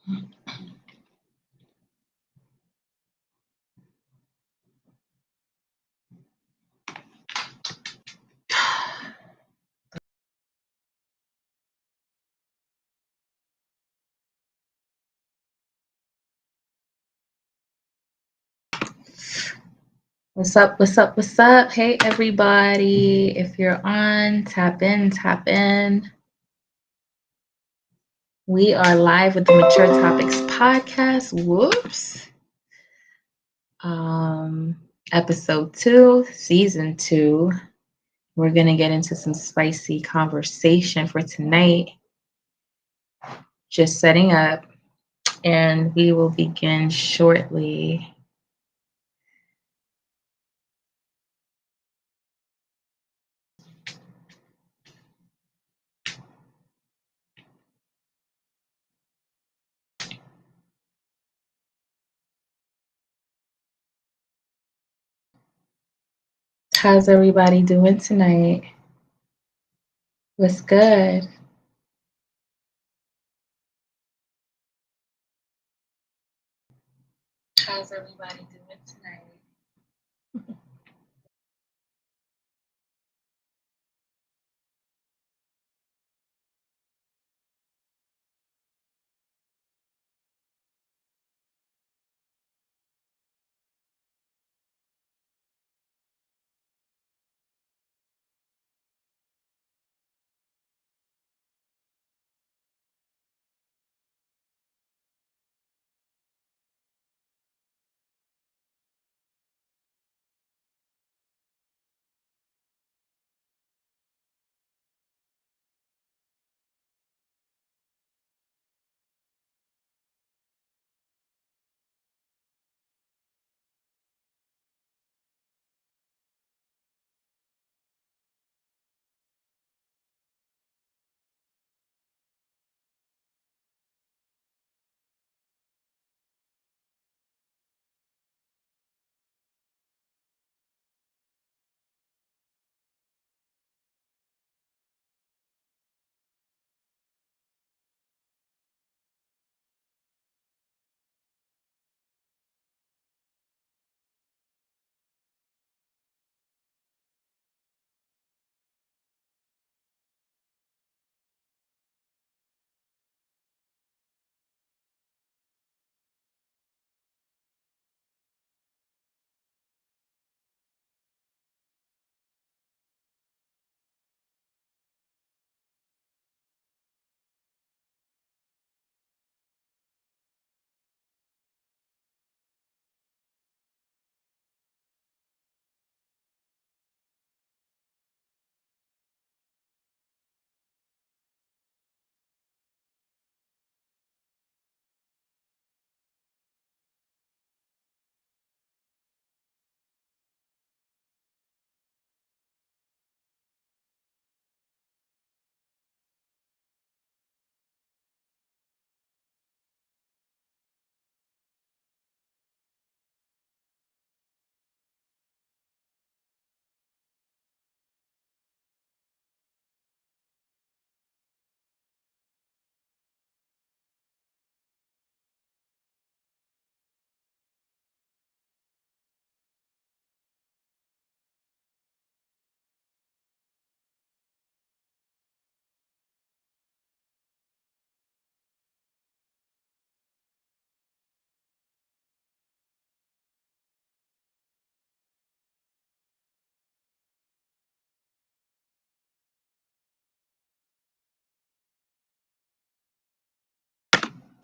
What's up? What's up? What's up? Hey, everybody. If you're on, tap in, tap in. We are live with the Mature Topics podcast. Whoops. Episode 2, season 2. We're going to get into some spicy conversation for tonight. Just setting up, and we will begin shortly. How's everybody doing tonight? What's good? How's everybody doing tonight?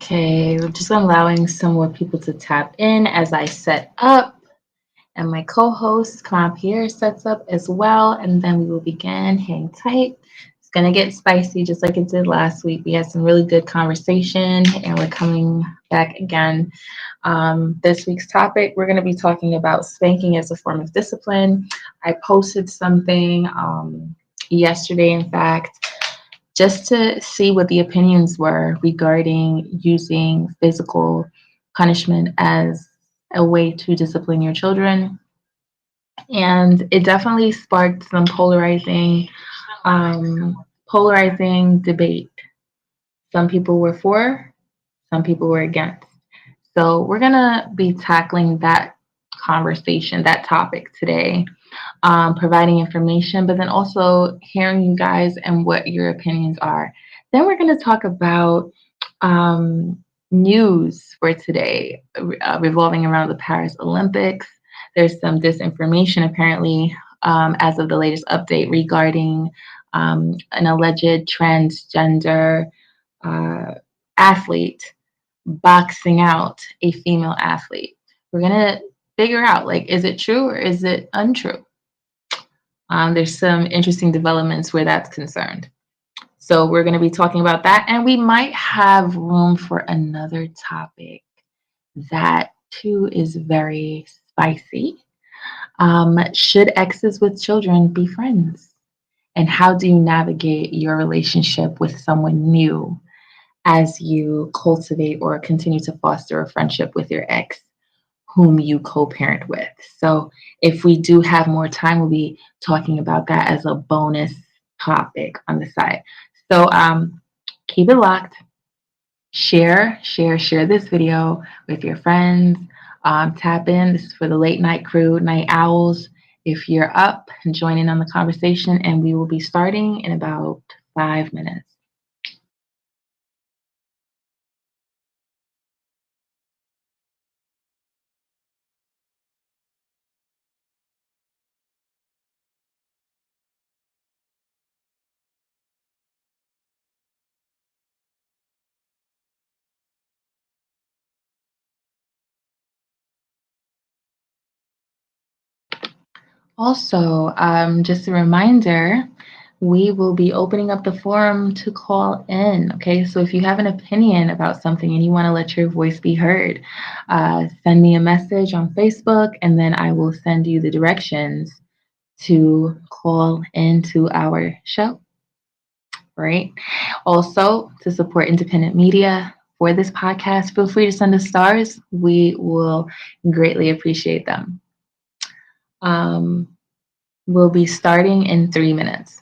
Okay, we're just allowing some more people to tap in as I set up, and my co-host Koron Pierre sets up as well, and then we will begin. Hang tight. It's gonna get spicy just like it did last week. We had some really good conversation, and we're coming back again. This week's topic, we're gonna be talking about spanking as a form of discipline. I posted something yesterday, in fact, just to see what the opinions were regarding using physical punishment as a way to discipline your children. And it definitely sparked some polarizing debate. Some people were for, some people were against. So we're going to be tackling that conversation, that topic today, providing information, but then also hearing you guys and what your opinions are. Then we're going to talk about news for today, revolving around the Paris Olympics. There's some disinformation apparently as of the latest update regarding an alleged transgender uh, athlete boxing out a female athlete. We're going to figure out, like, is it true or is it untrue? There's some interesting developments where that's concerned. So we're going to be talking about that, and we might have room for another topic that too is very spicy. Should exes with children be friends? And how do you navigate your relationship with someone new as you cultivate or continue to foster a friendship with your ex whom you co-parent with? So if we do have more time, we'll be talking about that as a bonus topic on the side. So keep it locked. Share this video with your friends. Tap in. This is for the late night crew, night owls. If you're up, join in on the conversation, and we will be starting in about 5 minutes. Also, just a reminder, we will be opening up the forum to call in. Okay, so if you have an opinion about something and you want to let your voice be heard, send me a message on Facebook, and then I will send you the directions to call into our show. Right. Also, to support independent media for this podcast, feel free to send us stars. We will greatly appreciate them. Um, We'll be starting in 3 minutes.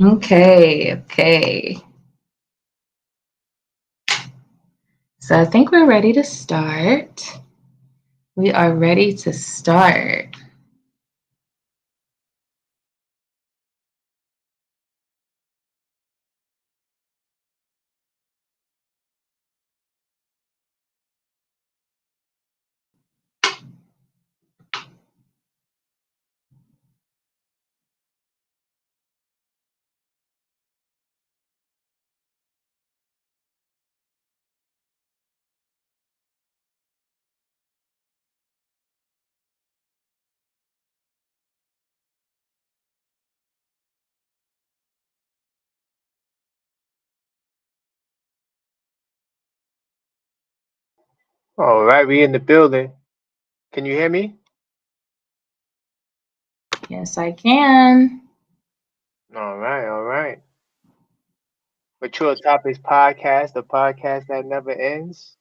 Okay. So I think we're ready to start. We are ready to start. All right, we in the building. Can you hear me? Yes, I can. All right, all right. Mature Topics Podcast, the podcast that never ends.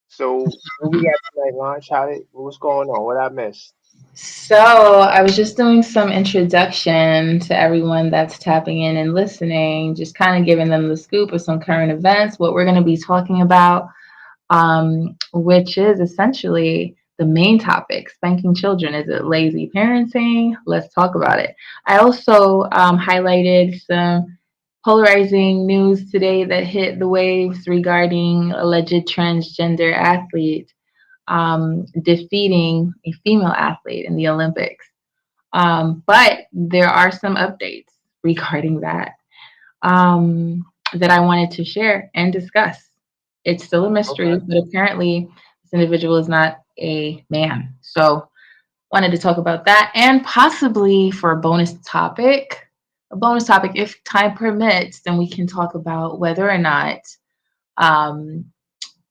So, what we got tonight, Launch? What's going on? What I missed? So I was just doing some introduction to everyone that's tapping in and listening, just kind of giving them the scoop of some current events, what we're going to be talking about, which is essentially the main topic, spanking children. Is it lazy parenting? Let's talk about it. I also highlighted some polarizing news today that hit the waves regarding alleged transgender athlete defeating a female athlete in the Olympics. But there are some updates regarding that that I wanted to share and discuss. It's still a mystery, Okay. but apparently this individual is not a man. So wanted to talk about that and possibly for a bonus topic, if time permits, then we can talk about whether or not um,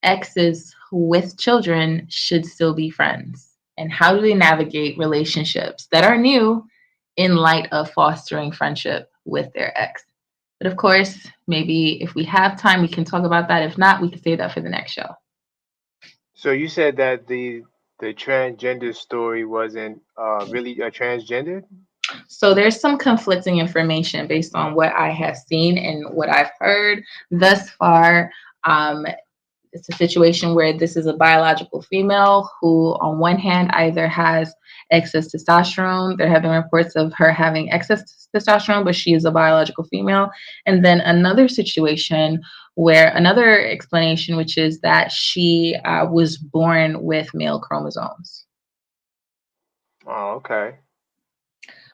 exes with children should still be friends and how do they navigate relationships that are new in light of fostering friendship with their ex. But of course, maybe if we have time, we can talk about that. If not, we can save that for the next show. So you said that the transgender story wasn't really a transgender? So there's some conflicting information based on what I have seen and what I've heard thus far. Um, it's a situation where this is a biological female who, on one hand, either has excess testosterone. There have been reports of her having excess testosterone, but she is a biological female. And then another situation where another explanation, which is that she was born with male chromosomes, Oh, okay.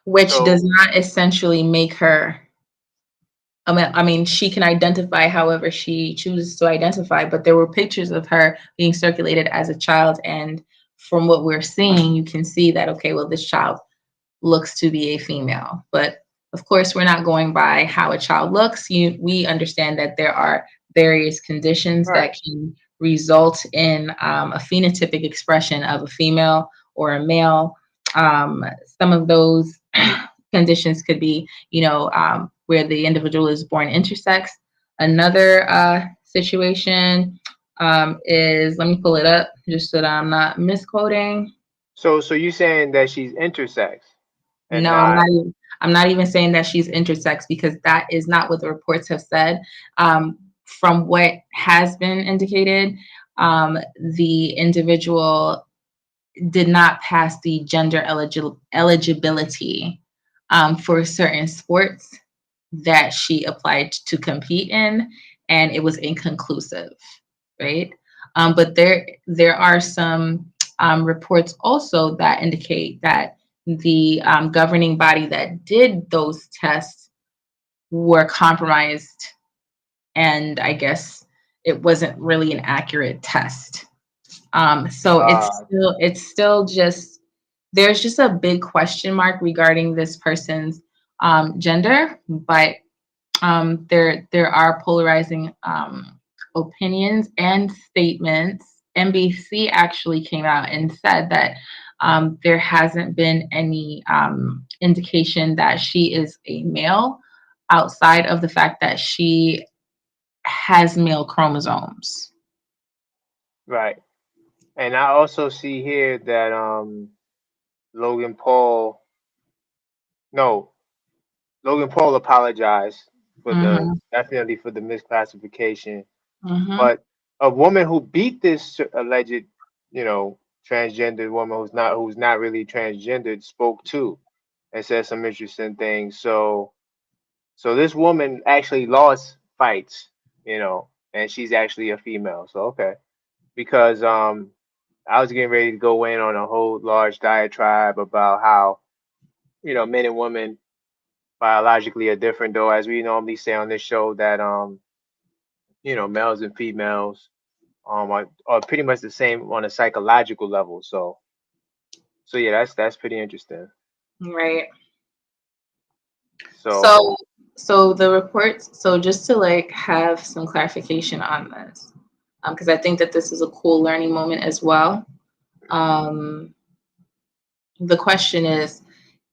which does So not essentially make her. I mean, she can identify however she chooses to identify, but there were pictures of her being circulated as a child. And from what we're seeing, you can see that, okay, well, this child looks to be a female. But of course, we're not going by how a child looks. We understand that there are various conditions right. that can result in a phenotypic expression of a female or a male. Some of those conditions could be, where the individual is born intersex. Another situation is, let me pull it up just so that I'm not misquoting. So you saying that she's intersex and No, I'm not not even. I'm not even saying that she's intersex because that is not what the reports have said. From what has been indicated, the individual did not pass the gender eligibility for certain sports that she applied to compete in, and it was inconclusive, right? But there are some reports also that indicate that the governing body that did those tests were compromised, and I guess it wasn't really an accurate test. So uh it's still just there's just a big question mark regarding this person's gender, but there are polarizing opinions and statements. NBC actually came out and said that there hasn't been any indication that she is a male outside of the fact that she has male chromosomes. right. And I also see here that Logan Paul no, Logan Paul apologized for the Mm-hmm, definitely for the misclassification. mm-hmm, But a woman who beat this alleged, transgender woman who's not really transgendered spoke too and said some interesting things. So this woman actually lost fights, and she's actually a female. So okay, because I was getting ready to go in on a whole large diatribe about how men and women biologically are different, though, as we normally say on this show that males and females are pretty much the same on a psychological level. So yeah, that's pretty interesting. right. So So the reports, so just to like have some clarification on this, because I think that this is a cool learning moment as well. Um, the question is,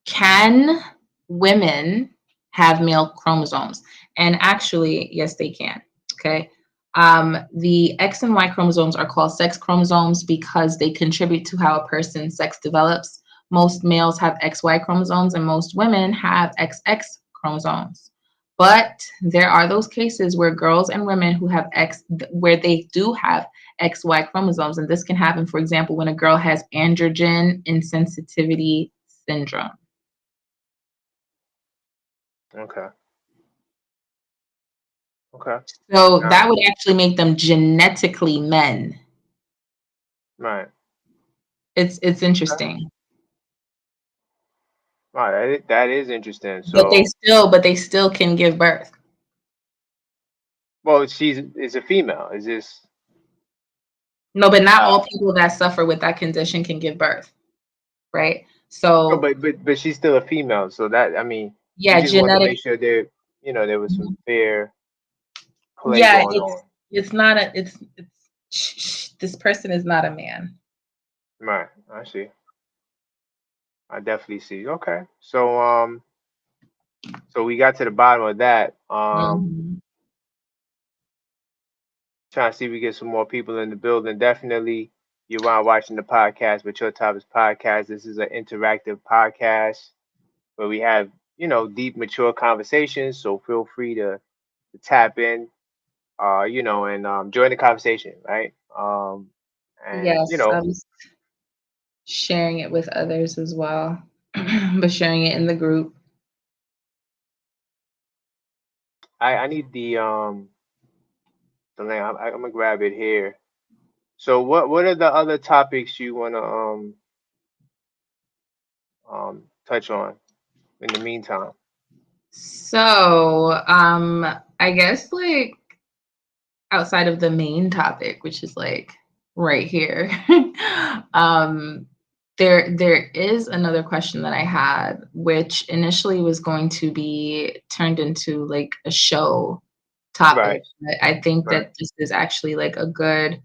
can women have male chromosomes? And actually, yes, they can. Okay. The X and Y chromosomes are called sex chromosomes because they contribute to how a person's sex develops. Most males have XY chromosomes and most women have XX chromosomes. But there are those cases where girls and women who have where they do have XY chromosomes, and this can happen, for example, when a girl has androgen insensitivity syndrome. Okay. Okay. So Now, that would actually make them genetically men. right. It's Okay. interesting. Right. That is interesting. But So, they still can give birth. well, she's is a female. Is this No, but not uh all people that suffer with that condition can give birth, right? no, So but she's still a female. So that, I mean, we yeah, just want to genetic. make sure there, there was some fair play Yeah, going on. it's not a it's this person is not a man. Right. I see. I definitely see. Okay. So so we got to the bottom of that. Mhm. Trying to see if we get some more people in the building. Definitely, you are watching the podcast, but your topics podcast. This is an interactive podcast where we have, deep, mature conversations. So feel free to tap in, and join the conversation, right? And Yes, I was sharing it with others as well, but sharing it in the group. I need the link. I'm gonna grab it here. So what are the other topics you wanna touch on in the meantime? So, I guess like outside of the main topic, which is like right here, um, there is another question that I had, which initially was going to be turned into like a show topic. Right, But I think right. that this is actually like a good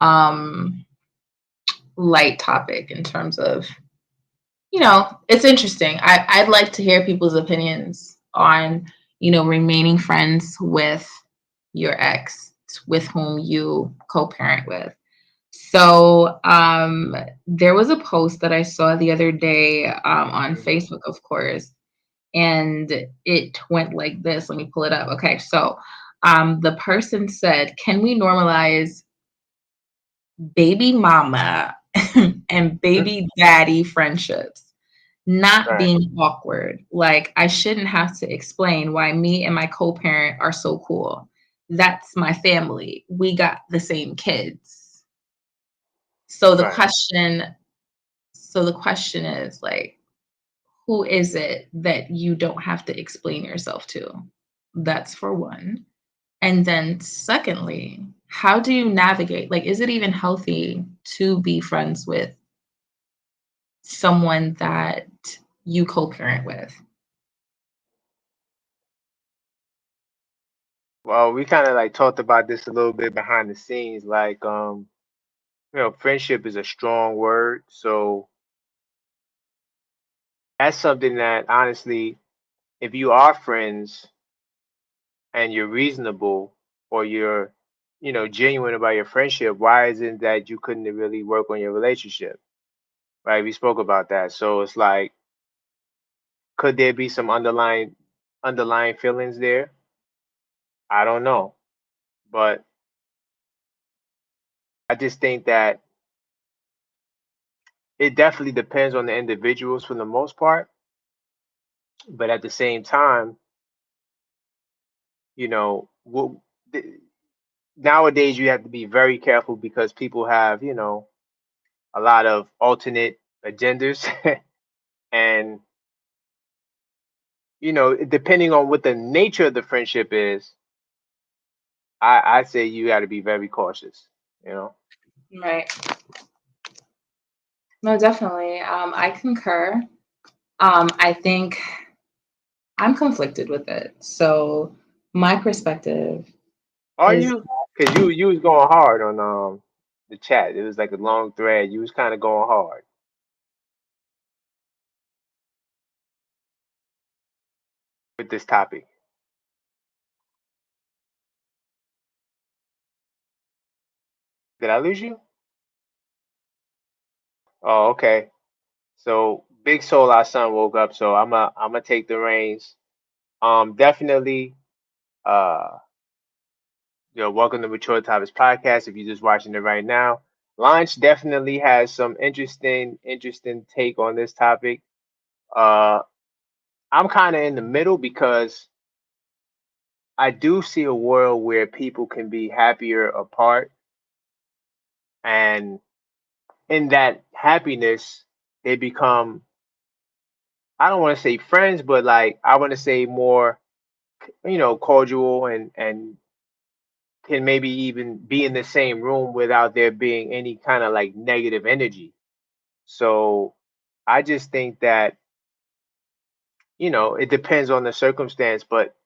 um light topic in terms of, it's interesting. I'd like to hear people's opinions on, remaining friends with your ex with whom you co-parent with. So there was a post that I saw the other day on Hmm. Facebook, of course, and it went like this. Let me pull it up. Okay, so the person said, "Can we normalize baby mama and baby daddy friendships not Right, being awkward? Like, I shouldn't have to explain why me and my co-parent are so cool. That's my family. We got the same kids." So the right. question so the question is like, who is it that you don't have to explain yourself to? That's for one. And then secondly, how do you navigate? Like, is it even healthy to be friends with someone that you co-parent with? Well, we kind of like talked about this a little bit behind the scenes. Like, friendship is a strong word. So that's something that honestly, if you are friends and you're reasonable or you're, genuine about your friendship, why isn't that you couldn't really work on your relationship? Right? We spoke about that. So it's like, could there be some underlying feelings there? I don't know. But I just think that it definitely depends on the individuals for the most part. But at the same time, you know, th- nowadays you have to be very careful because people have, a lot of alternate agendas. And, depending on what the nature of the friendship is, I say you got to be very cautious, you know? Right. No, definitely. I concur. I think I'm conflicted with it. So my perspective Are is, you? Because you was going hard on the chat. It was like a long thread. You was kind of going hard with this topic. Did I lose you? Oh, okay. So Big Soul, our son, woke up. So I'm a take the reins. Definitely, uh, welcome to Mature Topics Podcast. If you're just watching it right now, Launch definitely has some interesting take on this topic. Uh, I'm kind of in the middle because I do see a world where people can be happier apart, and in that happiness, they become, I don't want to say friends, but like I want to say more, cordial, and can maybe even be in the same room without there being any kind of like negative energy. So I just think that, it depends on the circumstance, but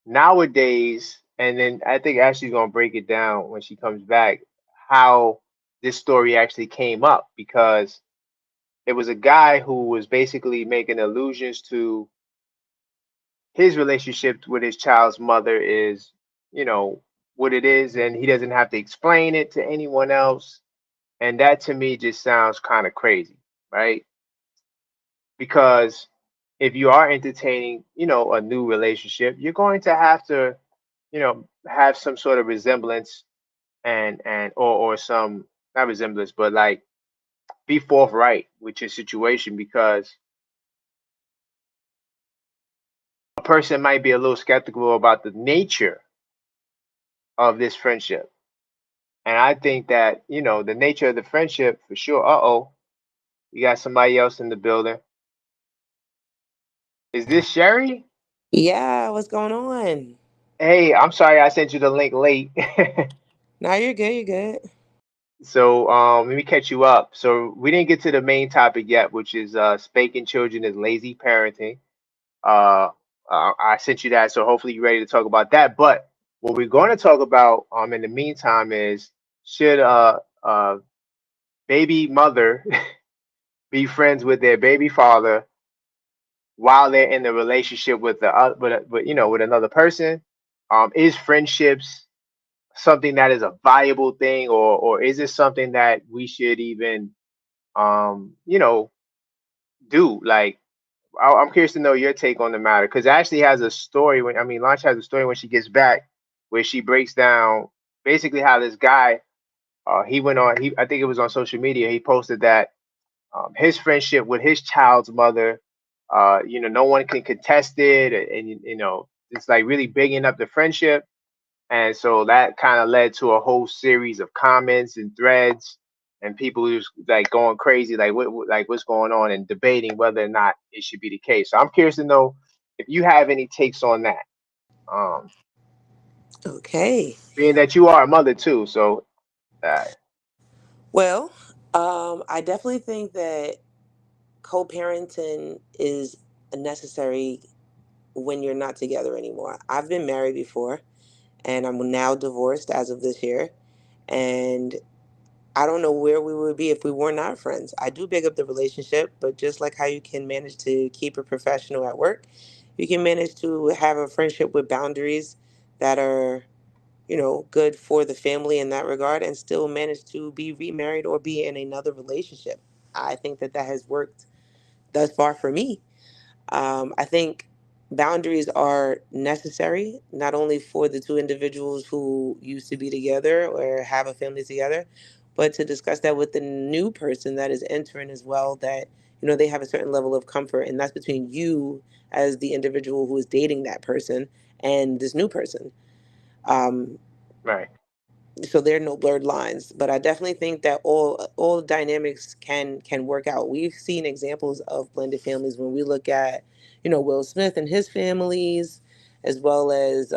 nowadays, and then I think Ashley's gonna break it down when she comes back, how this story actually came up, because it was a guy who was basically making allusions to his relationship with his child's mother is, you know, what it is, and he doesn't have to explain it to anyone else. And that to me just sounds kind of crazy, right? Because if you are entertaining, a new relationship, you're going to have to, have some sort of resemblance, and or some, not resemblance, but like be forthright with your situation, because a person might be a little skeptical about the nature of this friendship. And I think that, the nature of the friendship for sure. Uh-oh, you got somebody else in the building. Is this Sherry? Yeah, what's going on? Hey, I'm sorry I sent you the link late. Now you're good, you're good. So let me catch you up. So we didn't get to the main topic yet, which is spanking children is lazy parenting. Uh, I sent you that, so hopefully you're ready to talk about that. But what we're going to talk about in the meantime is, should baby mother be friends with their baby father while they're in the relationship with with another person? Is friendships something that is a valuable thing, or is it something that we should even do? Like, I'm curious to know your take on the matter, because Ashley has a story when, I mean, Launch has a story when she gets back, where she breaks down basically how this guy, he went on, I think it was on social media, he posted that his friendship with his child's mother, no one can contest it, and it's like really bigging up the friendship. And so that kind of led to a whole series of comments and threads, and people just like going crazy, like like what's going on, and debating whether or not it should be the case. So I'm curious to know if you have any takes on that. Um, Okay. Being that you are a mother too, so uh, Well, I definitely think that co-parenting is necessary when you're not together anymore. I've been married before and I'm now divorced as of this year. And I don't know where we would be if we were not friends. I do big up the relationship, but just like how you can manage to keep a professional at work, you can manage to have a friendship with boundaries that are, good for the family in that regard and still manage to be remarried or be in another relationship. I think that that has worked thus far for me. I think boundaries are necessary, not only for the two individuals who used to be together or have a family together, but to discuss that with the new person that is entering as well, that, they have a certain level of comfort. And that's between you as the individual who is dating that person and this new person. Um, right. so there are no blurred lines, but I definitely think that all dynamics can work out. We've seen examples of blended families when we look at, Will Smith and his families, as well as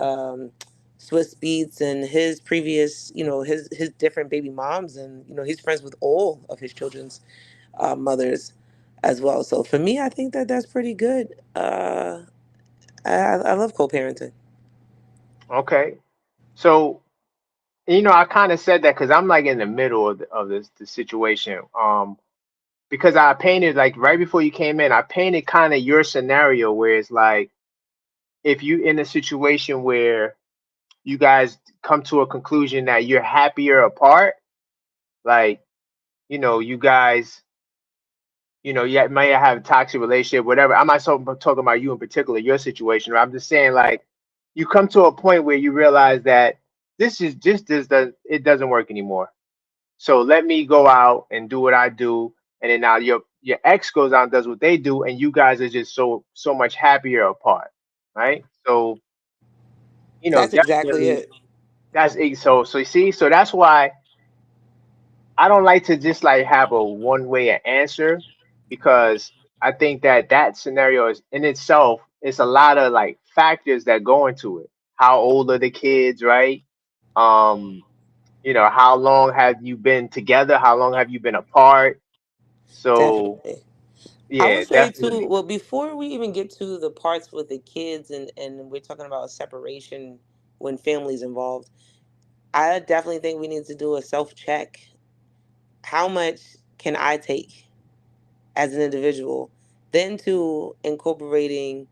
Swiss Beats and his previous, his different baby moms, and he's friends with all of his children's mothers as well. So for me, I think that that's pretty good. I love co-parenting. Okay. So I kind of said that because I'm like in the middle of this the situation. Because I painted, like, right before you came in, I painted kind of your scenario, where it's like, if you in a situation where you guys come to a conclusion that you're happier apart, like, you guys you might have a toxic relationship, whatever. I'm not talking about you in particular, your situation. I'm just saying, like, you come to a point where you realize that it doesn't work anymore. So let me go out and do what I do, and then now your ex goes out and does what they do, and you guys are just so much happier apart, right? So That's exactly definitely it. that's it. So you see, so that's why I don't like to just like have a one way answer, because I think that that scenario is in itself, it's a lot of like factors that go into it. How old are the kids, right? Um, how long have you been together? How long have you been apart? So Definitely. I yeah, would say too, definitely. well, before we even get to the parts with the kids and we're talking about separation when family's involved, I definitely think we need to do a self check. How much can I take as an individual, then to incorporating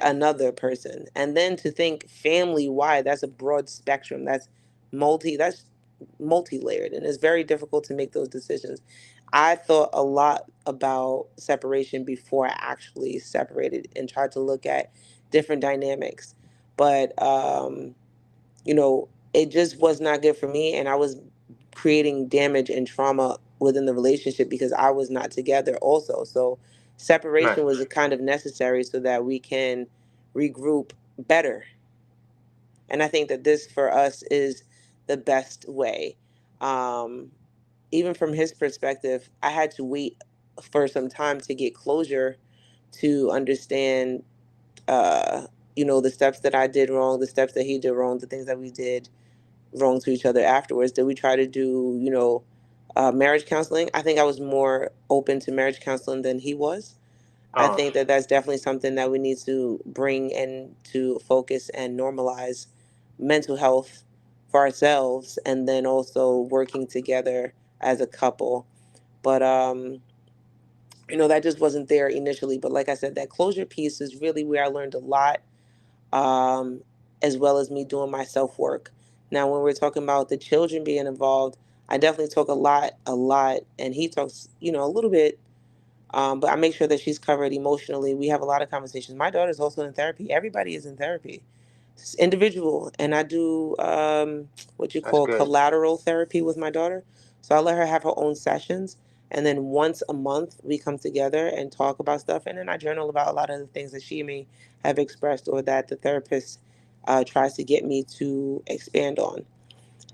another person, and then to think family wide? That's a broad spectrum. That's multi-layered, and it's very difficult to make those decisions. I thought a lot about separation before I actually separated and tried to look at different dynamics, but it just was not good for me, and I was creating damage and trauma within the relationship because I was not together also. So Right, separation was a kind of necessary so that we can regroup better. And I think that this for us is the best way. Um, Even from his perspective, I had to wait for some time to get closure to understand, uh, the steps that I did wrong, the steps that he did wrong, the things that we did wrong to each other afterwards. Did we try to do, marriage counseling? I think I was more open to marriage counseling than he was. I uh, think that that's definitely something that we need to bring into focus and normalize mental health for ourselves, and then also working together as a couple. But that just wasn't there initially. But like I said, that closure piece is really where I learned a lot, um, as well as me doing my self work. Now, when we're talking about the children being involved, I definitely talk a lot, and he talks, a little bit, but I make sure that she's covered emotionally. We have a lot of conversations. My daughter's also in therapy. Everybody is in therapy. It's individual, and I do what you that's call good. collateral therapy with my daughter. So I let her have her own sessions, and then once a month we come together and talk about stuff, and then I journal about a lot of the things that she may have expressed or that the therapist tries to get me to expand on,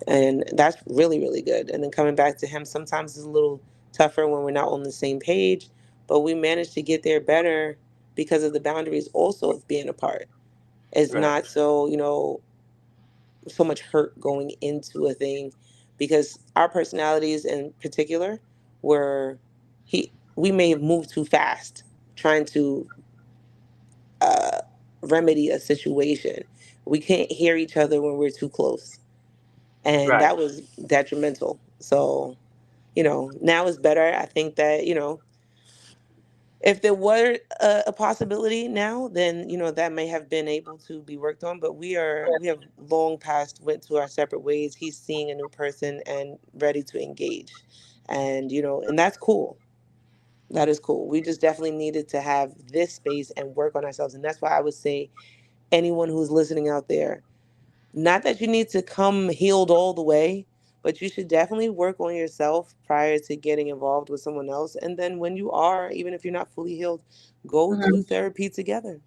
and that's really really good. And then coming back to him, sometimes it's a little tougher when we're not on the same page, but we manage to get there better because of the boundaries also of being apart. It's Right, not so much hurt going into a thing, because our personalities in particular were we may have moved too fast trying to uh, remedy a situation. We can't hear each other when we're too close, and right, that was detrimental. So now it's better. I think that if there were a possibility now, then that may have been able to be worked on. But we have long past went to our separate ways. He's seeing a new person and ready to engage, and and that's cool. That is cool. We just definitely needed to have this space and work on ourselves, and that's why I would say anyone who's listening out there, not that you need to come healed all the way, but you should definitely work on yourself prior to getting involved with someone else. And then when you are, even if you're not fully healed, go to Mhm. therapy together.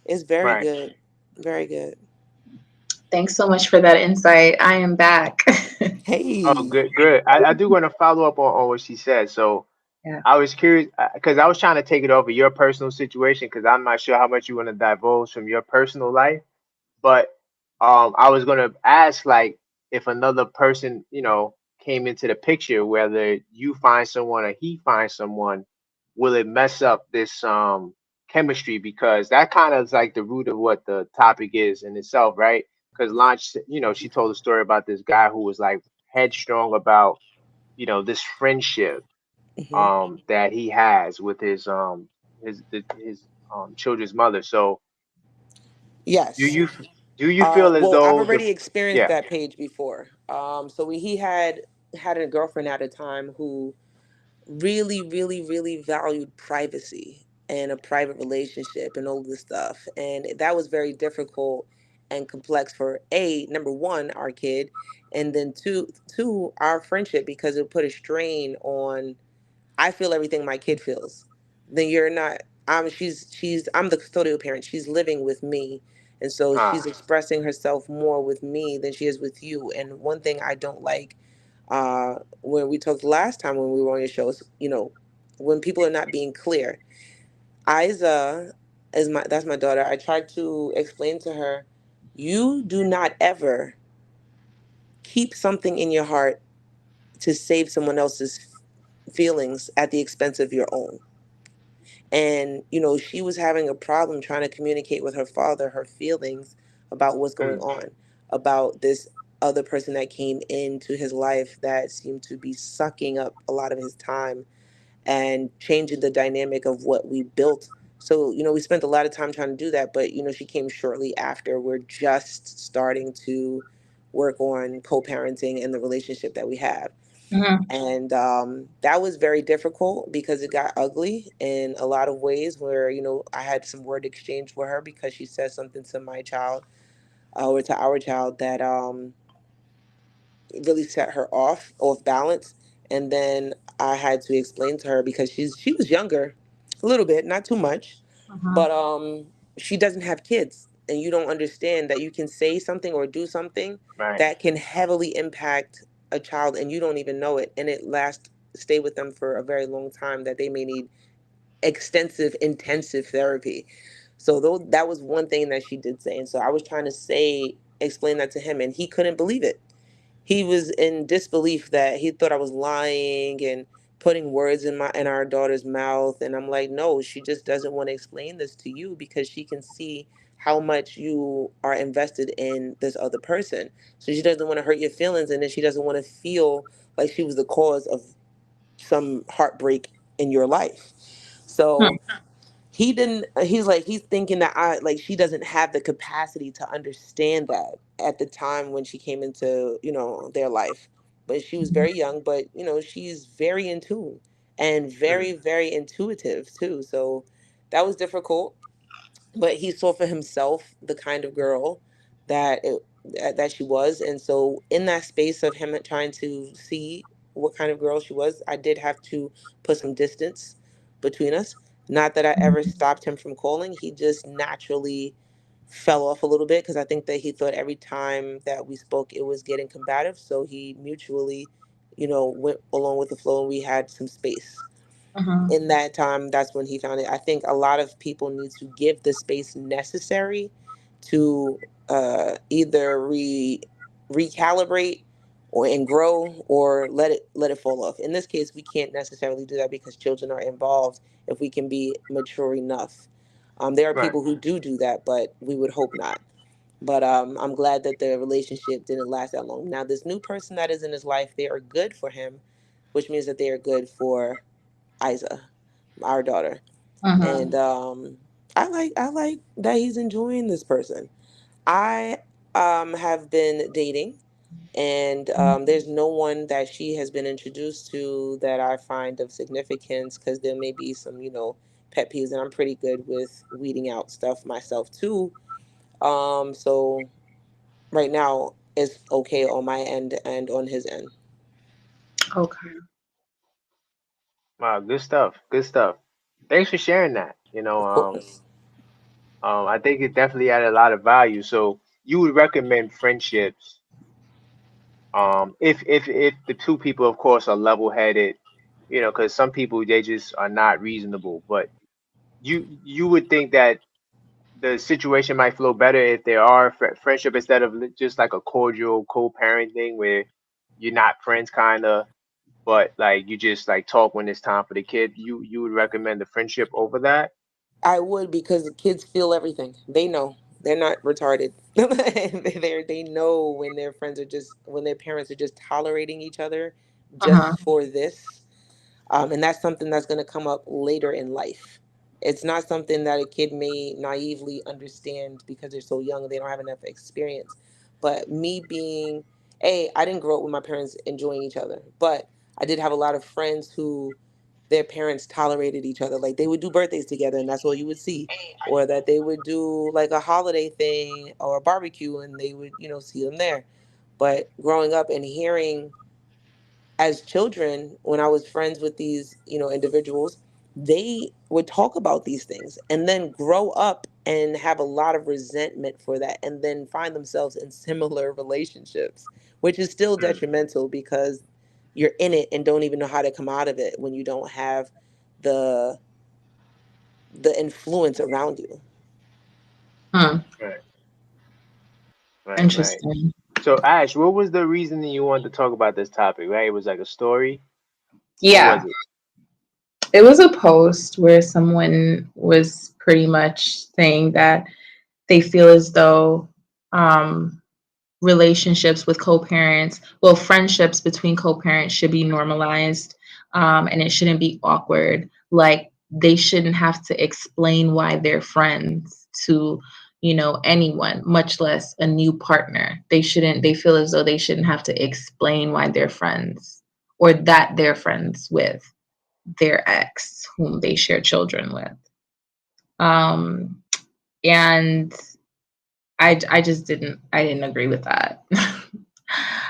It's very right. good. Very good. Thanks so much for that insight. I am back. Oh, Hey. good, good. I do want to follow up on what she said. So Yeah. I was curious because I was trying to take it over your personal situation, because I'm not sure how much you want to divulge from your personal life. But I was gonna ask, like, if another person, came into the picture, whether you find someone or he finds someone, will it mess up this chemistry? Because that kind of is like the root of what the topic is in itself, right? Because Launch, she told a story about this guy who was like headstrong about, this friendship Hmm. that he has with his children's mother. So do Yes. you do you feel as Well, I've though the already experienced yeah, that page before. So he had a girlfriend at a time who really, really, really valued privacy and a private relationship and all this stuff. And that was very difficult and complex for number one, our kid, and then two, our friendship, because it put a strain on. I feel everything my kid feels. Then you're not. I'm the custodial parent. She's living with me, and so she's Ah, expressing herself more with me than she is with you. And one thing I don't like, when we talked last time when we were on your show, is when people are not being clear. Isa is my that's my daughter. I tried to explain to her, you do not ever keep something in your heart to save someone else's feelings at the expense of your own. And she was having a problem trying to communicate with her father her feelings about what's going mm, on, about this other person that came into his life that seemed to be sucking up a lot of his time and changing the dynamic of what we built. So we spent a lot of time trying to do that, but she came shortly after. We're just starting to work on co-parenting and the relationship that we have. Mhm. And that was very difficult because it got ugly in a lot of ways, where I had some word exchange with her because she said something to my child, or to our child, that really set her off balance. And then I had to explain to her, because she was younger, a little bit, not too much, Mhm. but she doesn't have kids, and you don't understand that you can say something or do something right. that can heavily impact a child, and you don't even know it, and it lasts stay with them for a very long time, that they may need extensive intensive therapy. So though that was one thing that she did say, and so I was trying to explain that to him, and he couldn't believe it. He was in disbelief, that he thought I was lying and putting words in our daughter's mouth. And I'm like, no, she just doesn't want to explain this to you because she can see how much you are invested in this other person. So she doesn't want to hurt your feelings, and then she doesn't want to feel like she was the cause of some heartbreak in your life. So he's like, he's thinking that I like she doesn't have the capacity to understand that at the time when she came into their life. But she was Mhm. very young, but she's very in tune and very, Mm, very intuitive too. So that was difficult, but he saw for himself the kind of girl that she was. And so in that space of him trying to see what kind of girl she was, I did have to put some distance between us. Not that I ever stopped him from calling, he just naturally fell off a little bit, because I think that he thought every time that we spoke it was getting combative, so he mutually went along with the flow, and we had some space. Mhm. In that time, that's when he found it. I think a lot of people need to give the space necessary to either recalibrate and grow, or let it fall off. In this case, we can't necessarily do that because children are involved. If we can be mature enough, there are right. people who do that, but we would hope not. But I'm glad that the relationship didn't last that long. Now, this new person that is in his life, they are good for him, which means that they are good for Isa, our daughter. Mhm. And I like that he's enjoying this person. I have been dating, and there's no one that she has been introduced to that I find of significance, because there may be some pet peeves, and I'm pretty good with weeding out stuff myself too. So right now it's okay on my end and on his end. Okay. Wow, good stuff. Good stuff. Thanks for sharing that. Of course. I think it definitely added a lot of value. So you would recommend friendships, if the two people, of course, are level-headed, because some people they just are not reasonable. But you would think that the situation might flow better if there are friendship instead of just like a cordial co-parenting where you're not friends, kind of, but like you just like talk when it's time for the kid. You would recommend the friendship over that? I would, because the kids feel everything. They know. They're not retarded. They know when their friends are just when their parents are just tolerating each other Uh-huh. just for this. And that's something that's going to come up later in life. It's not something that a kid may naively understand because they're so young and they don't have enough experience. But me I didn't grow up with my parents enjoying each other, but I did have a lot of friends who their parents tolerated each other. Like they would do birthdays together and that's all you would see. Or that they would do like a holiday thing or a barbecue and they would, see them there. But growing up and hearing as children, when I was friends with these, individuals, they would talk about these things and then grow up and have a lot of resentment for that and then find themselves in similar relationships, which is still Mm, detrimental because you're in it and don't even know how to come out of it when you don't have the the influence around you. Hmm. right, right. Interesting. So Ash, what was the reason that you wanted to talk about this topic? Right, it was like a story. What was Yeah, it? it was a post where someone was pretty much saying that they feel as though um, relationships with co-parents, well, friendships between co-parents should be normalized, and it shouldn't be awkward. Like they shouldn't have to explain why they're friends to, anyone, much less a new partner. They feel as though they shouldn't have to explain why they're friends or that they're friends with their ex whom they share children with. Um, and I just didn't agree with that.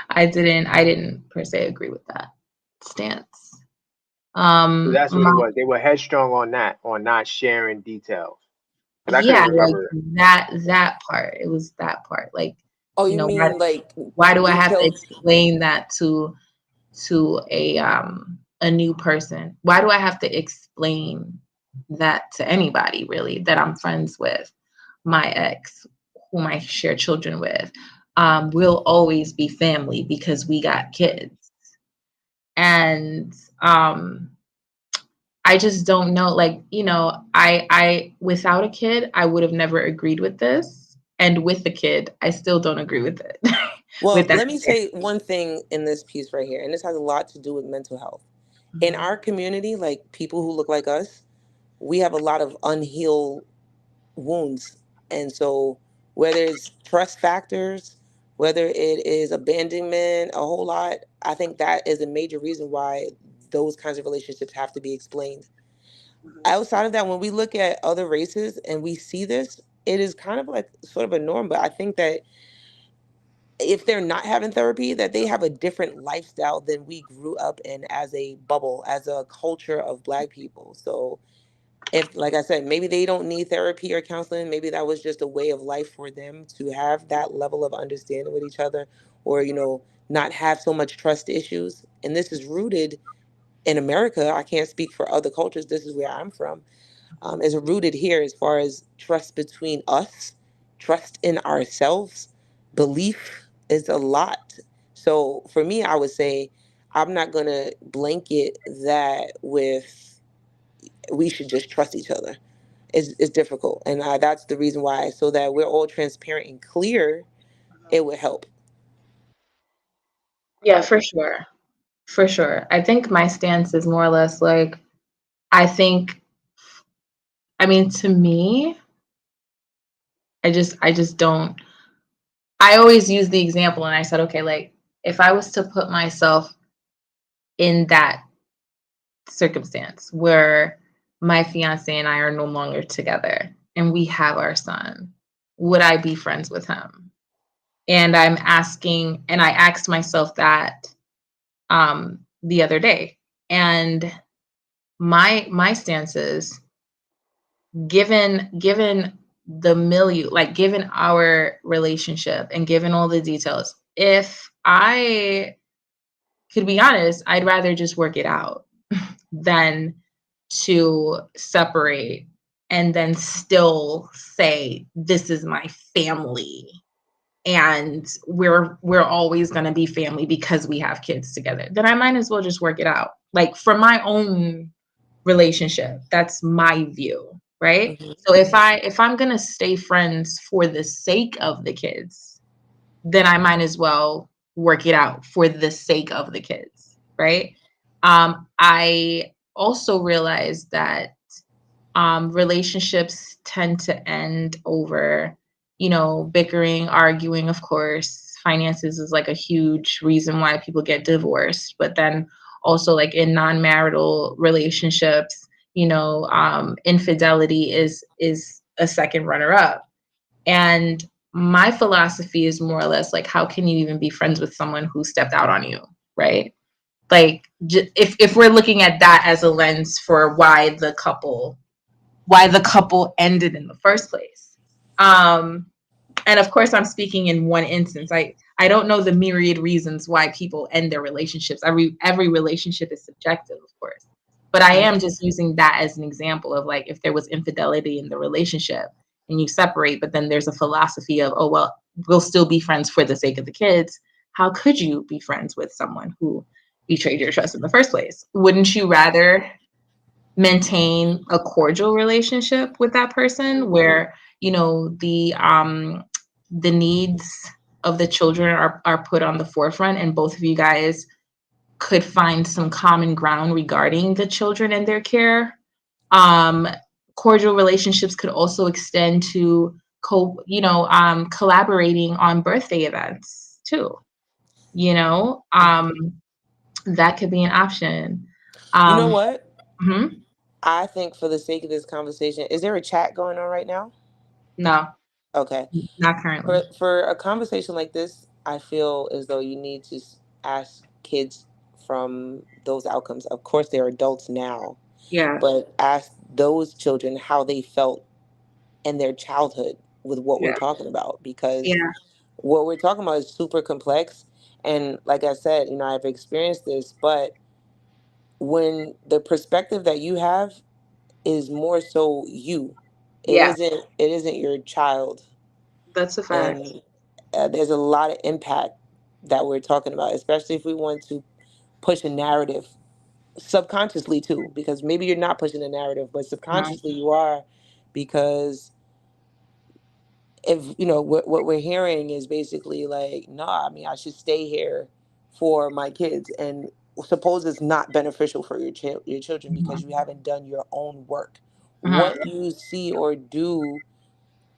I didn't per se agree with that stance. So that's what it My was. They were headstrong on that, on not sharing details. Because I couldn't Yeah, like remember. that part. It was that part. Like, Oh, you you know, why mean like why do I have to details? explain that to a new person? Why do I have to explain that to anybody really that I'm friends with my ex whom I share children with? We'll always be family because we got kids. And I just don't know, like, I without a kid, I would have never agreed with this. And with the kid, I still don't agree with it. Well, With that. let me say one thing in this piece right here, and this has a lot to do with mental health. In Mhm. our community, like people who look like us, we have a lot of unhealed wounds. And so, whether it's trust factors, whether it is abandonment, a whole lot, I think that is a major reason why those kinds of relationships have to be explained. Outside of that, when we look at other races and we see this, it is kind of like sort of a norm. But I think that if they're not having therapy, that they have a different lifestyle than we grew up in as a bubble, as a culture of Black people. So if, like I said, maybe they don't need therapy or counseling, maybe that was just a way of life for them to have that level of understanding with each other, or not have so much trust issues. And this is rooted in America. I can't speak for other cultures. This is where I'm from. Is rooted here as far as trust between us, trust in ourselves, belief is a lot. So for me, I would say I'm not going to blanket that with we should just trust each other. It's difficult. And that's the reason why, so that we're all transparent and clear, it would help. Yeah, for sure. For sure. I think my stance is more or less like, I think, I mean, to me, I just don't, I always use the example and I said, okay, like if I was to put myself in that circumstance where my fiance and I are no longer together and we have our son, would I be friends with him? And I asked myself that the other day. And my stance is given the milieu, like given our relationship and given all the details, if I could be honest, I'd rather just work it out than to separate and then still say this is my family and we're always going to be family because we have kids together. Then I might as well just work it out. Like for my own relationship, that's my view, right? Hmm. So if Hmm. I'm going to stay friends for the sake of the kids, then I might as well work it out for the sake of the kids, right? I also realized that relationships tend to end over, bickering, arguing, of course. Finances is like a huge reason why people get divorced. But then also like in non-marital relationships, infidelity is a second runner up. And my philosophy is more or less like, how can you even be friends with someone who stepped out on you, right? Like, if we're looking at that as a lens for why the couple ended in the first place. And of course, I'm speaking in one instance. I don't know the myriad reasons why people end their relationships. Every relationship is subjective, of course. But I am just using that as an example of, like, if there was infidelity in the relationship and you separate, but then there's a philosophy of, oh, well, we'll still be friends for the sake of the kids. How could you be friends with someone who betrayed your trust in the first place? Wouldn't you rather maintain a cordial relationship with that person where, the needs of the children are put on the forefront, and both of you guys could find some common ground regarding the children and their care? um Cordial relationships could also extend to collaborating on birthday events too, you know um that could be an option. You know um what? mhm. I think for the sake of this conversation, is there a chat going on right now? No, Okay. not currently. For a conversation like this, I feel as though you need to ask kids from those outcomes. Of course, they're adults now, Yeah, but ask those children how they felt in their childhood with what we're yeah, talking about, because yeah, what we're talking about is super complex. And like I said, I've experienced this, but when the perspective that you have is more so you, yeah. it isn't your child. That's a fact. And there's a lot of impact that we're talking about, especially if we want to push a narrative subconsciously too, because maybe you're not pushing a narrative, but Mhm, subconsciously you are, because if what we're hearing is basically like, no, I mean, I should stay here for my kids, and suppose it's not beneficial for your children because you mhm, haven't done your own work. mhm, What you see or do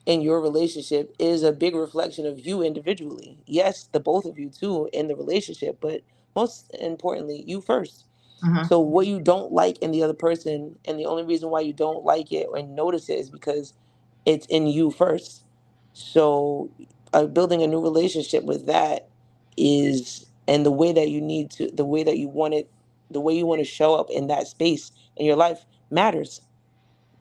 in your relationship is a big reflection of you individually. Yes, the both of you too in the relationship, but most importantly, you first. mhm, So what you don't like in the other person, and the only reason why you don't like it and notice it, is because it's in you first. So building a new relationship with that is, and the way that you need to, the way that you want it, the way you want to show up in that space in your life matters,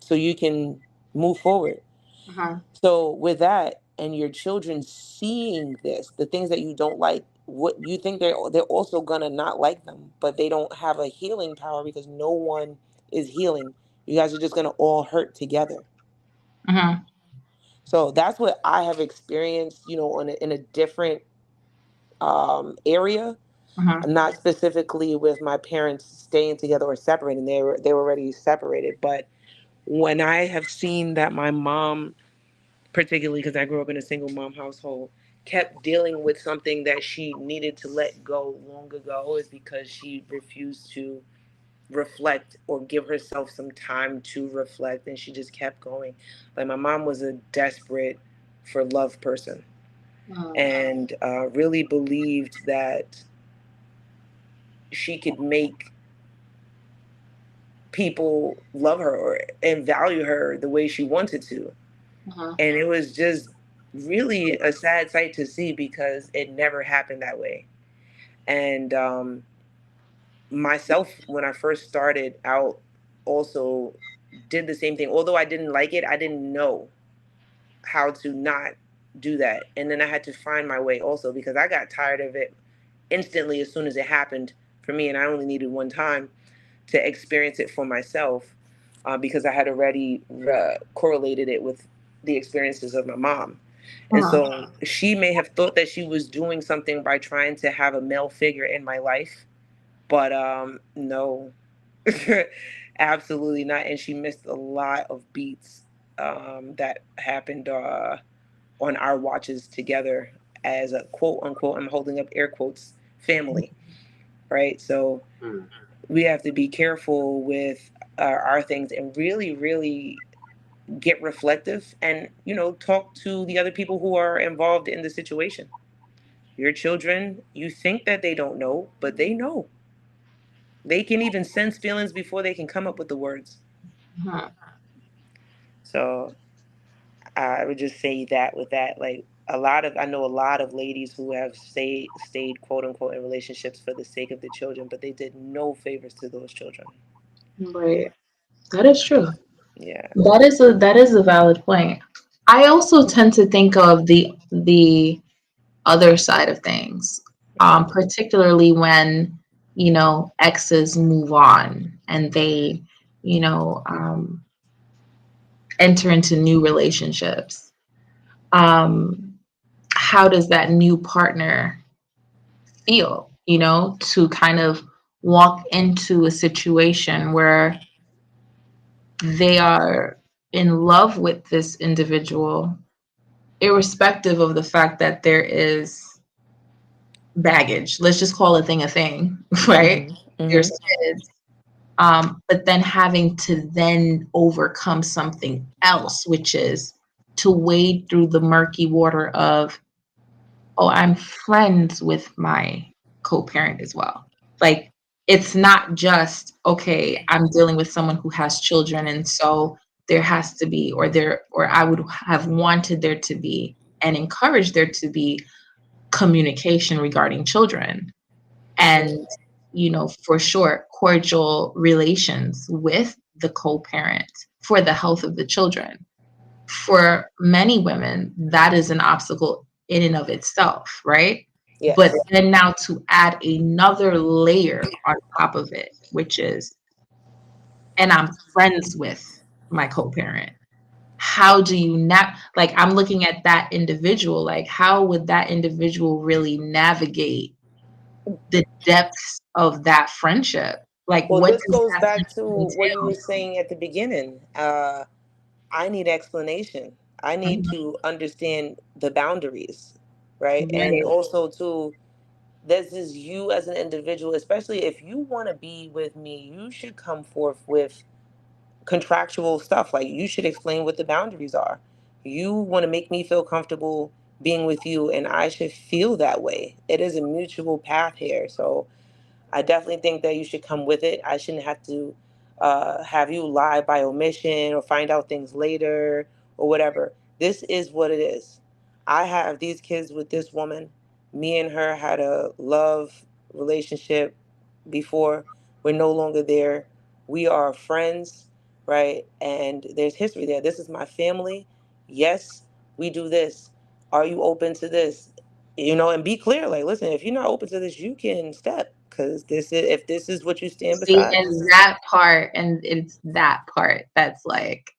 so you can move forward. mhm, So with that, and your children seeing this, the things that you don't like, what you think they're also gonna not like them, but they don't have a healing power because no one is healing. You guys are just gonna all hurt together. mhm, So that's what I have experienced, in a different area. mhm, Not specifically with my parents staying together or separating; they were already separated. But when I have seen that my mom, particularly because I grew up in a single mom household, kept dealing with something that she needed to let go long ago, is because she refused to reflect or give herself some time to reflect, and she just kept going. Like, my mom was a desperate for love person, mhm, and really believed that she could make people love her and value her the way she wanted to. mhm, And it was just really a sad sight to see because it never happened that way. And myself, when I first started out, also did the same thing. Although I didn't like it, I didn't know how to not do that. And then I had to find my way also, because I got tired of it instantly as soon as it happened for me. And I only needed one time to experience it for myself, because I had already correlated it with the experiences of my mom. And mhm, so she may have thought that she was doing something by trying to have a male figure in my life, but no, absolutely not. And she missed a lot of beats that happened on our watches together as a quote unquote, I'm holding up air quotes, family, right? So mm. we have to be careful with our things, and really, really get reflective, and talk to the other people who are involved in the situation. Your children, you think that they don't know, but they know. They can even sense feelings before they can come up with the words. Mhm. So I would just say that with that, like I know a lot of ladies who have stayed quote unquote in relationships for the sake of the children, but they did no favors to those children. Right. That is true. Yeah. That is a valid point. I also tend to think of the other side of things, Hmm. particularly when exes move on and they enter into new relationships. Um, how does that new partner feel? To kind of walk into a situation where they are in love with this individual, irrespective of the fact that there is baggage. Let's just call a thing, right? Hmm. Hmm. There's kids. But then having to then overcome something else, which is to wade through the murky water of, oh, I'm friends with my co-parent as well. Like, it's not just, okay, I'm dealing with someone who has children, and so there has to be, or I would have wanted there to be and encouraged there to be communication regarding children. Hmm. And, for sure, cordial relations with the co-parent for the health of the children. For many women, that is an obstacle in and of itself, right? But Yes. then now to add another layer on top of it, which is, and I'm friends with my co-parent. How do you like, I'm looking at that individual, like, how would that individual really navigate the depths of that friendship? Like, Well, what this does goes that back to friendship what you were entail? saying at the beginning. I need explanation. I need Mhm. to understand the boundaries, right? And Right. also, too, this is you as an individual, especially if you want to be with me, you should come forth with contractual stuff. Like, you should explain what the boundaries are. You want to make me feel comfortable being with you, and I should feel that way. It is a mutual path here. So I definitely think that you should come with it. I shouldn't have to have you lie by omission or find out things later or whatever. This is what it is. I have these kids with this woman. Me and her had a love relationship before. We're no longer there. We are friends, right? And there's history there. This is my family. Yes, we do this. Are you open to this? And be clear, like, listen, if you're not open to this, you can step, because this is what you stand See, beside, and this is. that part, and it's that part that's like,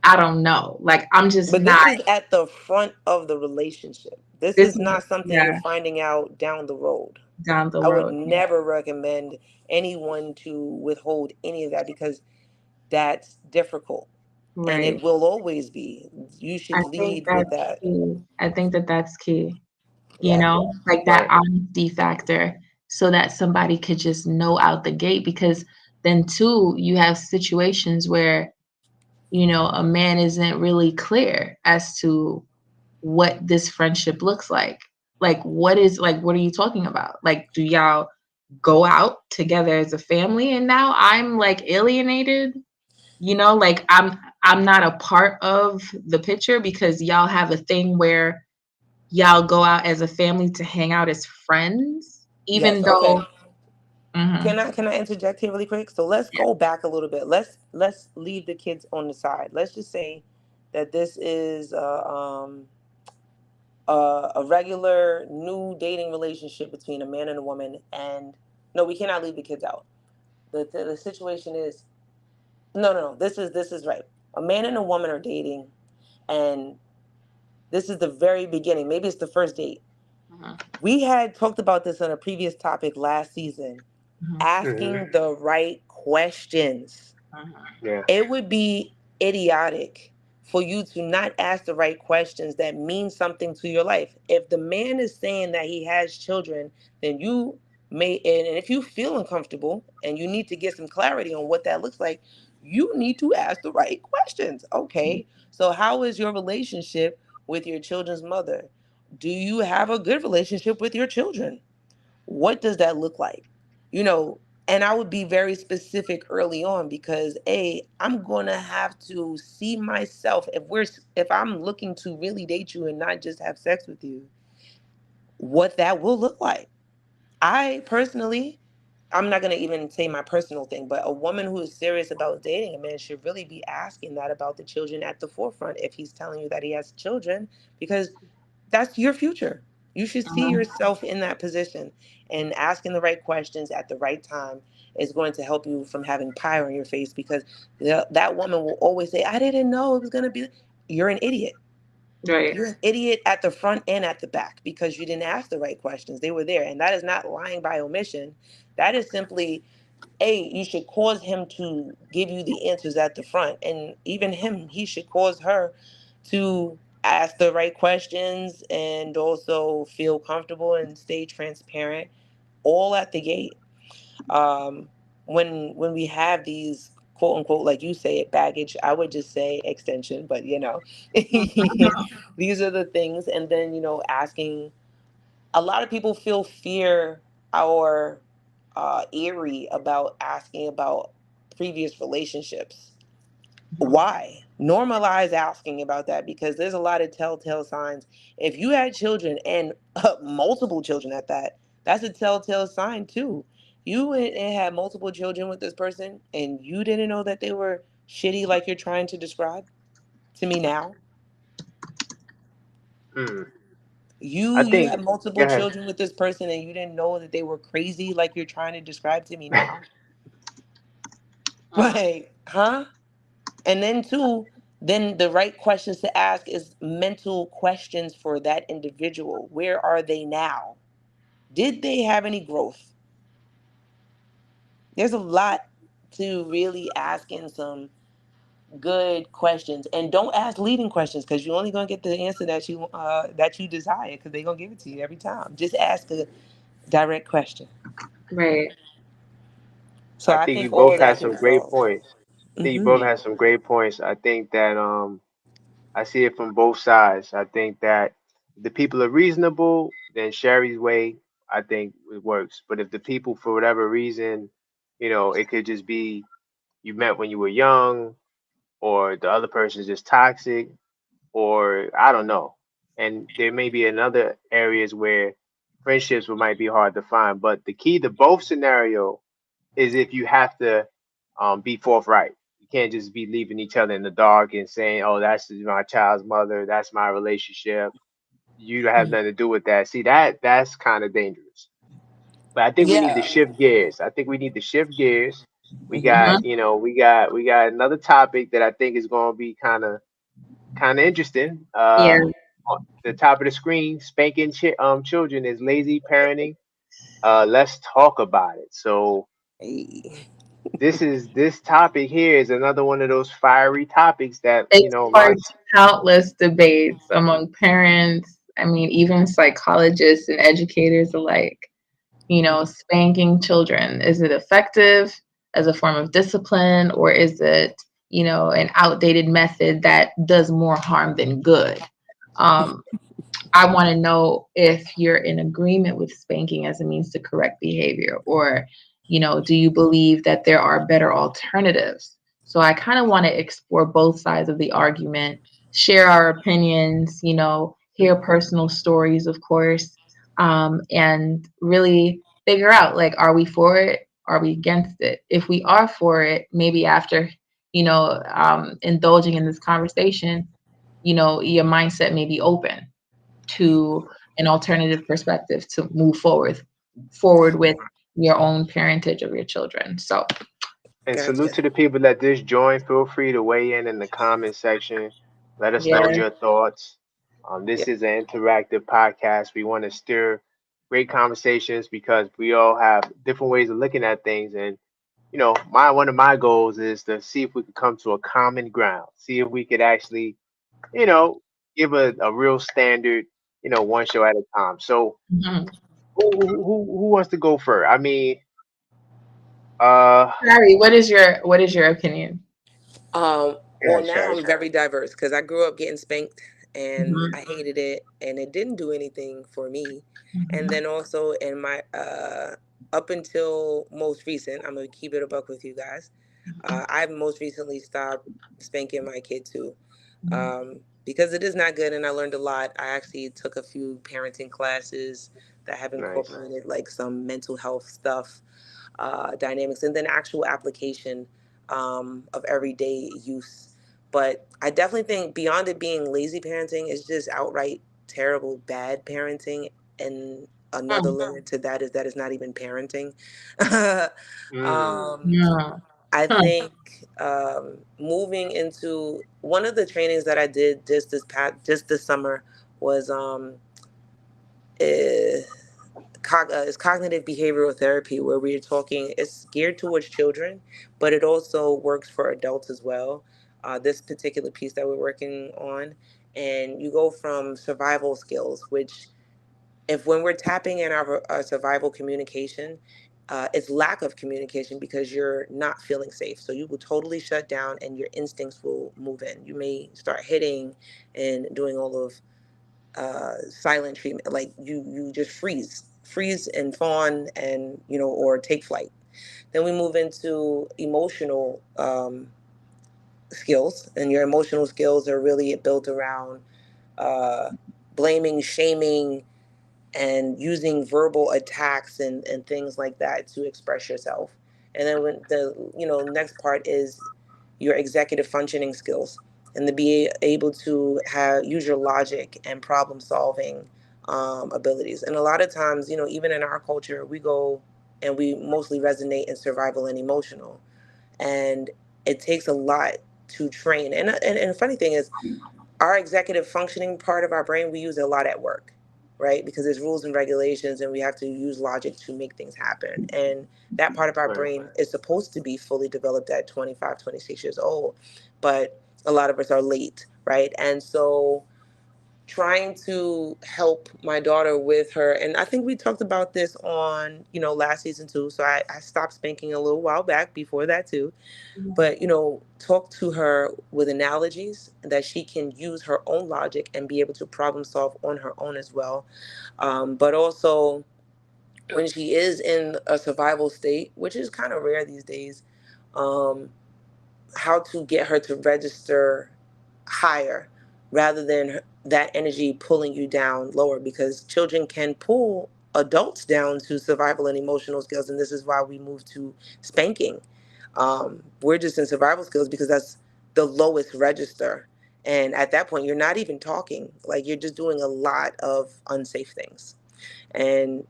I don't know. Like, I'm just But not this is at the front of the relationship. This this is is not something you're yeah, finding out down the road. down the I would road. Yeah. never recommend anyone to withhold any of that, because that's difficult, and Right. it will always be. You I should think lead with that's that. key. I think that that's key. Yeah. Like that Right. honesty factor, so that somebody could just know out the gate. Because then too, you have situations where, a man isn't really clear as to what this friendship looks like. What are you talking about? Like, do y'all go out together as a family and now I'm like alienated? Like, I'm not a part of the picture because y'all have a thing where y'all go out as a family to hang out as friends, Yes. even Okay. though mhm, Can I interject here really quick? So let's yeah, go back a little bit. Let's leave the kids on the side. Let's just say that this is a regular new dating relationship between a man and a woman, and no, we cannot leave the kids out. The situation is, no. This is right. A man and a woman are dating, and this is the very beginning. Maybe it's the first date. mhm, We had talked about this on a previous topic last season. mhm, Hmm. Asking the right questions. mhm. Yeah. It would be idiotic for you to not ask the right questions that mean something to your life. If the man is saying that he has children, then you and if you feel uncomfortable and you need to get some clarity on what that looks like, you need to ask the right questions. Okay, so how is your relationship with your children's mother? Do you have a good relationship with your children? What does that look like? You know, And I would be very specific early on because I'm going to have to see myself if I'm looking to really date you and not just have sex with you, what that will look like. I personally, I'm not going to even say my personal thing, but a woman who is serious about dating a man should really be asking that about the children at the forefront if he's telling you that he has children, because that's your future. You should see Mhm. yourself in that position, and asking the right questions at the right time is going to help you from having pie on your face, because that woman will always say, I didn't know it was going to be. You're an idiot. Right. You're an idiot at the front and at the back because you didn't ask the right questions. They were there. And that is not lying by omission. That is simply, you should cause him to give you the answers at the front. And even him, he should cause her to ask the right questions and also feel comfortable and stay transparent all at the gate. um, when we have these quote unquote, like you say it, baggage, I would just say extension, but these are the things. And then asking, a lot of people feel fear or eerie about asking about previous relationships. Why normalize asking about that? Because there's a lot of telltale signs. If you had children, and multiple children at that, that's a telltale sign too. You went and had multiple children with this person and you didn't know that they were shitty like you're trying to describe to me now. Hmm. I You think. had Go multiple ahead. children with this person and you didn't know that they were crazy like you're trying to describe to me now. Like, huh? And then two, then the right questions to ask is mental questions for that individual. Where are they now? Did they have any growth? There's a lot to really asking some good questions, and don't ask leading questions because you're only gonna get the answer that you desire, because they're gonna give it to you every time. Just ask a direct question. Right. So I I think think you all both of had that can be some great solved. points. I think you Hmm. both had some great points. I think that I see it from both sides. I think that if the people are reasonable, then Sherry's way, I think it works. But if the people, for whatever reason, it could just be you met when you were young, or the other person is just toxic, or I don't know. And there may be another areas where friendships might be hard to find. But the key to both scenario is if you have to be forthright. You can't just be leaving each other in the dark and saying, "Oh, that's my child's mother. That's my relationship. You don't have nothing to do with that." See, that's kind of dangerous. But I think we need to Yeah. shift gears. I think we need to shift gears. We Hmm. got, Mhm. you know, we got another topic that I think is going to be kind of interesting. Yeah. On the top of the screen, spanking children is lazy parenting. Let's talk about it. So Hey. this topic here is another one of those fiery topics that It my sparked countless debates among parents. I mean, even psychologists and educators alike. Spanking children. Is it effective as a form of discipline, or is it, an outdated method that does more harm than good? Um, I want to know if you're in agreement with spanking as a means to correct behavior, or, do you believe that there are better alternatives? So I kind of want to explore both sides of the argument, share our opinions, hear personal stories, of course, and really figure out, like, are we for it? Are we against it? If we are for it, maybe after, indulging in this conversation, your mindset may be open to an alternative perspective to move forward with your own parentage of your children. So and salute Gotcha. to the people that just joined. Feel free to weigh in the comment section. Let us know yeah, your thoughts. Yeah. This is an interactive podcast. We want to steer great conversations because we all have different ways of looking at things. And my one of my goals is to see if we could come to a common ground. See if we could actually, you know, give a real standard, one show at a time. So mhm. who wants to go first? I mean, uh, Harry, what is your opinion? Well, yeah, now Sherry. I'm very diverse because I grew up getting spanked and Mhm, I hated it and it didn't do anything for me. And mhm, then also in my up until most recent, I'm gonna keep it a buck with you guys. I've most recently stopped spanking my kid too, because it is not good, and I learned a lot. I actually took a few parenting classes that have Nice. incorporated like some mental health stuff, dynamics, and then actual application of everyday use. But I definitely think beyond it being lazy parenting, it's just outright terrible, bad parenting. And another Mm, layer to that is that it's not even parenting. Mm. um, yeah. I Huh. think moving into one of the trainings that I did just this summer was eh, it's cognitive behavioral therapy, where we're talking. It's geared towards children, but it also works for adults as well. This particular piece that we're working on, and you go from survival skills, which if when we're tapping in our survival communication, it's lack of communication because you're not feeling safe. So you will totally shut down, and your instincts will move in. You may start hitting and doing all of silent treatment, like you just freeze and fawn, and or take flight. Then we move into emotional skills, and your emotional skills are really built around uh, blaming, shaming, and using verbal attacks and things like that to express yourself. And then when the next part is your executive functioning skills, and to be able to have use your logic and problem solving abilities. And a lot of times, even in our culture, we go and we mostly resonate in survival and emotional, and it takes a lot to train. And the funny thing is, our executive functioning part of our brain, we use it a lot at work, right? Because there's rules and regulations, and we have to use logic to make things happen. And that part of our Right. brain is supposed to be fully developed at 25, 26 years old, but a lot of us are late, right? And so trying to help my daughter with her, and I think we talked about this on last season too. So I stopped spanking a little while back before that too, but talk to her with analogies that she can use her own logic and be able to problem solve on her own as well. But also, when she is in a survival state, which is kind of rare these days, um, how to get her to register higher rather than that energy pulling you down lower, because children can pull adults down to survival and emotional skills. And this is why we move to spanking. We're just in survival skills because that's the lowest register, and at that point you're not even talking, like you're just doing a lot of unsafe things. And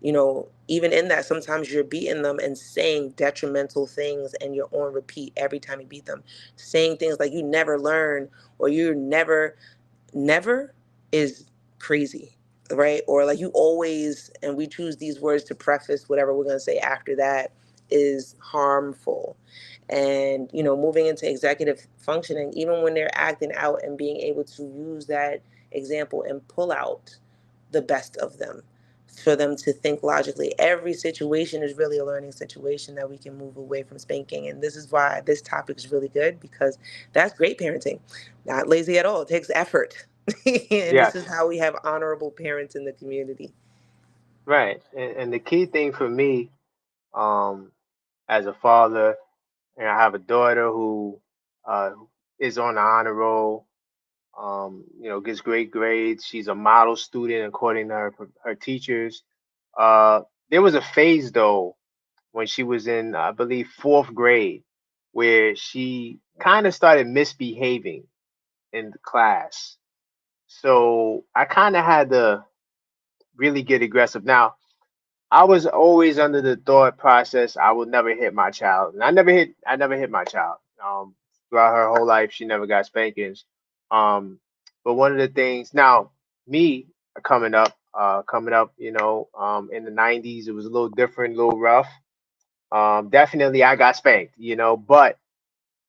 even in that, sometimes you're beating them and saying detrimental things, and you're on repeat every time you beat them, saying things like you never learn, or you're never is crazy, right? Or like you always, and we choose these words to preface whatever we're going to say after that, is harmful. And moving into executive functioning, even when they're acting out, and being able to use that example and pull out the best of them, for them to think logically. Every situation is really a learning situation that we can move away from spanking. And this is why this topic is really good, because that's great parenting. Not lazy at all. It takes effort. And this is Yes. how we have honorable parents in the community. Right. And the key thing for me, um, as a father, and I have a daughter who uh, is on the honor roll. Gets great grades. She's a model student according to her teachers. Uh, there was a phase though when she was in, I believe, fourth grade, where she kind of started misbehaving in the class. So I kind of had to really get aggressive. Now, I was always under the thought process I would never hit my child, and I never hit my child. Throughout her whole life, she never got spankings. Um, but one of the things now, me coming up, in the '90s, it was a little different, a little rough. Definitely, I got spanked, but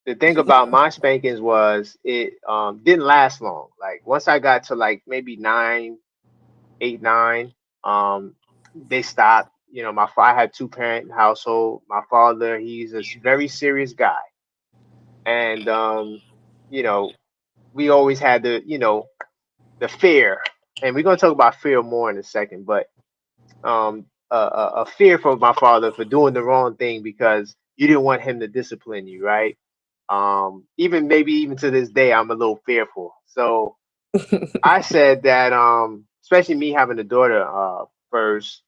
the thing about my spankings was it didn't last long. Like once I got to like maybe 8, 9, um, they stopped. I had two-parent household. My father, he's a very serious guy, and you know, we always had the fear, and we're gonna talk about fear more in a second. But a fear for my father for doing the wrong thing because you didn't want him to discipline you, right? Even maybe even to this day, I'm a little fearful. So I said that, especially me having a daughter, first,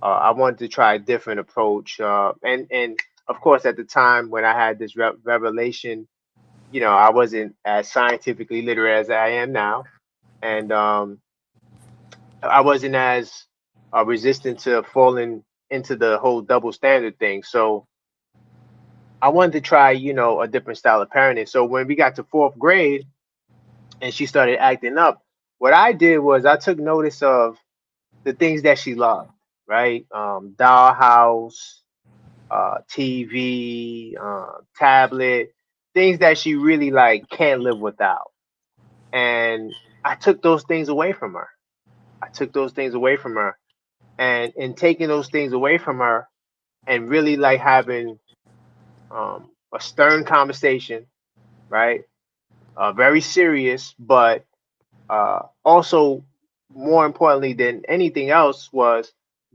I wanted to try a different approach. And of course, at the time when I had this revelation, I wasn't as scientifically literate as I am now, and I wasn't as resistant to falling into the whole double standard thing. So I wanted to try, a different style of parenting. So when we got to fourth grade and she started acting up, what I did was I took notice of the things that she loved, right? Dollhouse, TV, tablet, things that she really like can't live without. And I took those things away from her. I took those things away from her. And in taking those things away from her and really like having a stern conversation, right? Very serious, but also more importantly than anything else was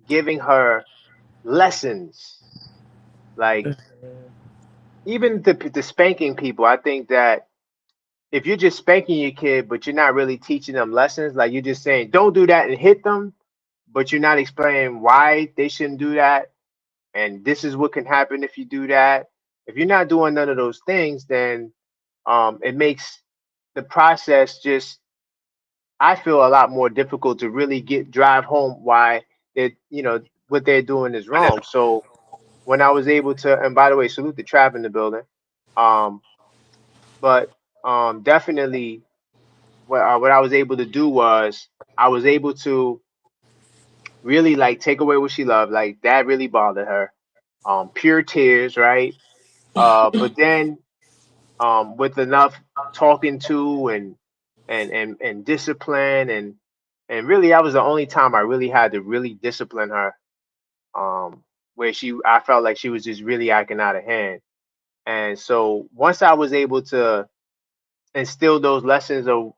giving her lessons. Like even the spanking people, I think that if you're just spanking your kid, but you're not really teaching them lessons, like you're just saying, don't do that and hit them, but you're not explaining why they shouldn't do that. And this is what can happen if you do that. If you're not doing none of those things, then it makes the process just, I feel, a lot more difficult to really drive home why it, what they're doing is wrong. So when I was able to, and by the way, salute the trap in the building. Um, but definitely what I was able to do was I was able to really like take away what she loved. Like that really bothered her. Pure tears, right? But then with enough talking to and discipline and really that was the only time I really had to really discipline her. Where I felt like she was just really acting out of hand. And so once I was able to instill those lessons of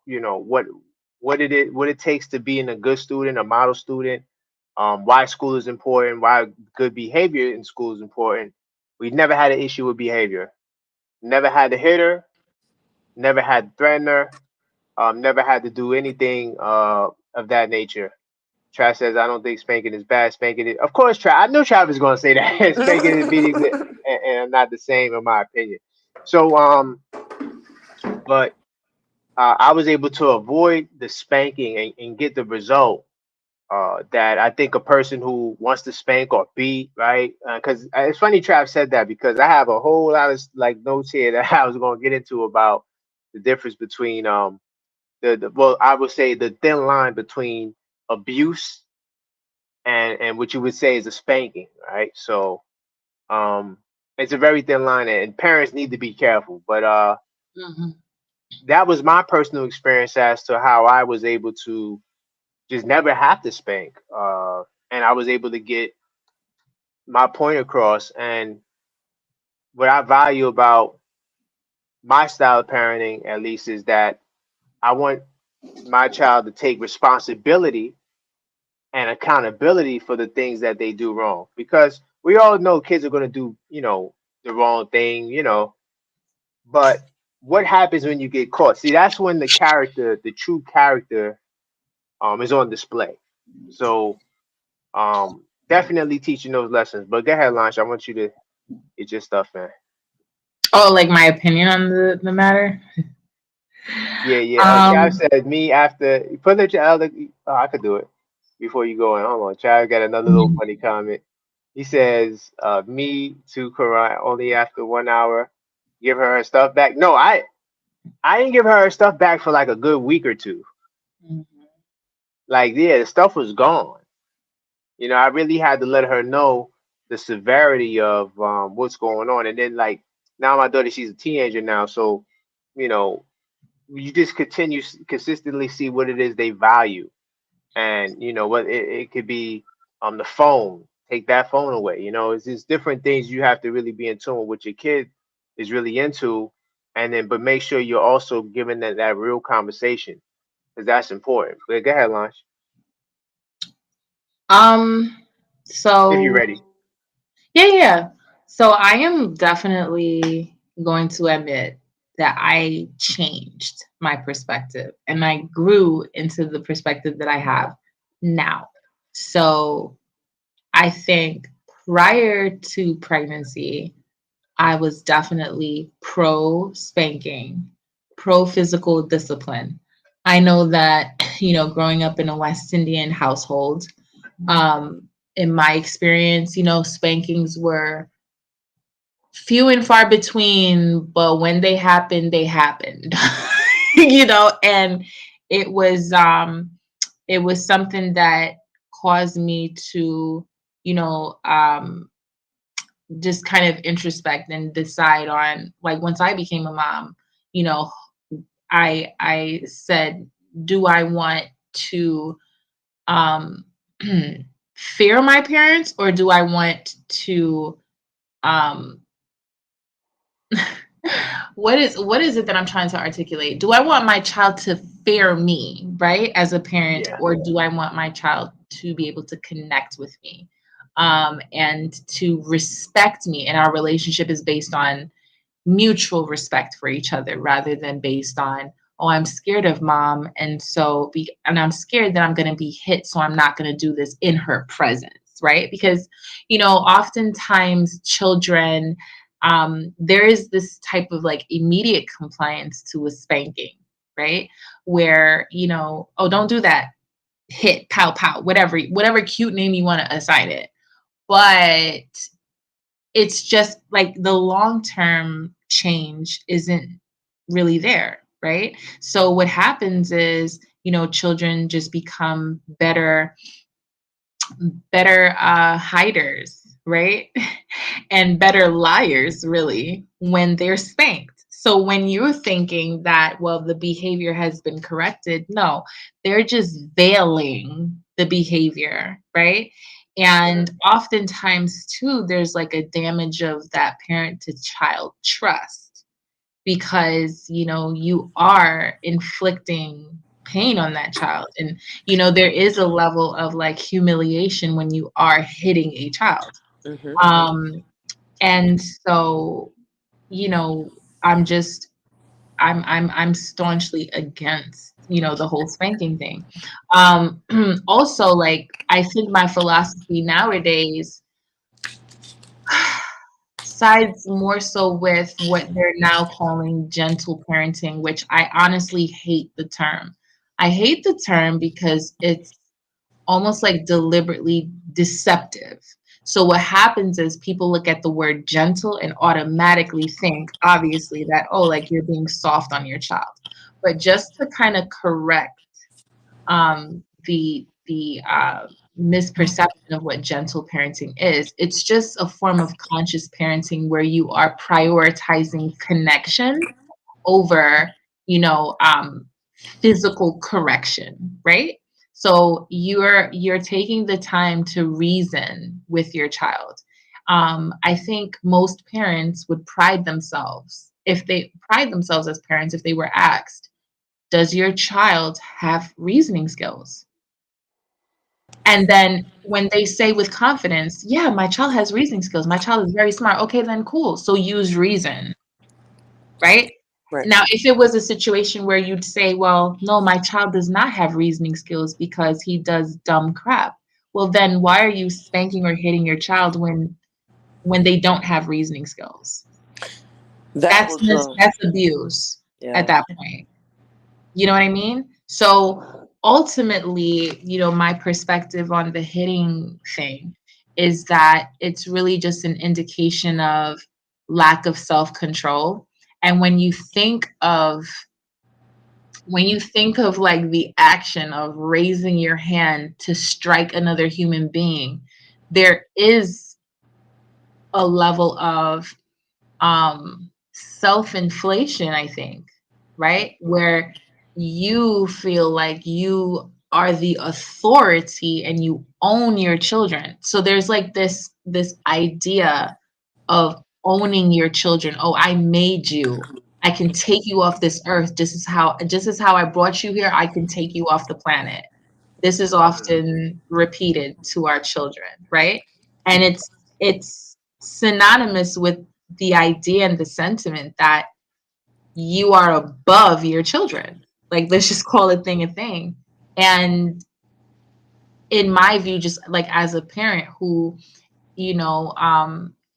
what it takes to being a good student, a model student, why school is important, why good behavior in school is important. We never had an issue with behavior. Never had to hit her. Never had to threaten her. Never had to do anything of that nature. Trav says, I don't think spanking is bad. Spanking it, of course, Trav. I knew Trav was going to say that. Spanking is beating it, and not the same, in my opinion. So, but I was able to avoid the spanking and get the result that I think a person who wants to spank or beat, right? Because it's funny Trav said that because I have a whole lot of like notes here that I was going to get into about the difference between the well, I would say the thin line between abuse and what you would say is a spanking, right? So um, it's a very thin line, and parents need to be careful. But Mhm. that was my personal experience as to how I was able to just never have to spank, and I was able to get my point across. And what I value about my style of parenting, at least, is that I want my child to take responsibility and accountability for the things that they do wrong. Because we all know kids are going to do, the wrong thing, but what happens when you get caught? See, that's when the character, the true character, is on display. So, definitely teaching those lessons. But go ahead, Lanch. I want you to get your stuff, man. Oh, like my opinion on the matter. Yeah, yeah. Trav Um, said me after put the other. Oh, I could do it before you go in. Hold on, Trav got another little mhm. funny comment. He says, "Me to Koron only after 1 hour. Give her her stuff back." No, I didn't give her her stuff back for like a good week or two. Like, yeah, the stuff was gone. I really had to let her know the severity of what's going on, and then like now my daughter, she's a teenager now, so you know you just consistently see what it is they value, and what it could be on the phone. Take that phone away. It's just different things you have to really be in tune with what your kid is really into, and then but make sure you're also giving that real conversation because that's important. But go ahead, Lunch. um, if you're So ready. yeah, yeah. So I am definitely going to admit that I changed my perspective and I grew into the perspective that I have now. So I think prior to pregnancy, I was definitely pro spanking, pro physical discipline. I know that, growing up in a West Indian household, in my experience, spankings were few and far between, but when they happened, they happened. And it was it was something that caused me to, you know, um just kind of introspect and decide on, like, once I became a mom, you know, I said, do I want to um fear my parents, or do I want to um what is it that I'm trying to articulate? Do I want my child to fear me, right, as a parent, Yeah. or do I want my child to be able to connect with me, and to respect me? And our relationship is based on mutual respect for each other rather than based on, oh, I'm scared of mom, and I'm scared that I'm going to be hit, so I'm not going to do this in her presence, right? Because oftentimes children, there is this type of like immediate compliance to a spanking, right? Where, oh, don't do that, hit, pow pow, whatever cute name you want to assign it. But it's just like the long term change isn't really there, right? So what happens is, children just become better hiders, right? And better liars, really, when they're spanked. So when you're thinking that, well, the behavior has been corrected, no, they're just veiling the behavior, right? Right. And oftentimes, too, there's like a damage of that parent to child trust, because you are inflicting pain on that child, and there is a level of like humiliation when you are hitting a child. Mm-hmm. um and so, you know I'm just I'm staunchly against the whole spanking thing. Also, like, I think my philosophy nowadays sides more so with what they're now calling gentle parenting, which I honestly hate the term. I hate the term because it's almost like deliberately deceptive. So what happens is people look at the word gentle and automatically think, obviously, that, oh, like, you're being soft on your child. But just to kind of correct the misperception of what gentle parenting is, it's just a form of conscious parenting where you are prioritizing connection over, you know, um, physical correction, right? So you're taking the time to reason with your child. I think most parents would pride themselves as parents if they were asked, does your child have reasoning skills? And then when they say with confidence, yeah, my child has reasoning skills, my child is very smart. Okay, then cool. So use reason, right? Right. Now, if it was a situation where you'd say, well, no, my child does not have reasoning skills because he does dumb crap. Well, then why are you spanking or hitting your child when they don't have reasoning skills? That That's was that's abuse at yeah. that point. You know what I mean? So ultimately, my perspective on the hitting thing is that it's really just an indication of lack of self-control. And when you think of like the action of raising your hand to strike another human being, there is a level of self-inflation, I think, right? Where you feel like you are the authority and you own your children. So there's like this idea of owning your children. Oh, I made you. I can take you off this earth. Just as how I brought you here, I can take you off the planet. This is Mhm. often repeated to our children, right? And it's synonymous with the idea and the sentiment that you are above your children. Like, let's just call a thing a thing. And in my view, just like as a parent who, you know,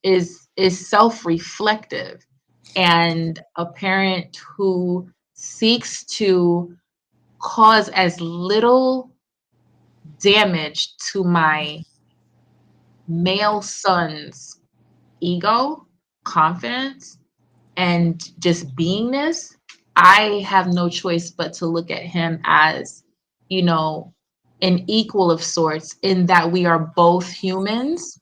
is self-reflective, and a parent who seeks to cause as little damage to my male son's ego, confidence, and just beingness, I have no choice but to look at him as, you know, an equal of sorts, in that we are both humans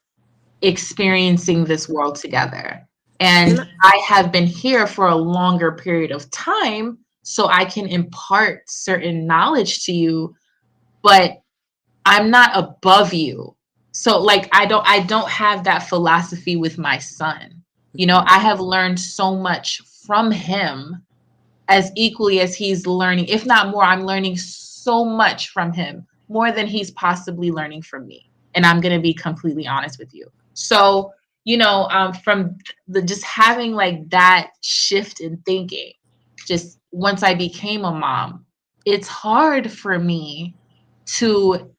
experiencing this world together. Can And I, I have been here for a longer period of time, so I can impart certain knowledge to you, but I'm not above you. So like I don't have that philosophy with my son. You know, I have learned so much from him, as equally as he's learning, if not more. I'm learning so much from him, more than he's possibly learning from me. And I'm going to be completely honest with you. So, you know, from the just having like that shift in thinking, just once I became a mom, it's hard for me to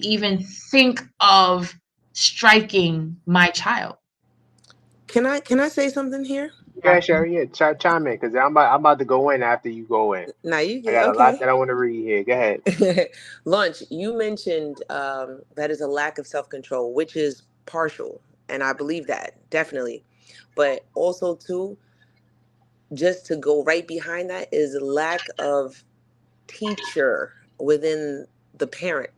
even think of striking my child. can I say something here? Yeah, Sherry, yeah, chime in because I'm about to go in after you go in. Now you I get got a lot okay. that I want to read here. Go ahead. Lunch, you mentioned that is a lack of self control, which is partial, and I believe that definitely. But also too, just to go right behind that is a lack of teacher within the parent,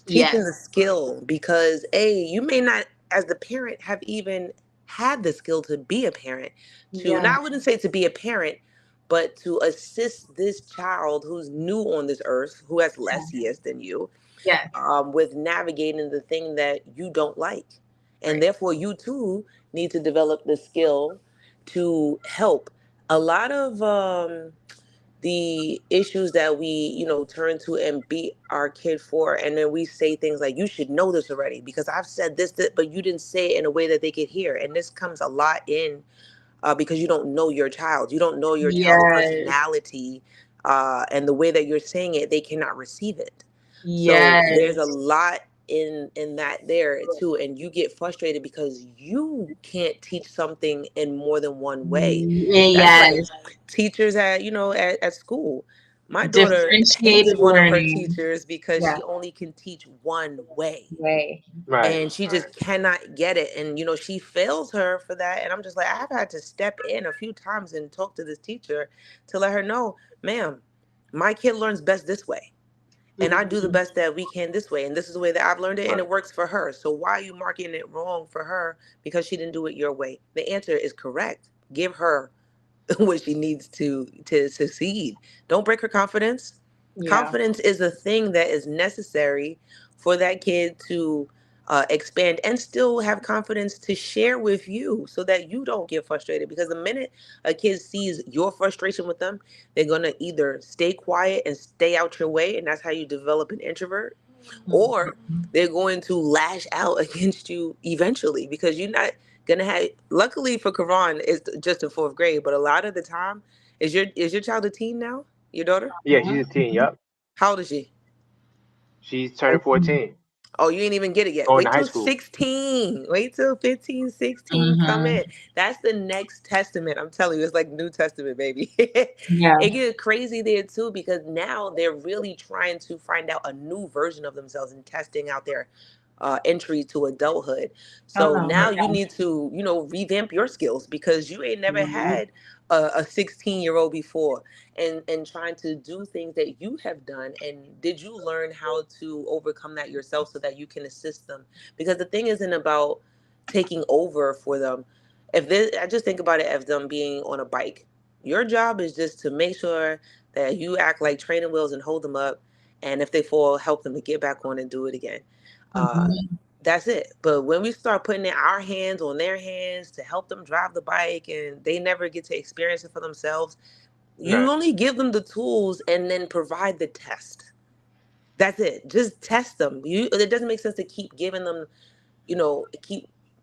teaching the Yes. skill, because you may not, as the parent, have even had the skill to be a parent, to, Yeah. now I wouldn't say to be a parent, but to assist this child who's new on this earth, who has less years than you, Yes. with navigating the thing that you don't like. And Right. therefore, you too need to develop the skill to help. A lot of the issues that we, turn to and beat our kid for, and then we say things like, you should know this already because I've said this, but you didn't say it in a way that they could hear. And this comes a lot in because you don't know your child. You don't know your child's Yes. personality, and the way that you're saying it, they cannot receive it. So there's a Yes. lot in that there too, and you get frustrated because you can't teach something in more than one way. That's like Yes. teachers at at school. My daughter hates Differentiated one of her learning. teachers because Yeah. she only can teach one way, Way. Right. and she just cannot get it, and she fails her for that. And I'm just like, I've had to step in a few times and talk to this teacher to let her know, ma'am, my kid learns best this way, and I do the Mhm. best that we can this way, and this is the way that I've learned it, and Right. it works for her. So why are you marking it wrong for her because she didn't do it your way? The answer is correct. Give her what she needs to succeed. Don't break her confidence. Yeah. Confidence is a thing that is necessary for that kid to expand and still have confidence to share with you, so that you don't get frustrated. Because the minute a kid sees your frustration with them, they're going to either stay quiet and stay out your way, and that's how you develop an introvert, or Mhm. they're going to lash out against you eventually, because you're not gonna have. Luckily for Karan, it's just in fourth grade, but a lot of the time, is your child a teen now? Your daughter? Yeah, she's a teen. Yep. How old is she? She's turning 14, Oh, you ain't even get it yet. going to Wait high till school. 16. Wait till 15, 16 come Mhm. in. That's the next testament. I'm telling you, it's like New Testament, baby. It Yeah. gets crazy there too, because now they're really trying to find out a new version of themselves and testing out their entry to adulthood. Oh So no. now you need to, revamp your skills, because you ain't never Mhm. had a 16-year-old before, and trying to do things that you have done. And did you learn how to overcome that yourself so that you can assist them? Because the thing isn't about taking over for them. I just think about it as them being on a bike. Your job is just to make sure that you act like training wheels and hold them up, and if they fall, help them to get back on and do it again. uh, Mhm. that's it. But when we start putting in our hands on their hands to help them drive the bike, and they never get to experience it for themselves, you Right. only give them the tools and then provide the test. That's it. Just test them. It doesn't make sense to keep giving them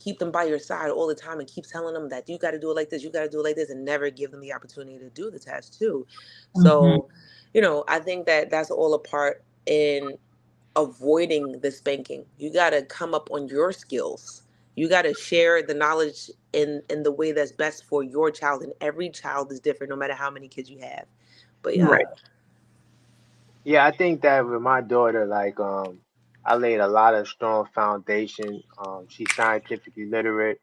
keep them by your side all the time and keep telling them that you got to do it like this, you got to do it like this, and never give them the opportunity to do the test too. Mm-hmm. So, I think that that's all a part in avoiding the spanking. You got to come up on your skills. You got to share the knowledge in the way that's best for your child, and every child is different no matter how many kids you have. But yeah. Right. Yeah, I think that with my daughter, like, I laid a lot of strong foundation. She's scientifically literate.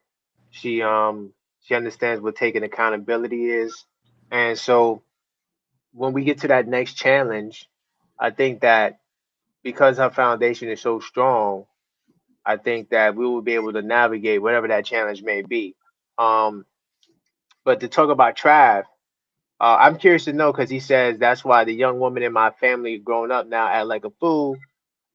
She um she understands what taking accountability is. And so when we get to that next challenge, I think that because her foundation is so strong, I think that we will be able to navigate whatever that challenge may be. Um, but to talk about Trav, I'm curious to know because he says that's why the young woman in my family growing up now act like a fool.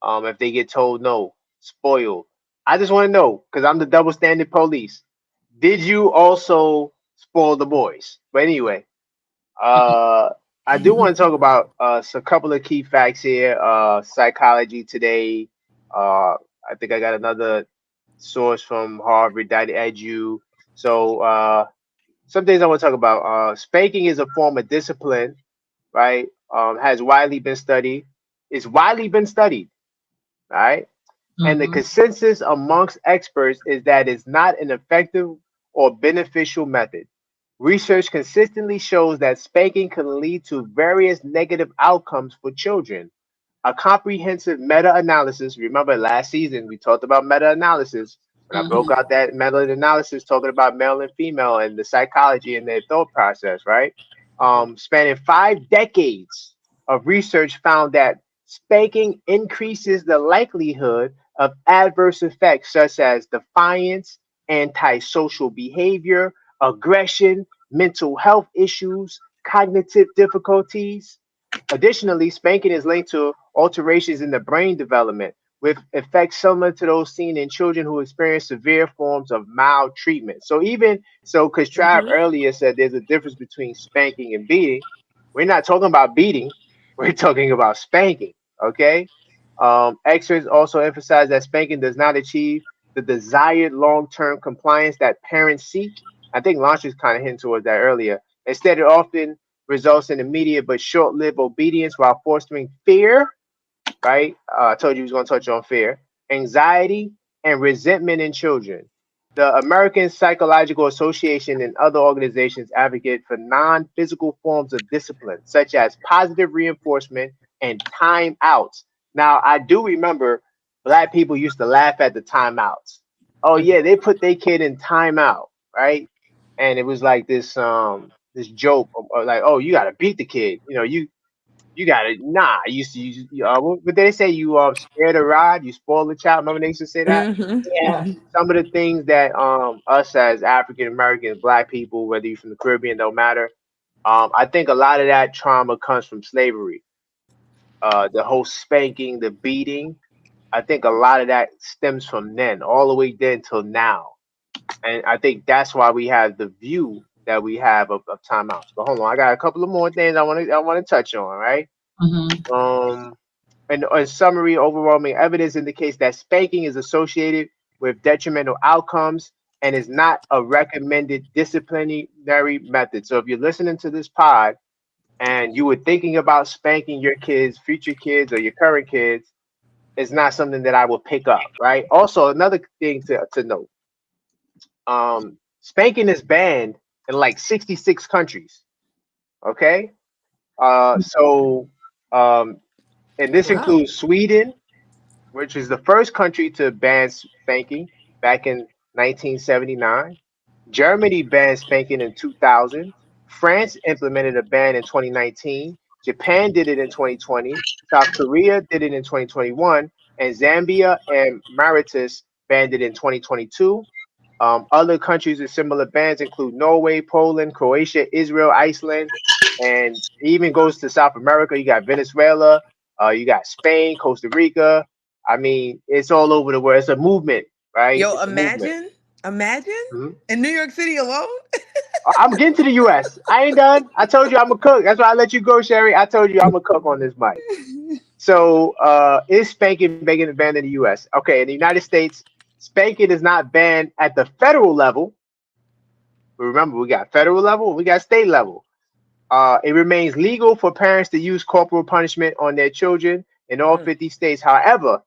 If they get told no, spoiled. I just want to know because I'm the double standard police. Did you also spoil the boys? But anyway, uh, I do want to talk about a couple of key facts here. Psychology Today. I think I got another source from Harvard that edu. So some things I want to talk about. Spanking is a form of discipline, right? Has widely been studied. It's widely been studied, right? And the Mm-hmm. consensus amongst experts is that it's not an effective or beneficial method. Research consistently shows that spanking can lead to various negative outcomes for children. A comprehensive meta analysis, remember last season we talked about meta analysis when I broke Mm-hmm. out that meta analysis talking about male and female and the psychology and their thought process, right? Spanning 5 decades of research found that spanking increases the likelihood of adverse effects such as defiance, antisocial behavior, aggression, mental health issues, cognitive difficulties. Additionally, spanking is linked to alterations in the brain development, with effects similar to those seen in children who experience severe forms of maltreatment. So, even so, because Trav Hmm. earlier said there's a difference between spanking and beating, we're not talking about beating, we're talking about spanking. Okay. Experts also emphasize that spanking does not achieve the desired long term compliance that parents seek. I think Launch was kind of hinting towards that earlier. Instead, it often results in immediate but short lived obedience while fostering fear, right? I told you he was going to touch on fear, anxiety, and resentment in children. The American Psychological Association and other organizations advocate for non physical forms of discipline, such as positive reinforcement and timeouts. Now, I do remember black people used to laugh at the timeouts. Oh, yeah, they put their kid in timeout, right? And it was like this joke of like, oh, you got to beat the kid. You got to nah. I used to use what did they say? You spare the rod, you spoil the child. Remember they used to say that. Hmm. Yeah. Some of the things that us as African Americans, Black people, whether you're from the Caribbean, don't matter. I think a lot of that trauma comes from slavery. The whole spanking, the beating. I think a lot of that stems from then, all the way then till now. And I think that's why we have the view that we have of timeouts. But hold on, I got a couple of more things I want to touch on, right? Mm-hmm. Um, and in summary, overwhelming evidence indicates that spanking is associated with detrimental outcomes and is not a recommended disciplinary method. So if you're listening to this pod and you were thinking about spanking your kids, future kids, or your current kids, it's not something that I would pick up, right? Also, another thing to note, spanking is banned in like 66 countries. Okay. So um, and this Wow. includes Sweden, which is the first country to ban spanking back in 1979. Germany banned spanking in 2000. France implemented a ban in 2019. Japan did it in 2020. South Korea did it in 2021. And Zambia and Mauritius banned it in 2022. Other countries with similar bans include Norway, Poland, Croatia, Israel, Iceland, and it even goes to South America. You got Venezuela, you got Spain, Costa Rica. I mean, it's all over the world. It's a movement, right? Yo, It's a movement. imagine Mhm. in New York City alone. I'm getting to the U.S. I ain't done. I told you I'm a cook. That's why I let you go, Sherry. I told you I'm a cook on this mic. So, is spanking banned in the U.S.? Okay, in the United States, Spanking is not banned at the federal level. Remember, we got federal level, we got state level. It remains legal for parents to use corporal punishment on their children in all Mm. 50 states. However,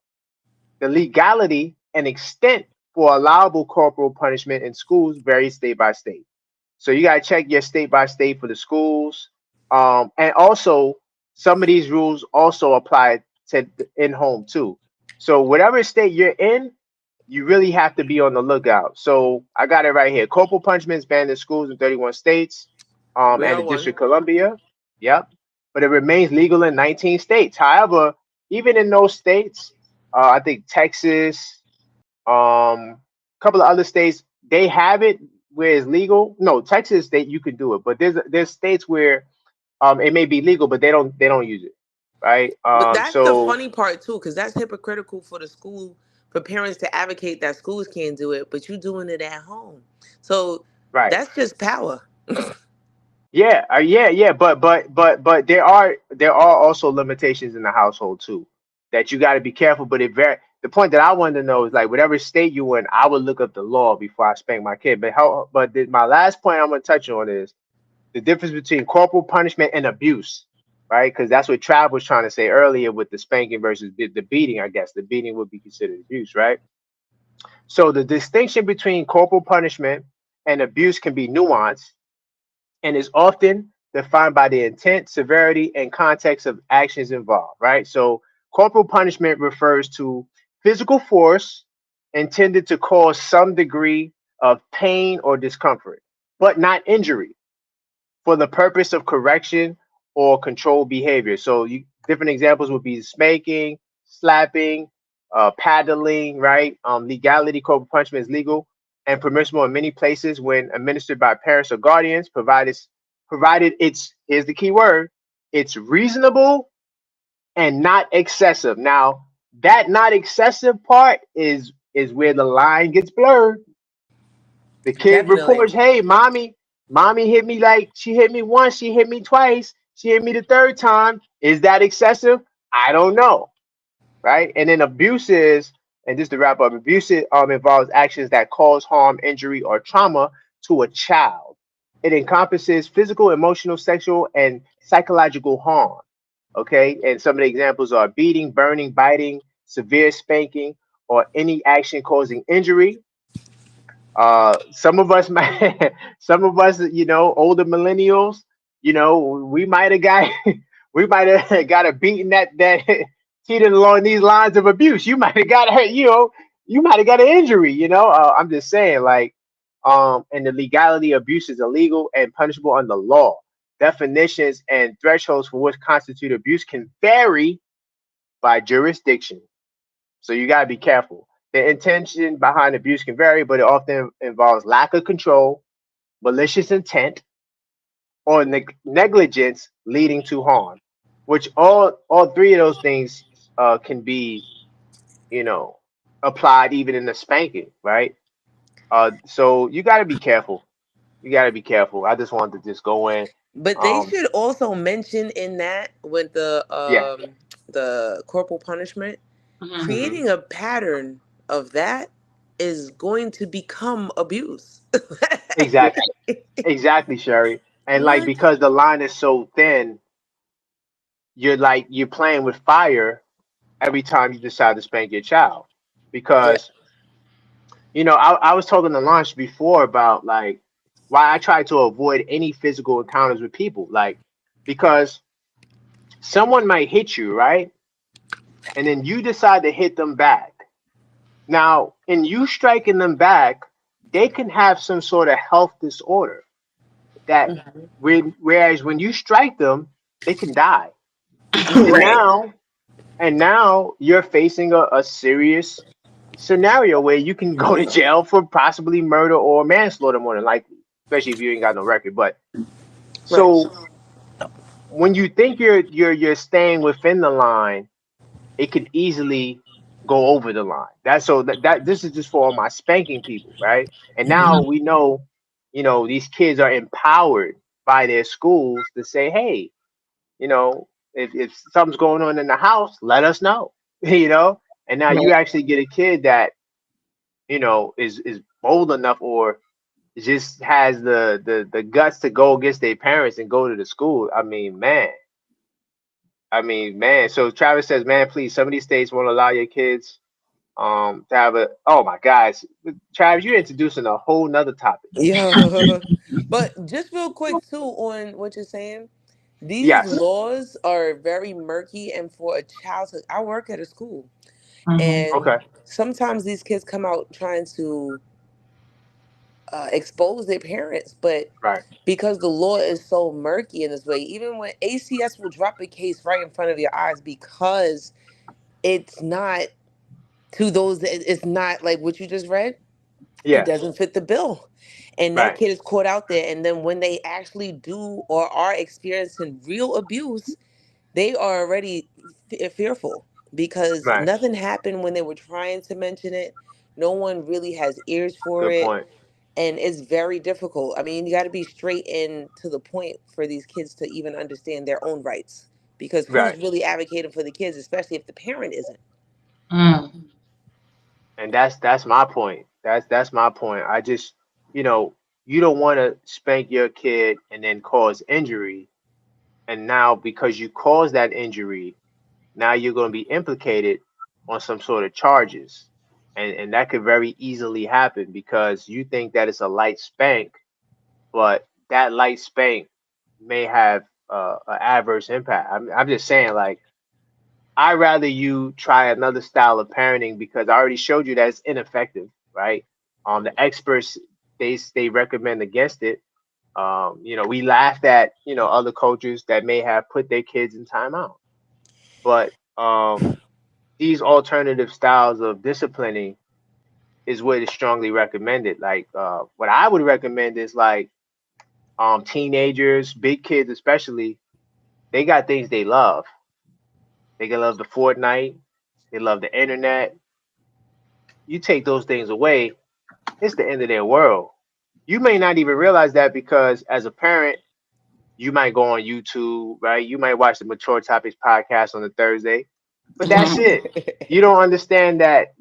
the legality and extent for allowable corporal punishment in schools varies state by state. So you got to check your state by state for the schools. And also, some of these rules also apply to in home too. So whatever state you're in, you really have to be on the lookout. So I got it right here. Corporal punishment is banned in schools in 31 states, We and are the one. District of Columbia. Yep. But it remains legal in 19 states. However, even in those states, I think Texas, a couple of other states, they have it where it's legal. No, Texas state you can do it, but there's states where it may be legal, but they don't use it, right? But that's the So funny part too, because that's hypocritical for the school, for parents to advocate that schools can't do it, but you doing it at home. So right. that's just power. Yeah, yeah. But there are also limitations in the household too that you got to be careful. But the point that I wanted to know is like whatever state you in, I would look up the law before I spank my kid. My last point I'm gonna touch on is the difference between corporal punishment and abuse, right? Because that's what Trav was trying to say earlier with the spanking versus the beating. I guess the beating would be considered abuse, right? So the distinction between corporal punishment and abuse can be nuanced and is often defined by the intent, severity, and context of actions involved, right? So, corporal punishment refers to physical force intended to cause some degree of pain or discomfort, but not injury for the purpose of correction or controlled behavior. So, different examples would be spanking, slapping, paddling, right? Legality, corporal punishment is legal and permissible in many places when administered by parents or guardians, provided it's here's the key word, it's reasonable and not excessive. Now, that not excessive part is where the line gets blurred. The kid Definitely. reports, hey, mommy hit me like she hit me once, she hit me twice, she hit me the third time. Is that excessive? I don't know. Right? And then abuse is, and just to wrap up, abuse involves actions that cause harm, injury, or trauma to a child. It encompasses physical, emotional, sexual, and psychological harm. Okay, and some of the examples are beating, burning, biting, severe spanking, or any action causing injury. Some of us might, some of us, older millennials, we might have got, we might have got a beating that cheated along these lines of abuse. You might have got hurt, you might have got an injury. I'm just saying, like, and the legality of abuse is illegal and punishable under law. Definitions and thresholds for what constitute abuse can vary by jurisdiction. So you got to be careful. The intention behind abuse can vary, but it often involves lack of control, malicious intent, or negligence leading to harm, which all three of those things can be, you know, applied even in the spanking, right? So you got to be careful. You got to be careful. I just wanted to just go in. But they Um, should also mention in that with yeah, the corporal punishment, Mhm. hmm creating a pattern of that is going to become abuse. exactly, exactly, Sherry. And like What? because the line is so thin, you're playing with fire every time you decide to spank your child Yeah. because I was talking to Lunch before about like why I try to avoid any physical encounters with people, like because someone might hit you, right, and then you decide to hit them back. Now in you striking them back, they can have some sort of health disorder that whereas when you strike them they can die. and Right. now And now you're facing a serious scenario where you can go to jail for possibly murder or manslaughter, more than likely, especially if you ain't got no record. But Right. so when you think you're staying within the line, it could easily go over the line. That's so that this is just for all my spanking people, right? And now Mhm. we know, these kids are empowered by their schools to say, hey, if something's going on in the house, let us know, And now you Right. actually get a kid that is bold enough or just has the guts to go against their parents and go to the school. I mean, man. So Travis says, man, please, some of these states won't allow your kids to have a. Oh my guys, Travis, you're introducing a whole nother topic. Yeah. But just real quick too on what you're saying, these Yes. laws are very murky, and for a child to, I work at a school, Mm-hmm. and Okay. sometimes these kids come out trying to expose their parents, but Right. because the law is so murky in this way, even when ACS will drop a case right in front of your eyes because it's not to those, it's not like what you just read, it Yes. doesn't fit the bill. And that Right. kid is caught out there. And then when they actually do or are experiencing real abuse, they are already fearful because Right. nothing happened when they were trying to mention it. No one really has ears for Good it. point. And it's very difficult. I mean, you got to be straight and to the point for these kids to even understand their own rights. Because who's Right. really advocating for the kids, especially if the parent isn't? Mm. And that's my point. That's my point. I just, you know, you don't want to spank your kid and then cause injury. And now because you caused that injury, now you're going to be implicated on some sort of charges. And that could very easily happen because you think that it's a light spank, but that light spank may have an adverse impact. I'm just saying, like, I'd rather you try another style of parenting because I already showed you that it's ineffective, right? The experts they recommend against it. We laughed at other coaches that may have put their kids in timeout, but these alternative styles of disciplining is what is strongly recommended. Like what I would recommend is like teenagers, big kids especially, they got things they love. They can love the Fortnite, they love the internet. You take those things away, it's the end of their world. You may not even realize that because as a parent, you might go on YouTube, right? You might watch the Mature Topics podcast on a Thursday, but that's Mm-hmm. it. You don't understand that,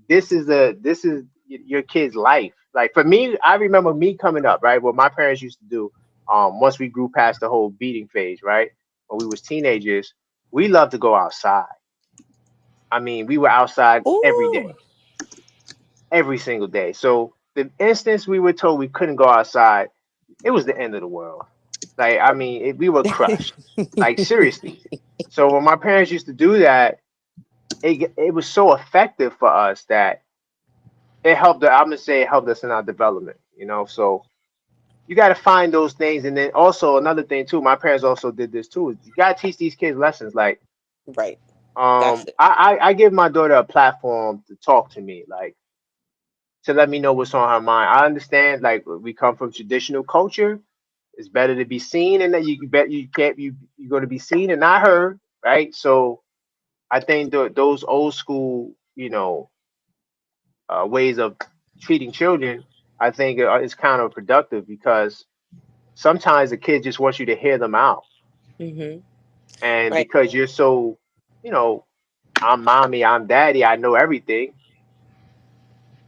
this is your kid's life. Like for me, I remember me coming up, right? What my parents used to do, once we grew past the whole beating phase, right? When we was teenagers, we loved to go outside. I mean, we were outside every Ooh. day, every single day. So the instance we were told we couldn't go outside, it was the end of the world. Like, I mean, we were crushed. Like, seriously. So when my parents used to do that, it was so effective for us that it helped. I'm gonna say it helped us in our development. So you got to find those things, and then also another thing too. My parents also did this too. You got to teach these kids lessons. Like, Right. That's it. I give my daughter a platform to talk to me, like to let me know what's on her mind. I understand, like we come from traditional culture. It's better to be seen, and that you bet you can't you're going to be seen and not heard, right? So I think those old school, ways of treating children, I think is counterproductive because sometimes the kid just wants you to hear them out, Hmm. and Right. because you're so, you know, I'm mommy, I'm daddy, I know everything.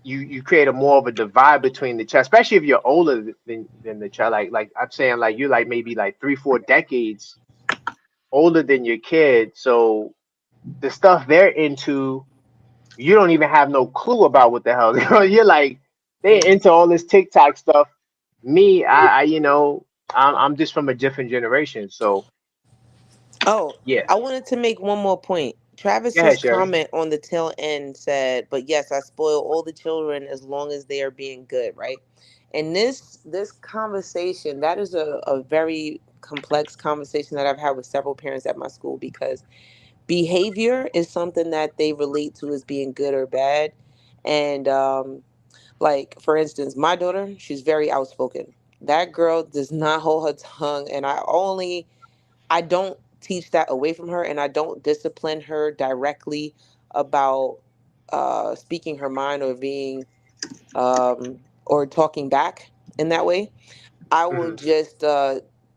You create a more of a divide between the child, especially if you're older than the child. Like I'm saying, like you're like maybe like 3-4 decades older than your kid. So the stuff they're into, you don't even have no clue about what the hell. You're like, they Hmm. into all this TikTok stuff. Me, I'm just from a different generation. So Oh, yeah, I wanted to make one more point. go Travis's ahead, Sherry. comment on the tail end said, "But yes, I spoil all the children as long as they are being good." Right, and this conversation, that is a very complex conversation that I've had with several parents at my school because behavior is something that they relate to as being good or bad, and like for instance, my daughter, she's very outspoken. That girl does not hold her tongue, and I don't teach that away from her, and I don't discipline her directly about speaking her mind or being or talking back in that way. I will Hmm. just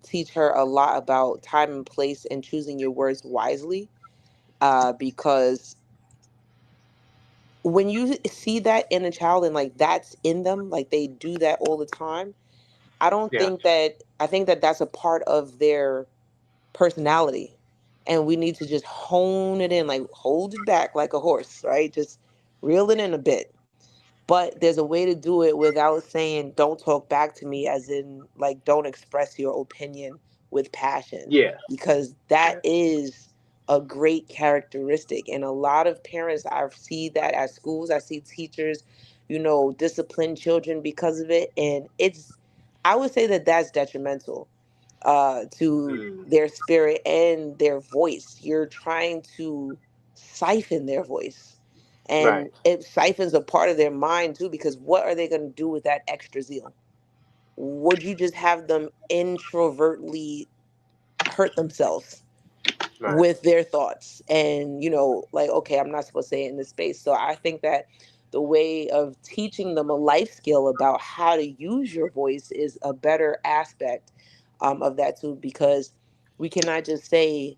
teach her a lot about time and place and choosing your words wisely, because when you see that in a child and like that's in them, like they do that all the time, I don't Yeah. think that, I think that that's a part of their personality. And we need to just hone it in, like hold it back like a horse, right? Just reel it in a bit. But there's a way to do it without saying don't talk back to me, as in like don't express your opinion with passion, Yeah. because that Yeah. is a great characteristic. And a lot of parents, I see that at schools, I see teachers, discipline children because of it, and it's, I would say that that's detrimental to Mm. their spirit and their voice. You're trying to siphon their voice. Right. And it siphons a part of their mind too, because what are they going to do with that extra zeal? Would you just have them introvertly hurt themselves Right. with their thoughts? And, like, okay, I'm not supposed to say it in this space. So I think that the way of teaching them a life skill about how to use your voice is a better aspect of that too, because we cannot just say,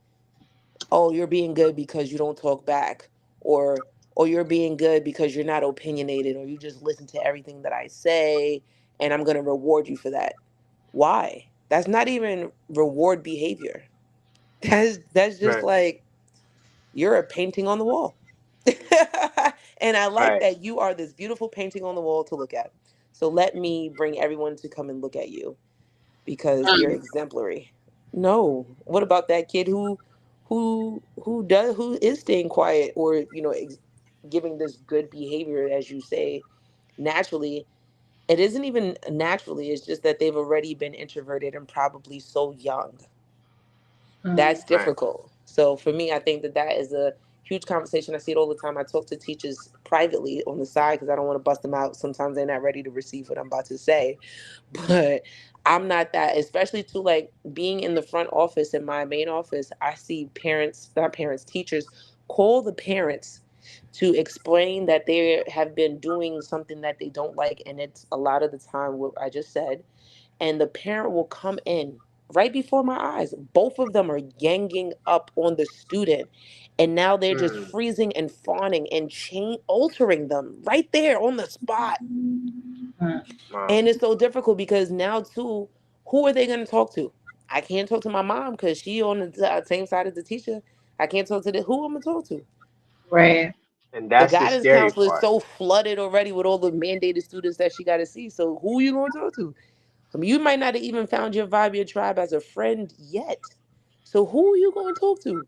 oh, you're being good because you don't talk back, or you're being good because you're not opinionated, or you just listen to everything that I say, and I'm going to reward you for that. Why? That's not even reward behavior. That's just Right. like you're a painting on the wall. And I like Right. that you are this beautiful painting on the wall to look at. So let me bring everyone to come and look at you because you're Mm. exemplary. No. What about that kid who is staying quiet, or giving this good behavior, as you say, naturally? It isn't even naturally, it's just that they've already been introverted and probably so young. Mm. That's Right. difficult. So for me, I think that that is a huge conversation. I see it all the time. I talk to teachers privately on the side because I don't want to bust them out. Sometimes they're not ready to receive what I'm about to say. But I'm not that, especially to like being in the front office in my main office. I see parents, not parents, teachers call the parents to explain that they have been doing something that they don't like. And it's a lot of the time what I just said, and the parent will come in right before my eyes. Both of them are ganging up on the student, and now they're just Mm. freezing and fawning and altering them right there on the spot. Mm. Wow. And it's so difficult because now too, who are they going to talk to? I can't talk to my mom because she on the same side as the teacher. I can't talk to who I'm gonna talk to. Right. And The that's the guidance scary counselor is part. so flooded already with all the mandated students that she got to see. So who are you going to talk to? I mean, you might not have even found your vibe, your tribe as a friend yet. So who are you going to talk to?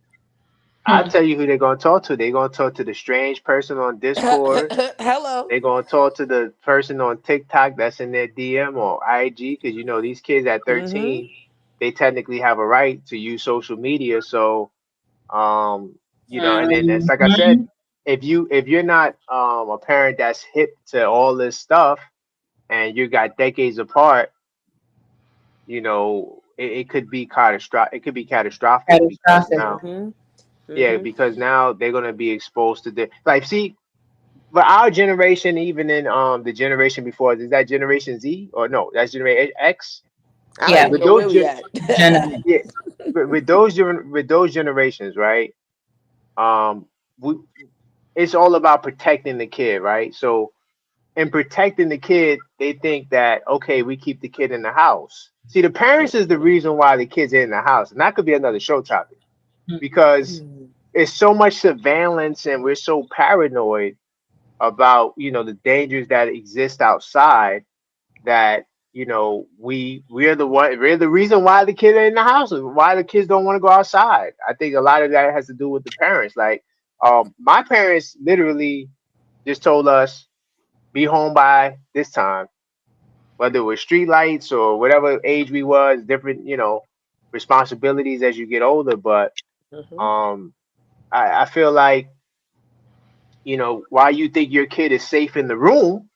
I'll Mm. tell you who they're gonna talk to. They're gonna talk to the strange person on Discord. Hello. They're gonna talk to the person on TikTok that's in their DM or IG, because these kids at Mm-hmm. 13, they technically have a right to use social media. So, and then it's like I said, Mhm. if you're not a parent that's hip to all this stuff and you got decades apart, it could be catastrophic. It could be catastrophic because Catastrophic. now, Mm-hmm. yeah, Mm-hmm. because now they're gonna be exposed to the like. See, but our generation, even in the generation before, is that Generation Z or no? That's Generation X. I don't Yeah. even With know where those, we at. Gen. yeah, with those generations, right? Um, we, it's all about protecting the kid, right? So in protecting the kid, they think that okay, we keep the kid in the house. See, the parents is the reason why the kids are in the house, and that could be another show topic because Mm-hmm. it's so much surveillance and we're so paranoid about the dangers that exist outside that we're the reason why the kids are in the house, why the kids don't want to go outside. I think a lot of that has to do with the parents. Like my parents literally just told us be home by this time, whether it was street lights or whatever age we was, different responsibilities as you get older. But Mm-hmm. um I feel like while you think your kid is safe in the room,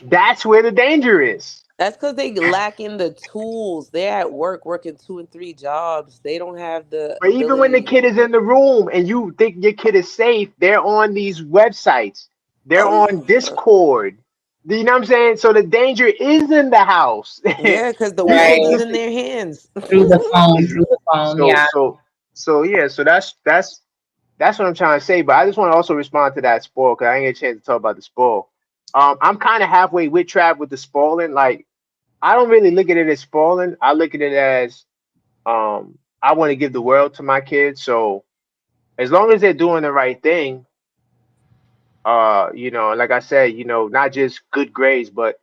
that's where the danger is. That's because they lacking the tools. They're at work working 2 and 3 jobs. They don't have the But even when the ability. kid is in the room and you think your kid is safe, they're on these websites. They're on Oh, Discord. Do you know what I'm saying? So the danger is in the house. yeah, because the world People is Right. just in their hands. Through the phone. is Through the phone. so Yeah. so so yeah. So that's that's what I'm trying to say. But I just want to also respond to that spoil because I didn't get a chance to talk about the spoil. I'm kind of halfway with Trav with the spoiling. Like, I don't really look at it as spoiling. I look at it as I want to give the world to my kids. So as long as they're doing the right thing, like I said, not just good grades, but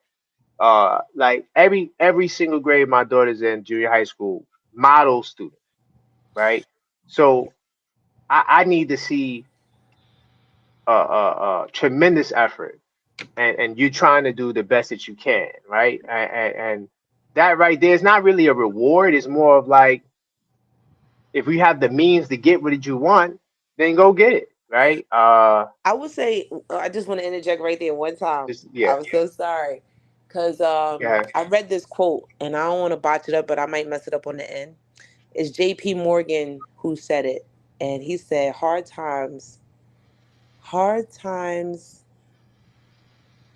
like every single grade my daughter's in junior high school, model student, right? So I need to see tremendous effort and you trying to do the best that you can, right? And that right there is not really a reward. It's more of like if you have the means to get what you want, then go get it, right? I would say I just want to interject right there one time. Just yeah, I'm so sorry because yeah, I read this quote and I don't want to botch it up, but I might mess it up on the end. It's J.P. Morgan who said it, and he said, hard times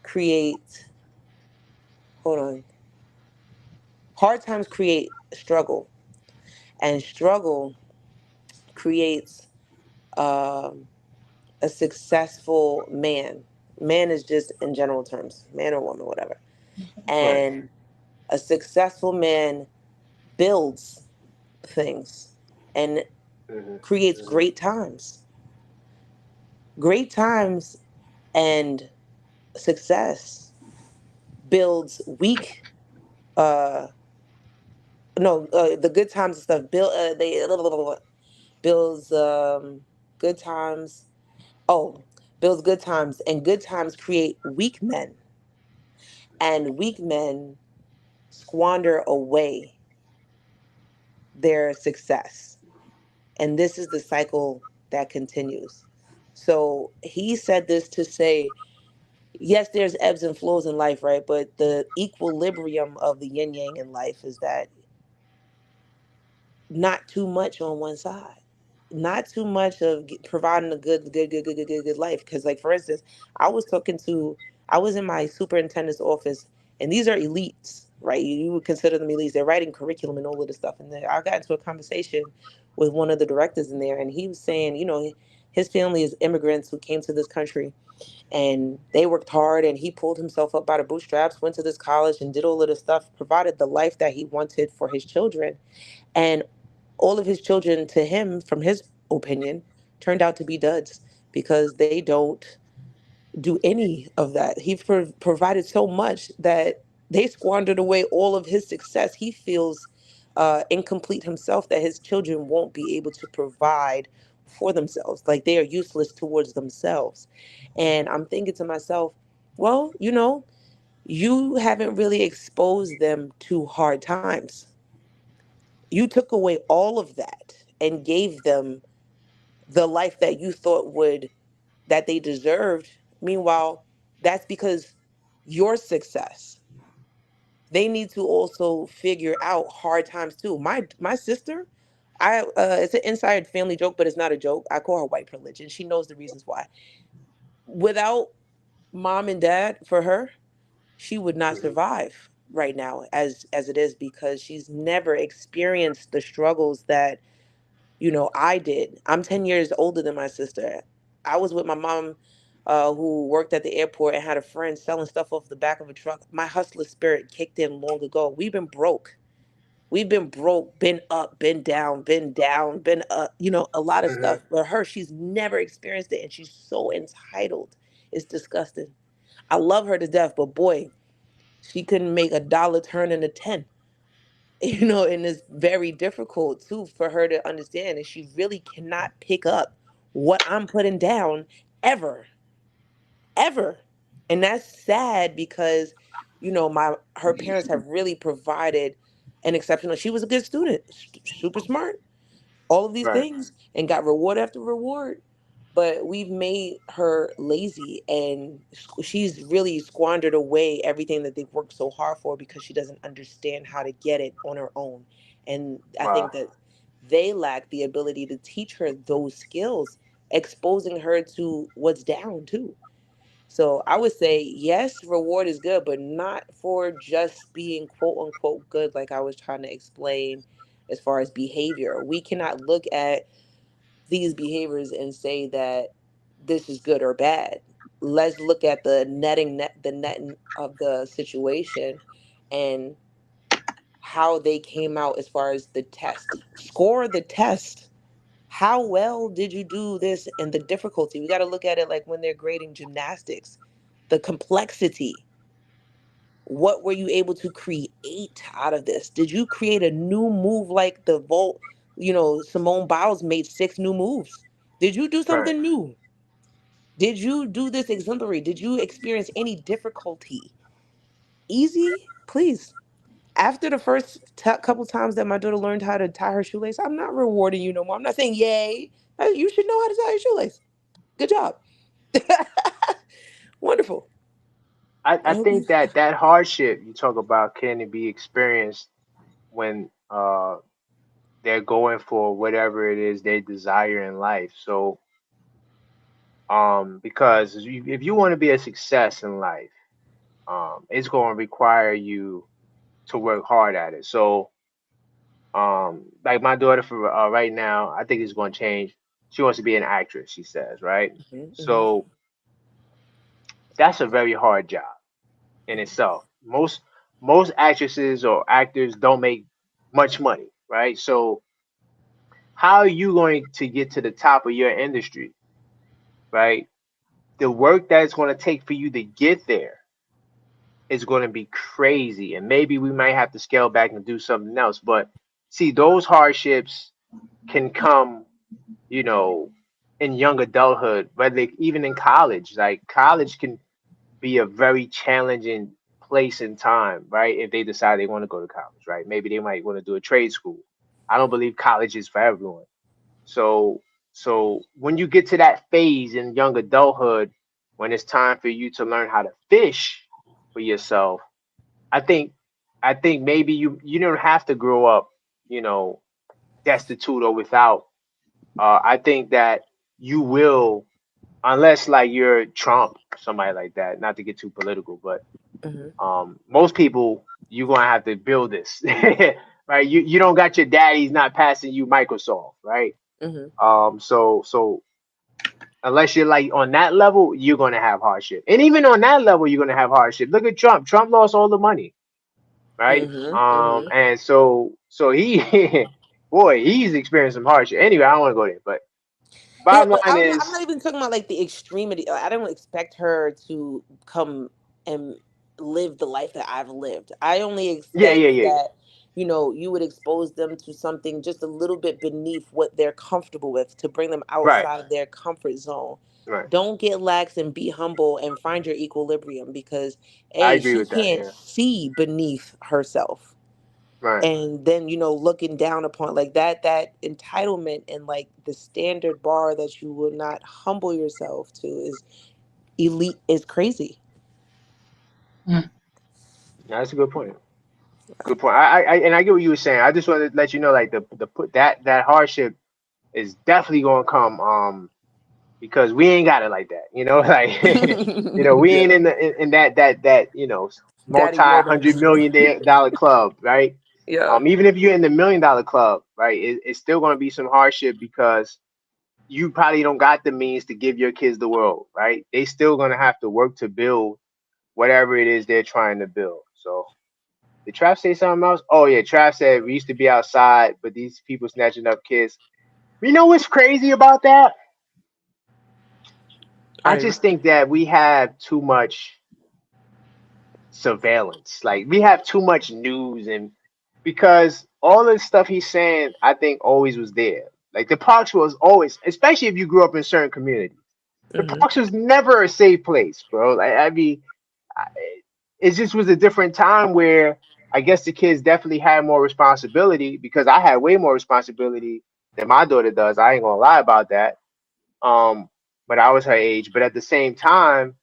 create. Hold on, hard times create struggle, and struggle creates um, a successful man. Man is just in general terms, man or woman, whatever. right, And a successful man builds things and hmm creates hmm great times. Great times and success builds weak. Uh, no, the good times and stuff build. They builds good times. Oh, builds good times, and good times create weak men, and weak men squander away their success. And this is the cycle that continues. So he said this to say, yes, there's ebbs and flows in life, right? But the equilibrium of the yin yang in life is that not too much on one side, not too much of providing a good life. Because, like, for instance, I was talking to, I was in my superintendent's office, and these are elites, right? You would consider them elites. They're writing curriculum and all of this stuff. And then I got into a conversation with one of the directors in there, and he was saying, his family is immigrants who came to this country and they worked hard, and he pulled himself up by the bootstraps, went to this college and did all of this stuff, provided the life that he wanted for his children. And all of his children, to him, from his opinion, turned out to be duds because they don't do any of that. He provided so much that they squandered away all of his success. He feels incomplete himself, that his children won't be able to provide for themselves. Like, they are useless towards themselves. And I'm thinking to myself, well, you haven't really exposed them to hard times. You took away all of that and gave them the life that you thought would that they deserved. Meanwhile, that's because your success. They need to also figure out hard times too. My sister, it's an inside family joke, but it's not a joke. I call her white privilege, and she knows the reasons why. Without mom and dad for her, she would not hmm survive right now as it is, because she's never experienced the struggles that I did. I'm 10 years older than my sister. I was with my mom, who worked at the airport and had a friend selling stuff off the back of a truck. My hustler spirit kicked in long ago. We've been broke. We've been broke, been up, been down, been up, a lot of hmm stuff. But her, she's never experienced it, and she's so entitled. It's disgusting. I love her to death, but boy, she couldn't make a dollar turn into 10. And it's very difficult too for her to understand, and she really cannot pick up what I'm putting down ever, ever. And that's sad because my her parents have really provided an exceptional. She was a good student, super smart, all of these right, things, and got reward after reward. But we've made her lazy, and she's really squandered away everything that they've worked so hard for because she doesn't understand how to get it on her own. And I wow, think that they lack the ability to teach her those skills, exposing her to what's down too. So I would say, yes, reward is good, but not for just being quote unquote good, like I was trying to explain as far as behavior. We cannot look at these behaviors and say that this is good or bad. Let's look at the netting of the situation and how they came out as far as the test. Score the test. How well did you do this and the difficulty? We got to look at it like when they're grading gymnastics, the complexity. What were you able to create out of this? Did you create a new move like the vault? Simone Biles made 6 new moves. Did you do Right. something new? Did you do this exemplary? Did you experience any difficulty? Easy, please. After the first couple times that my daughter learned how to tie her shoelace, I'm not rewarding you no more. I'm not saying yay. You should know how to tie your shoelace. Good job. Wonderful. I I hope you. think that that hardship you talk about can be experienced when they're going for whatever it is they desire in life. So because if you want to be a success in life, it's going to require you to work hard at it. So like my daughter for right now, I think it's going to change. She wants to be an actress, she says, right? Hmm. So that's a very hard job in itself. Most actresses or actors don't make much money, right? So how are you going to get to the top of your industry, right? The work that it's going to take for you to get there is going to be crazy, and maybe we might have to scale back and do something else. But see, those hardships can come, you know, in young adulthood, whether even in college. Like college can be a very challenging place and time, right? If they decide they want to go to college, right? Maybe they might want to do a trade school. I don't believe college is for everyone. So when you get to that phase in young adulthood, when it's time for you to learn how to fish for yourself, I think maybe you don't have to grow up, you know, destitute or without. I think that you will, unless like you're Trump, somebody like that. Not to get too political, but Hmm. most people you're gonna have to build this, right? You don't got your daddy's not passing you Microsoft, right? Hmm. So unless you're like on that level, you're gonna have hardship, and even on that level, you're gonna have hardship. Look at Trump. Trump lost all the money, right? Hmm. Hmm. And so he, boy, he's experienced some hardship. Anyway, I don't want to go there, but Yeah, bottom but line I'm is, not even talking about like the extremity. I don't expect her to come and live the life that I've lived. I only yeah, yeah, expect yeah, yeah. that, you would expose them to something just a little bit beneath what they're comfortable with to bring them Right, outside of their comfort zone. right. Don't get lax and be humble and find your equilibrium because, I A, agree she with that. can't Yeah, see beneath herself, right. and then looking down upon like that entitlement and like the standard bar that you will not humble yourself to is elite, is crazy. Mm. Yeah, that's a good point. Good point. And I get what you were saying. I just wanted to let you know, like the put that hardship is definitely gonna come. Because we ain't got it like that, you know, like we Yeah, ain't in in that multi daddy hundred romance. million dollar club, right? Yeah. Even if you're in the $1 million club, right, it's still gonna be some hardship because you probably don't got the means to give your kids the world, right? They still gonna have to work to build whatever it is they're trying to build. So did Trav say something else? Oh yeah, Trav said we used to be outside, but these people snatching up kids. You know what's crazy about that? I I. just think that we have too much surveillance. Like we have too much news, and because all the stuff he's saying, I think always was there. Like the parks was always, especially if you grew up in certain communities, the Hmm. parks was never a safe place, bro. Like I mean, I, it just was a different time where I guess the kids definitely had more responsibility because I had way more responsibility than my daughter does. I ain't gonna lie about that. Um, but I was her age. But at the same time,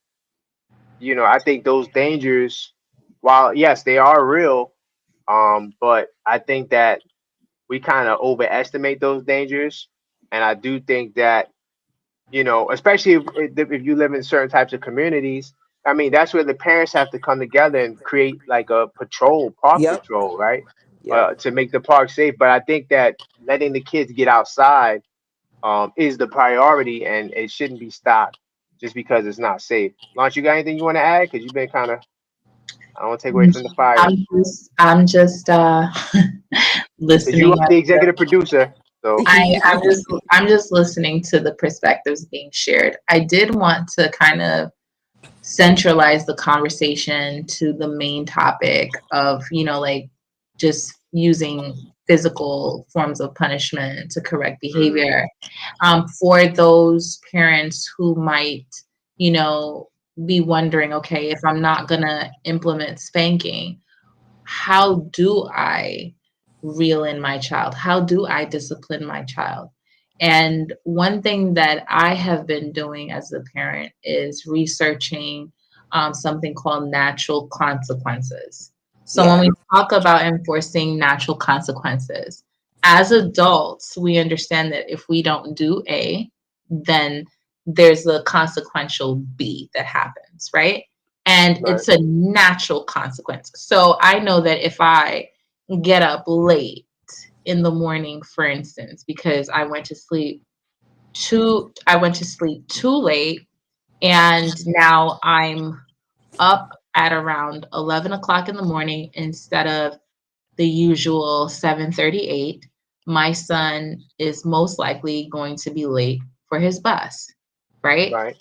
I think those dangers, while yes, they are real, but I think that we kind of overestimate those dangers. And I do think that, especially if you live in certain types of communities, I mean, that's where the parents have to come together and create like a park Yep. patrol, right? Yep. To make the park safe. But I think that letting the kids get outside is the priority, and it shouldn't be stopped just because it's not safe. Lawrence, you got anything you want to add? Because you've been kind of, I don't want to take away from the fire. I'm just Because you listening. are the executive producer. So, I'm just listening to the perspectives being shared. I did want to kind of centralize the conversation to the main topic of, like just using physical forms of punishment to correct mm, behavior. For those parents who might, you know, be wondering, okay, if I'm not going to implement spanking, how do I reel in my child? How do I discipline my child? And one thing that I have been doing as a parent is researching something called natural consequences. So when Yeah. we talk about enforcing natural consequences, as adults, we understand that if we don't do A, then there's a consequential B that happens, right? And right, it's a natural consequence. So I know that if I get up late in the morning, for instance, because I went to sleep too late, and now I'm up at around 11 o'clock in the morning instead of the usual 7:38, my son is most likely going to be late for his bus, right? right,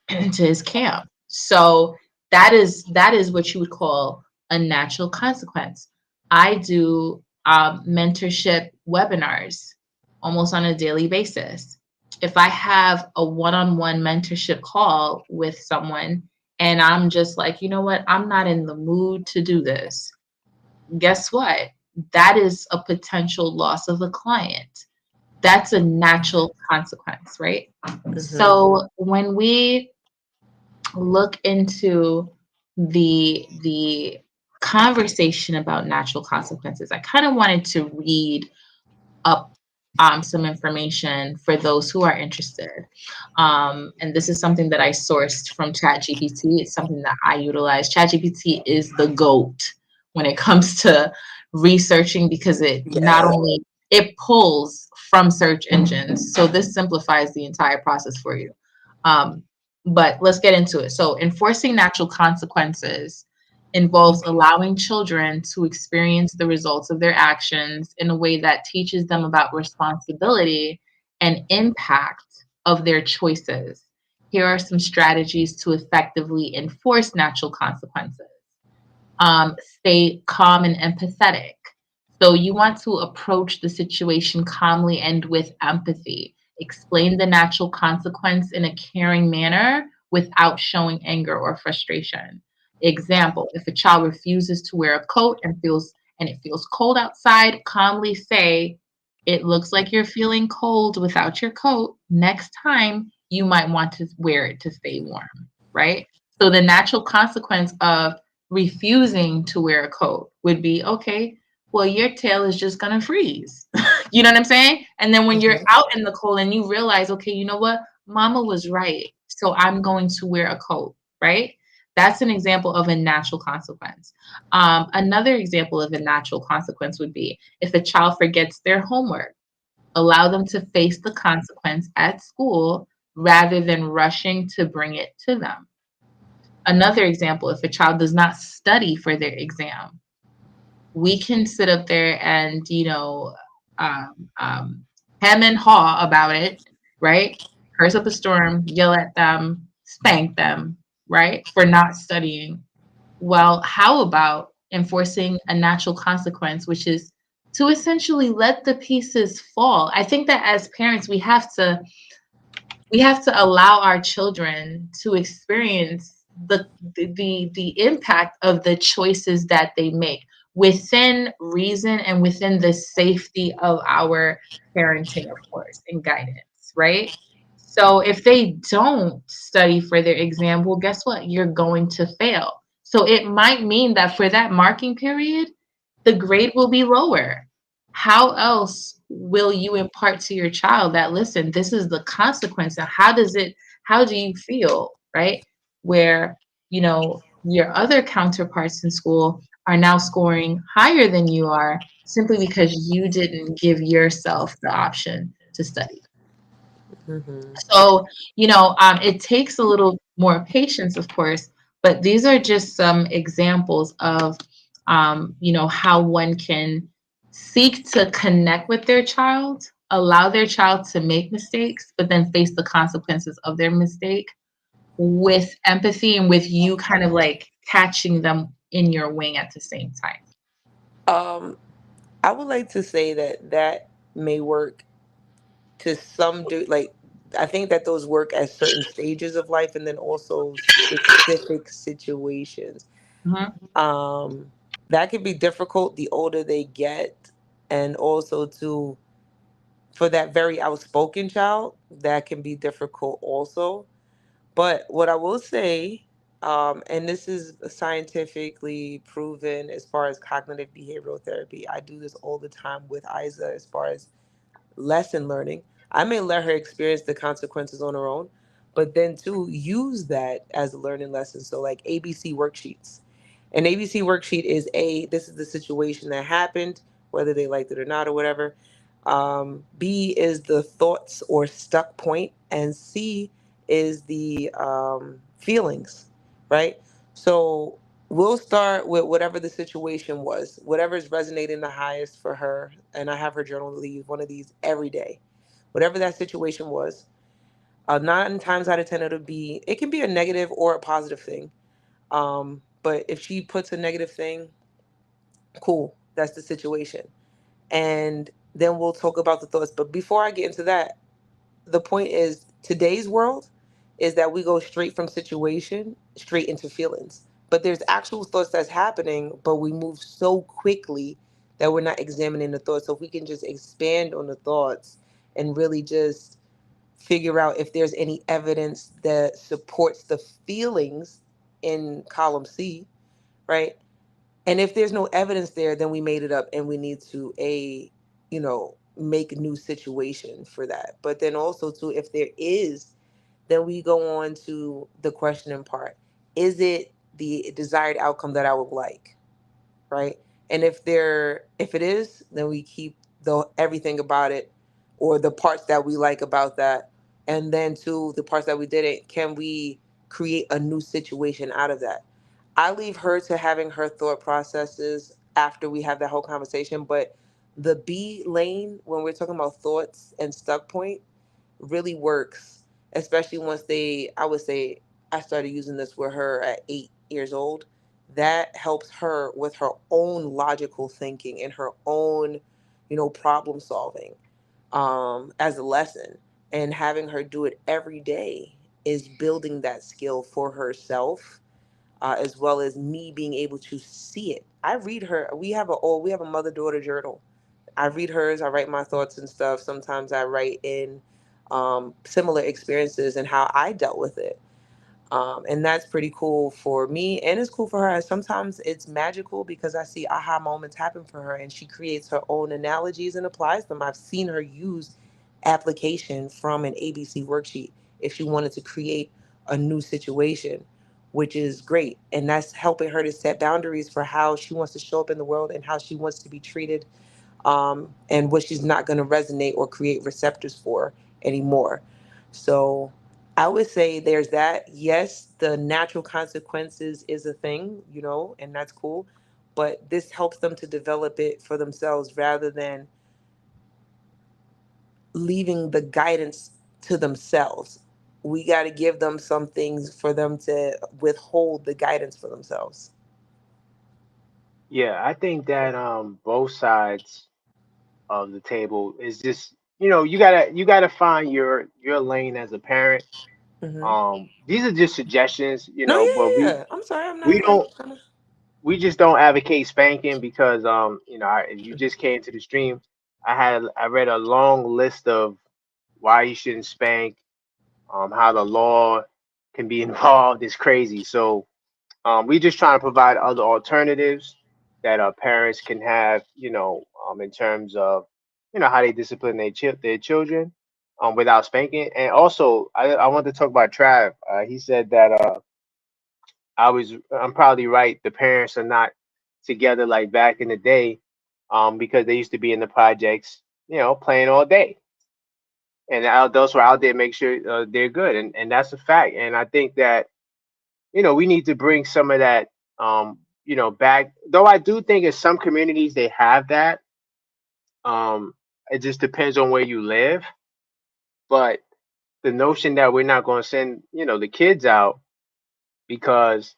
To his camp. So that is what you would call a natural consequence. I do mentorship webinars almost on a daily basis. If I have a one-on-one mentorship call with someone and I'm just like, you know what, I'm not in the mood to do this, guess what? That is a potential loss of a client. That's a natural consequence, right? Hmm. So when we look into the conversation about natural consequences, I kind of wanted to read up some information for those who are interested. And this is something that I sourced from ChatGPT. It's something that I utilize. ChatGPT is the GOAT when it comes to researching because it not Yeah. only it pulls from search engines, so this simplifies the entire process for you. Um, but let's get into it. So, enforcing natural consequences involves allowing children to experience the results of their actions in a way that teaches them about responsibility and impact of their choices. Here are some strategies to effectively enforce natural consequences. Stay calm and empathetic. So you want to approach the situation calmly and with empathy. Explain the natural consequence in a caring manner without showing anger or frustration. Example, if a child refuses to wear a coat and it feels cold outside, calmly say, "It looks like you're feeling cold without your coat. Next time, you might want to wear it to stay warm," right? So the natural consequence of refusing to wear a coat would be, okay, well, your tail is just going to freeze. You know what I'm saying? And then when you're Hmm. out in the cold and you realize, okay, you know what? Mama was right. So I'm going to wear a coat, right? That's an example of a natural consequence. Another example of a natural consequence would be if a child forgets their homework, allow them to face the consequence at school rather than rushing to bring it to them. Another example, if a child does not study for their exam, we can sit up there and, um, um, hem and haw about it, right? Curse up a storm, yell at them, spank them, right? For not studying. Well, how about enforcing a natural consequence, which is to essentially let the pieces fall? I think that as parents, we have to allow our children to experience the impact of the choices that they make within reason and within the safety of our parenting, of course, and guidance, right? So if they don't study for their exam, well, guess what? You're going to fail. So it might mean that for that marking period, the grade will be lower. How else will you impart to your child that, listen, this is the consequence, and how do you feel, right? Where, your other counterparts in school are now scoring higher than you are simply because you didn't give yourself the option to study. Mm-hmm. So, it takes a little more patience, of course, but these are just some examples of, how one can seek to connect with their child, allow their child to make mistakes, but then face the consequences of their mistake with empathy and with you kind of like catching them in your wing at the same time. Um, I would like to say that that may work to some like I think that those work at certain stages of life and then also specific situations. Mhm. Um, that can be difficult the older they get, and also to for that very outspoken child, that can be difficult also. But what I will say, and this is scientifically proven as far as cognitive behavioral therapy, I do this all the time with Isa as far as lesson learning. I may let her experience the consequences on her own, but then to use that as a learning lesson. So like ABC worksheets. An ABC worksheet is this is the situation that happened, whether they liked it or not or whatever. B is the thoughts or stuck point, and C is the feelings, right? So we'll start with whatever the situation was, whatever is resonating the highest for her. And I have her journal leave one of these every day. Whatever that situation was, 9 times out of 10, it can be a negative or a positive thing. But if she puts a negative thing, cool, that's the situation. And then we'll talk about the thoughts. But before I get into that, the point is today's world is that we go straight from situation straight into feelings, but there's actual thoughts that's happening, but we move so quickly that we're not examining the thoughts. So if we can just expand on the thoughts and really just figure out if there's any evidence that supports the feelings in column C, right? And if there's no evidence there, then we made it up and we need to make a new situation for that. But then also too, if there is, then we go on to the questioning part. Is it the desired outcome that I would like? Right? And if it is, then we keep the everything about it or the parts that we like about that. And then to the parts that we didn't, can we create a new situation out of that? I leave her to having her thought processes after we have that whole conversation. But the B lane, when we're talking about thoughts and stuck point, really works, especially once I would say, I started using this with her at 8 years old. That helps her with her own logical thinking and her own, problem solving as a lesson. And having her do it every day is building that skill for herself, as well as me being able to see it. I read her. We have a mother daughter journal. I read hers. I write my thoughts and stuff. Sometimes I write in similar experiences and how I dealt with it. And that's pretty cool for me, and it's cool for her. Sometimes it's magical because I see aha moments happen for her, and she creates her own analogies and applies them. I've seen her use application from an ABC worksheet if she wanted to create a new situation, which is great. And that's helping her to set boundaries for how she wants to show up in the world and how she wants to be treated, and what she's not going to resonate or create receptors for anymore. So I would say there's that. Yes, the natural consequences is a thing, and that's cool. But this helps them to develop it for themselves rather than leaving the guidance to themselves. We got to give them some things for them to withhold the guidance for themselves. Yeah, I think that both sides of the table is just, you gotta find your lane as a parent. Hmm. These are just suggestions, No, but yeah, yeah, yeah. I'm sorry. we I'm don't kind of. we just don't advocate spanking because if you just came to the stream, I read a long list of why you shouldn't spank, how the law can be involved. Is crazy. So we just trying to provide other alternatives that parents can have, in terms of, how they discipline their children, without spanking. And also, I want to talk about Trav. He said that I'm probably right. The parents are not together like back in the day, because they used to be in the projects, playing all day. and the adults who are out there make sure they're good, and that's a fact. And I think that we need to bring some of that back. Though I do think in some communities they have that. Um, it just depends on where you live, but the notion that we're not going to send the kids out because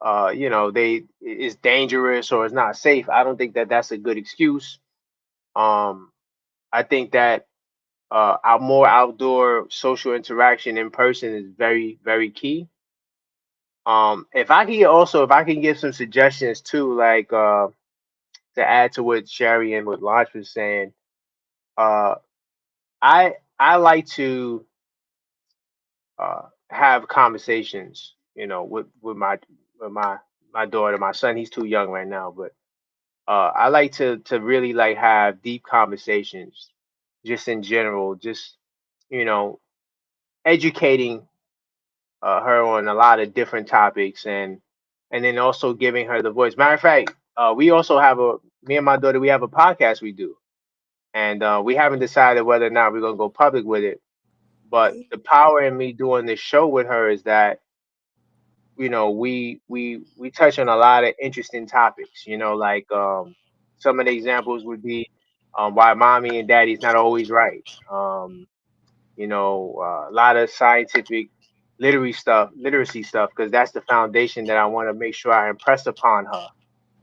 they it's dangerous or it's not safe. I don't think that that's a good excuse. Um, I think that our more outdoor social interaction in person is very, very key. If I can give some suggestions too, like to add to what Sherry and what Lodge was saying, uh, I like to have conversations, with my daughter, my son. He's too young right now, but I like to really like have deep conversations, just in general, just you know, educating her on a lot of different topics, and then also giving her the voice. Matter of fact, we also have a me and my daughter, we have a podcast we do, and we haven't decided whether or not we're gonna go public with it. But Okay. the power in me doing this show with her is that we touch on a lot of interesting topics. Like some of the examples would be why mommy and daddy's not always right. A lot of scientific literacy stuff, because that's the foundation that I want to make sure I impress upon her,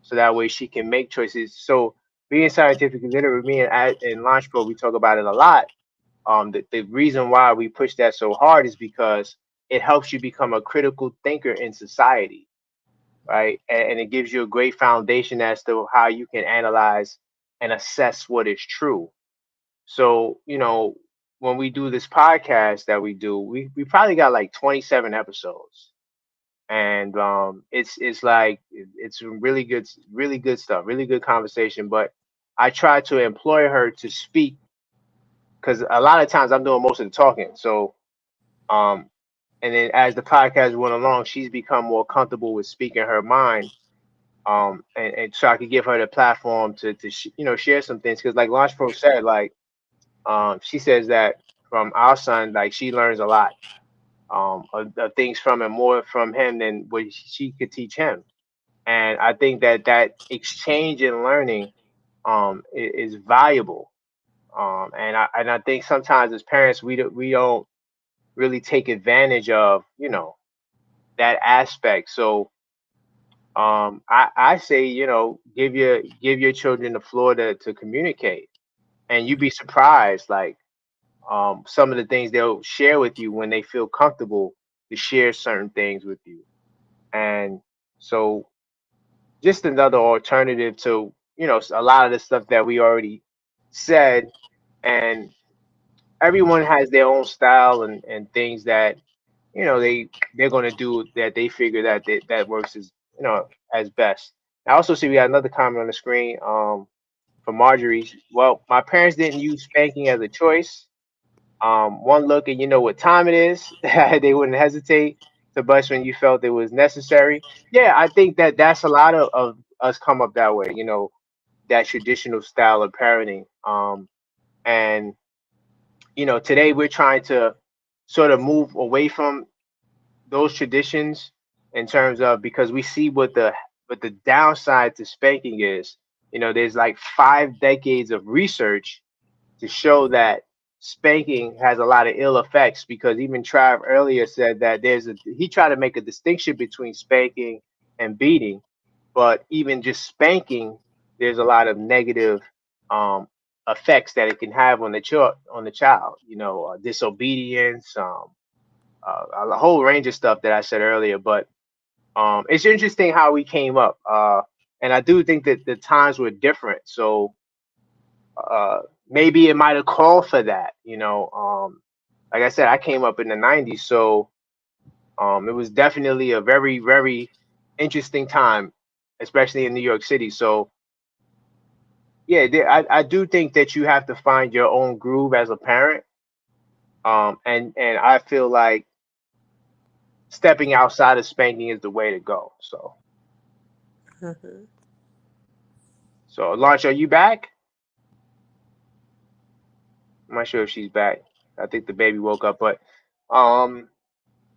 so that way she can make choices. So being scientifically literate, me and in Launch Pro, we talk about it a lot. The reason why we push that so hard is because it helps you become a critical thinker in society, right? And it gives you a great foundation as to how you can analyze and assess what is true. So, when we do this podcast that we do, we probably got like 27 episodes. And it's like it's really good stuff, really good conversation. But I try to employ her to speak, because a lot of times I'm doing most of the talking. So um and then as the podcast went along, she's become more comfortable with speaking her mind, and so I could give her the platform to share some things, because like Launch Pro said, like she says that from our son, like she learns a lot of things from him, more from him than what she could teach him. And I think that that exchange in learning is valuable. And I think sometimes as parents we don't really take advantage of that aspect. So I say, give your children the floor to communicate, and you'd be surprised, like some of the things they'll share with you when they feel comfortable to share certain things with you. And so just another alternative to a lot of the stuff that we already said. And everyone has their own style and things that they're going to do, that they figure that works as best. I also see we got another comment on the screen from Marjorie. Well, my parents didn't use spanking as a choice. One look and you know what time it is. They wouldn't hesitate to bust when you felt it was necessary. Yeah, I think that that's a lot of us come up that way. That traditional style of parenting. And today we're trying to sort of move away from those traditions, in terms of, because we see what the downside to spanking is. There's like 5 decades of research to show that spanking has a lot of ill effects, because even Trav earlier said that he tried to make a distinction between spanking and beating, but even just spanking, there's a lot of negative um, effects that it can have on the child. Disobedience, a whole range of stuff that I said earlier. But it's interesting how we came up, and I do think that the times were different. So uh, maybe it might have called for that. Like I said, I came up in the '90s, so it was definitely a very, very interesting time, especially in New York City. So yeah, I do think that you have to find your own groove as a parent, and I feel like stepping outside of spanking is the way to go. Mhm. So Launch, are you back? I'm not sure if she's back. I think the baby woke up. But um,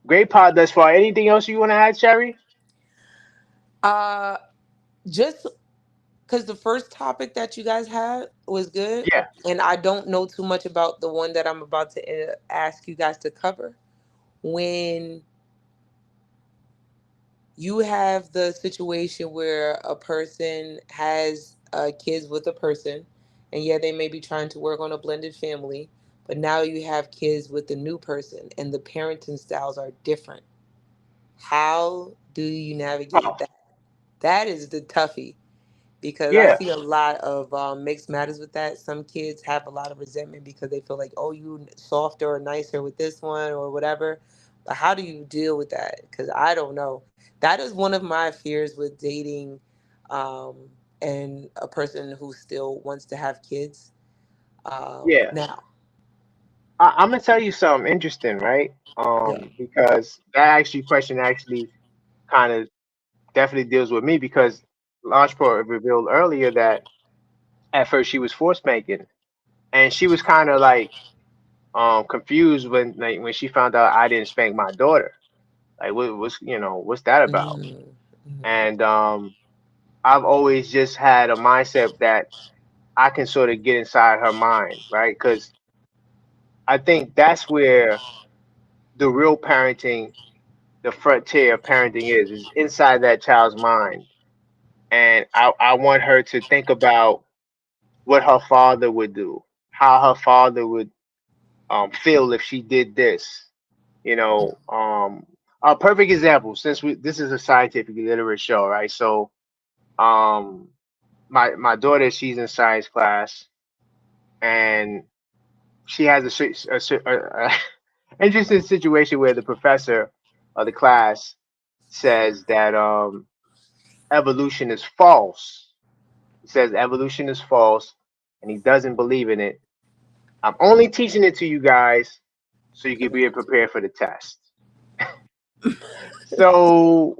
great pod thus far. Anything else you want to add, Sherry? Uh, just because the first topic that you guys had was good, Yeah. and I don't know too much about the one that I'm about to ask you guys to cover. When you have the situation where a person has kids with a person, and yeah, they may be trying to work on a blended family, but now you have kids with the new person, and the parenting styles are different. How do you navigate Oh, that? That is the toughie because I yeah. see a lot of mixed matters with that. Some kids have a lot of resentment because they feel like, oh, you softer or nicer with this one or whatever. But how do you deal with that? Because I don't know. That is one of my fears with dating, um, and a person who still wants to have kids Yeah. now. I'm gonna tell you something interesting, right? Yeah. Because that actually question actually kind of definitely deals with me because Lashport revealed earlier that at first she was force spanking, and she was kind of like confused when when she found out I didn't spank my daughter. Like what's what's that about? Mm-hmm. And I've always just had a mindset that I can sort of get inside her mind, right? Because I think that's where the real parenting, the frontier of parenting is inside that child's mind. And I want her to think about what her father would do, how her father would feel if she did this. You know, a perfect example, since this is a scientifically literate show, right? So um my daughter, she's in science class, and she has a interesting situation where the professor of the class says that evolution is false. He says evolution is false, and he doesn't believe in it. I'm only teaching it to you guys so you can be prepared for the test. So,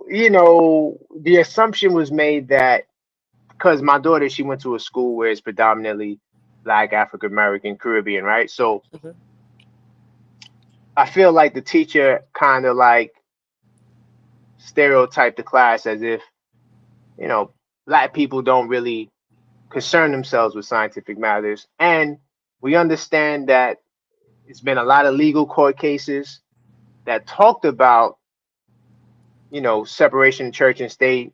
the assumption was made that because my daughter, she went to a school where it's predominantly Black, African American, Caribbean, right? So Hmm. I feel like the teacher kind of like stereotyped the class as if, you know, Black people don't really concern themselves with scientific matters. And we understand that it's been a lot of legal court cases that talked about, separation of church and state,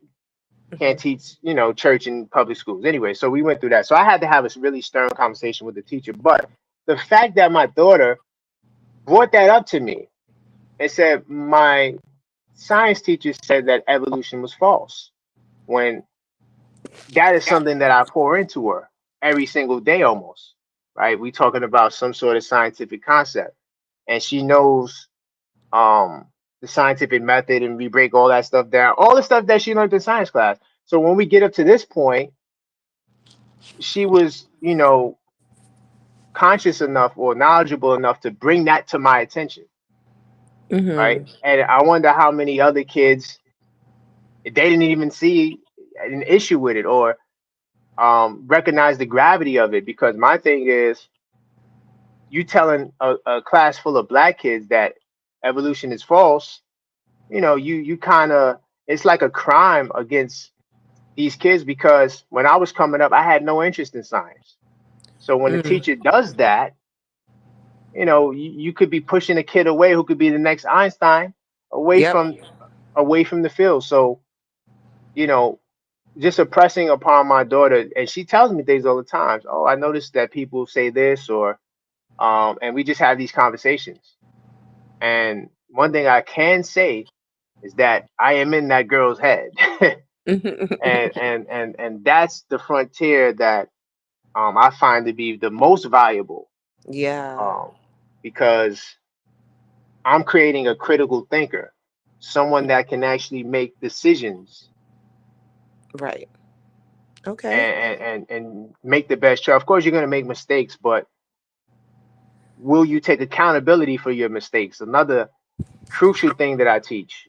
can't Hmm. teach, church in public schools. Anyway, so we went through that. So I had to have a really stern conversation with the teacher. But the fact that my daughter brought that up to me and said my science teacher said that evolution was false, when that is something that I pour into her every single day almost. Right? We talking about some sort of scientific concept, and she knows the scientific method, and we break all that stuff down, all the stuff that she learned in science class. So when we get up to this point, she was, conscious enough or knowledgeable enough to bring that to my attention, right? Hmm. And I wonder how many other kids, they didn't even see an issue with it or recognize the gravity of it. Because my thing is, you telling a class full of Black kids that evolution is false, you kind of, it's like a crime against these kids, because when I was coming up, I had no interest in science. So when the Mm. teacher does that, you could be pushing a kid away who could be the next Einstein, away Yep. from away from the field. So, you know, just oppressing upon my daughter, and she tells me things all the time. Oh, I noticed that people say this, or and we just have these conversations. And one thing I can say is that I am in that girl's head. And that's the frontier that I find to be the most valuable, Yeah. um, because I'm creating a critical thinker, someone that can actually make decisions Right. Okay. and make the best choice. Of course, you're going to make mistakes, but will you take accountability for your mistakes? Another crucial thing that I teach,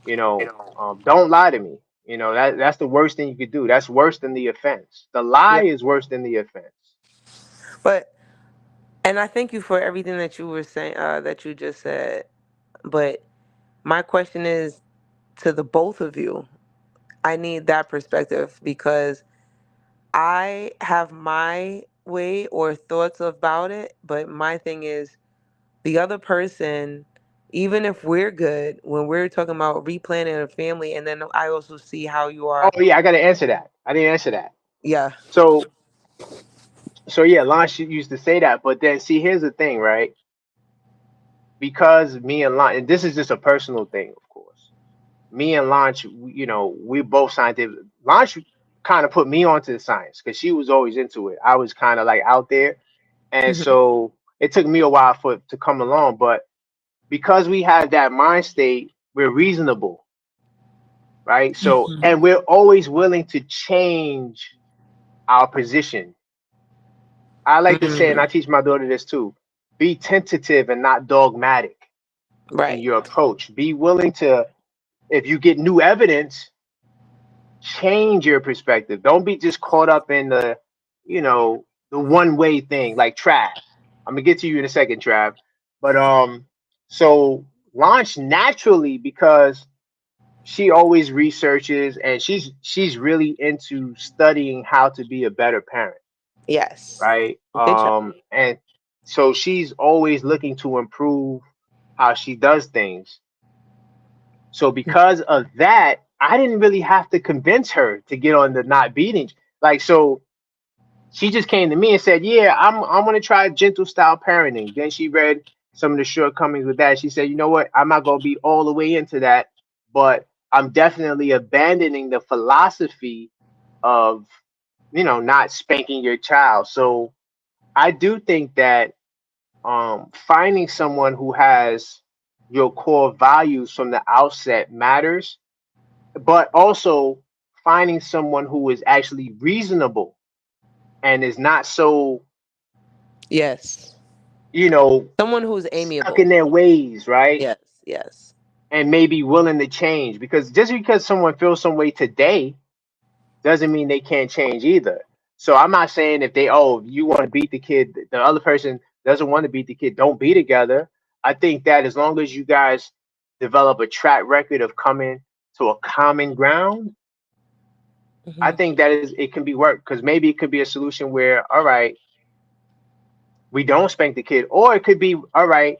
don't lie to me. That's the worst thing you could do. That's worse than the offense. The lie Yep. is worse than the offense. But And I thank you for everything that you were saying, that you just said. But my question is to the both of you. I need that perspective because I have my way or thoughts about it. But my thing is the other person, even if we're good, when we're talking about replanning a family, and then I also see how you Oh are. yeah, I gotta answer that. I didn't answer that. Yeah. So yeah, Lon used to say that, but then see, here's the thing, right? Because me and Lon, and this is just a personal thing, of course. Me and Launch, we both scientific. Launch kind of put me onto the science because she was always into it. I was kind of like out there, and so it took me a while for to come along. But because we have that mind state, we're reasonable, right? So, Mhm. and we're always willing to change our position. I like to say, and I Mm. teach my daughter this too: be tentative and not dogmatic in Right. your approach. Be willing to, if you get new evidence, change your perspective. Don't be just caught up in the one way thing like Trav. I'm gonna get to you in a second, Trav. But so launch naturally because she always researches and she's really into studying how to be a better parent, Yes. right? Good job. And so she's always looking to improve how she does things. So because of that, I didn't really have to convince her to get on the not beating. Like so she just came to me and said, "Yeah, I'm gonna try gentle style parenting." Then she read some of the shortcomings with that. She said, "You know what? I'm not gonna be all the way into that, but I'm definitely abandoning the philosophy of not spanking your child." So I do think that finding someone who has your core values from the outset matters, but also finding someone who is actually reasonable and is not so, Yes. you know, Someone who's stuck in amiable. their ways, right? Yes. Yes. And maybe willing to change. Because just because someone feels some way today doesn't mean they can't change either. So I'm not saying if you want to beat the kid, the other person doesn't want to beat the kid, don't be together. I think that as long as you guys develop a track record of coming to a common ground, I Hmm. think that it can be worked because maybe it could be a solution where, all right, we don't spank the kid, or it could be, all right,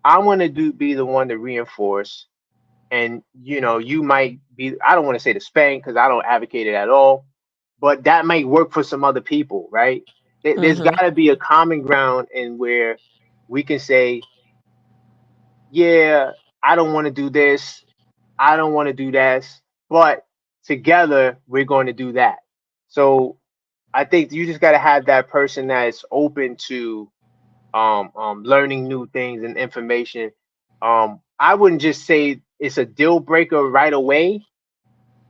I want to be the one to reinforce, and you might be. I don't want to say the spank because I don't advocate it at all, but that might work for some other people, right? There's got Hmm. to be a common ground in where we can say, yeah, I don't want to do this, I don't want to do that, but together we're going to do that. So I think you just got to have that person that's open to learning new things and information. I wouldn't just say it's a deal breaker right away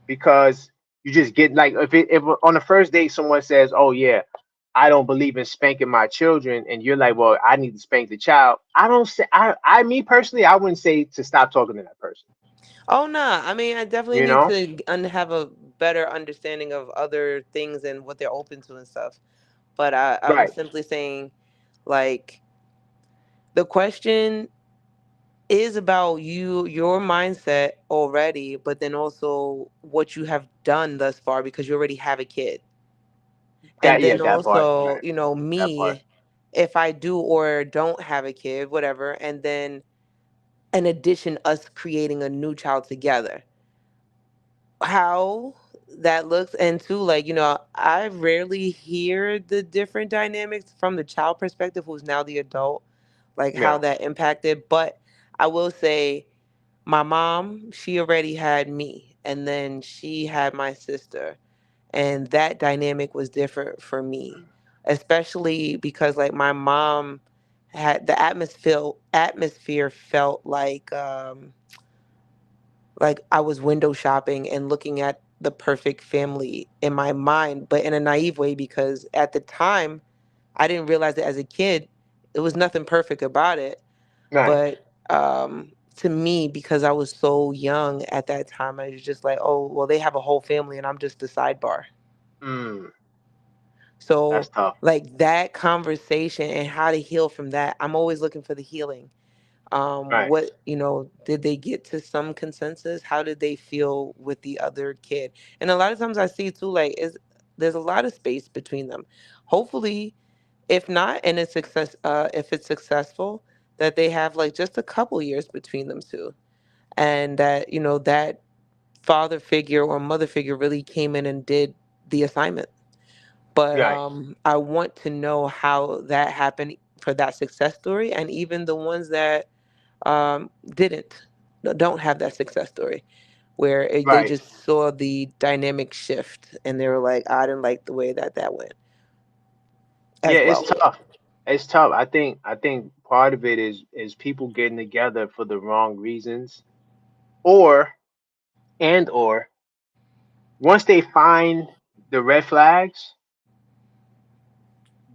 because you just get like if on the first date someone says, "Oh yeah, I don't believe in spanking my children," and you're like, "Well, I need to spank the child." I don't say I me personally, I wouldn't say to stop talking to that person. Oh no! I mean, I definitely You need know, to have a better understanding of other things and what they're open to and stuff. But I was right? simply saying, like, the question is about your mindset already, but then also what you have done thus far because you already have a kid. And That yeah, then that part, also, right? That part. me, if I do or don't have a kid, whatever, and then in addition, us creating a new child together. How that looks, and two, like, I rarely hear the different dynamics from the child perspective, who's now the adult, like how Yeah. that impacted. But I will say, my mom, she already had me, and then she had my sister, and that dynamic was different for me, especially because like my mom had the atmosphere felt like I was window shopping and looking at the perfect family in my mind, but in a naive way because at the time I didn't realize that as a kid it was nothing perfect about it. Right. But to me, because I was so young at that time, I was just like, oh well, they have a whole family and I'm just the sidebar. Mm. So That's tough. like that conversation and how to heal from that, I'm always looking for the healing. Right. What, did they get to some consensus? How did they feel with the other kid? And a lot of times I see too, like, is there's a lot of space between them. Hopefully, if not, and it's if it's successful, that they have like just a couple years between them two, and that that father figure or mother figure really came in and did the assignment. But Right. I want to know how that happened for that success story, and even the ones that didn't, don't have that success story, where they Right. just saw the dynamic shift and they were like, I didn't like the way that that went Yeah, as it's well. tough. It's tough. I think part of it is people getting together for the wrong reasons, or or once they find the red flags,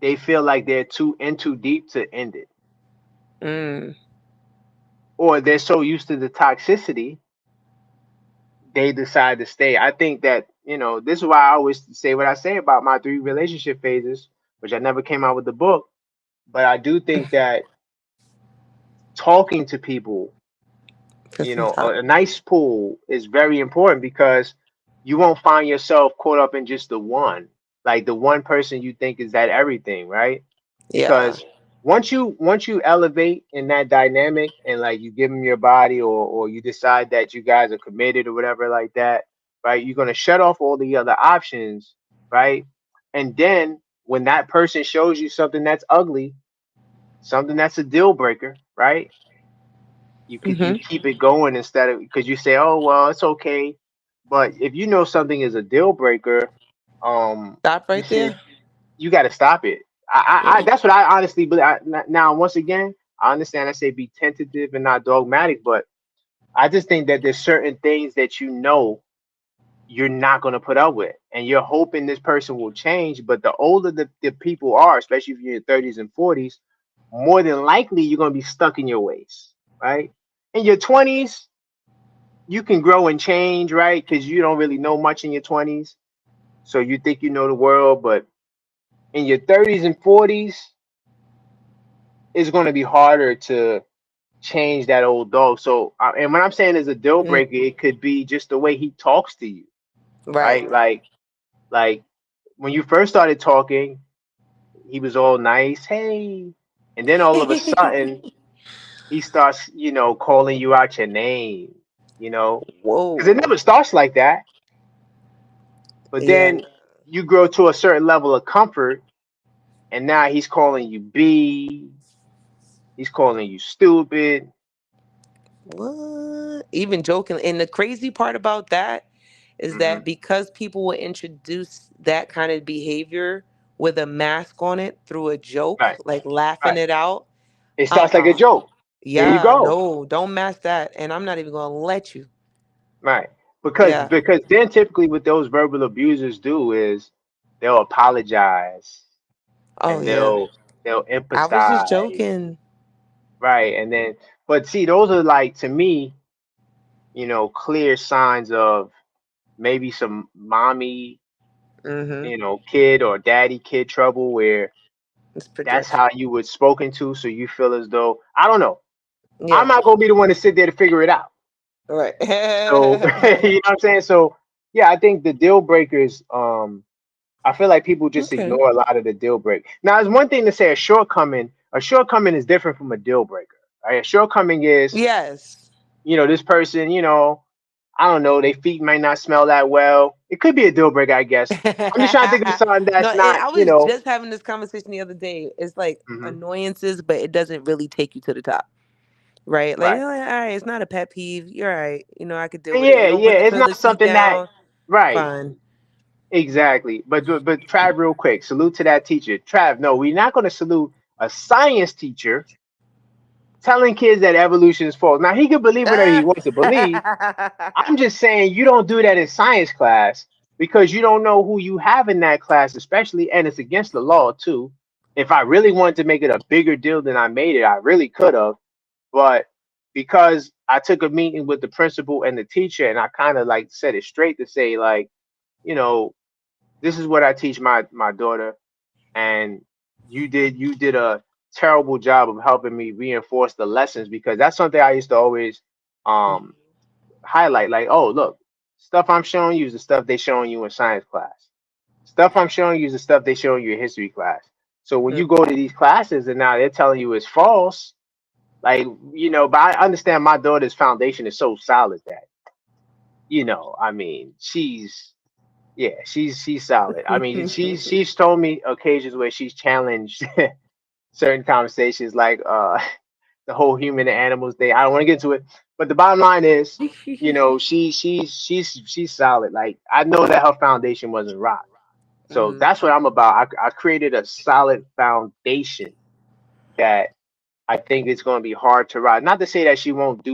they feel like they're too deep to end it, Mm, or they're so used to the toxicity they decide to stay. I think that this is why I always say what I say about my three relationship phases, which I never came out with the book, but I do think that talking to people, for some time. a nice pool is very important, because you won't find yourself caught up in just the one, like the one person you think is that everything, right? Yeah. Because once you elevate in that dynamic, and like you give them your body, or you decide that you guys are committed or whatever like that, right? You're gonna shut off all the other options, right? And then when that person shows you something that's ugly, something that's a deal breaker, right? You Hmm. keep it going, instead of, because you say, oh well, it's okay. But if you know something is a deal breaker, Stop you right should there. you got to stop it. I Yeah. that's what I honestly believe. Now, once again, I understand I say be tentative and not dogmatic, but I just think that there's certain things that you're not going to put up with, and you're hoping this person will change. But the older the people are, especially if you're in your 30s and 40s, more than likely you're going to be stuck in your ways, right? In your 20s, you can grow and change, right? Because you don't really know much in your 20s, so you think you know the world. But in your 30s and 40s, it's going to be harder to change that old dog. So, and what I'm saying is a deal Mm, breaker, it could be just the way he talks to you, right. right? Like when you first started talking, he was all nice, hey, and then all of a sudden he starts, calling you out your name, because it Whoa. never starts like that. But Yeah. then you grow to a certain level of comfort, and now he's calling you B, he's calling you stupid. What? Even joking. And the crazy part about that is Hmm. that because people will introduce that kind of behavior with a mask on it through a joke, Right, like laughing right. it out. It starts like a Uh-uh. joke. There you Yeah, go. no, don't mask that. And I'm not even gonna let you. Right. Because Yeah. because then typically what those verbal abusers do is they'll apologize, Oh and yeah. they'll I was just empathize. joking. Right. And then, but see, those are like, to me, clear signs of maybe some mommy, Mm-hmm. kid or daddy kid trouble, where It's that's projection. how you were spoken to. So you feel as though, I don't know. I'm Yeah. not gonna be the one to sit there to figure it out. Right. So you know what I'm saying? So yeah, I think the deal breakers, I feel like people just Okay. ignore a lot of the deal break. Now, it's one thing to say a shortcoming. A shortcoming is different from a deal breaker. Right? A shortcoming is, Yes. this person, I don't know, their feet might not smell that well. It could be a deal breaker, I guess. I'm just trying to think of something No, that's and not, I was just having this conversation the other day. It's like hmm annoyances, but it doesn't really take you to the top. Right? Like, right. you're like, all right, it's not a pet peeve. You're all right. I could deal with it. You Yeah, don't yeah. put the It's toilet not seat something that, down. right. Fine. Exactly. But Trav, real quick, salute to that teacher. Trav, no, we're not going to salute a science teacher telling kids that evolution is false. Now he can believe whatever he Ah. wants to believe. I'm just saying you don't do that in science class, because you don't know who you have in that class, especially, and it's against the law too. If I really wanted to make it a bigger deal than I made it, I really could have. But because I took a meeting with the principal and the teacher, and I kind of like set it straight to say, like, you know, this is what I teach my daughter. and you did a terrible job of helping me reinforce the lessons, because that's something I used to always um highlight. Like, oh look, stuff I'm showing you is the stuff they showing you in science class. Stuff I'm showing you is the stuff they showing you in history class. So when you go to these classes and now they're telling you it's false, like, but I understand my daughter's foundation is so solid that, I mean, she's solid. I mean, she's told me occasions where she's challenged certain conversations, like the whole human and animals thing. I don't want to get into it, but the bottom line is, she's solid. Like, I know that her foundation wasn't rock. So Mm-hmm. that's what I'm about. I created a solid foundation that I think it's going to be hard to ride. Not to say that she won't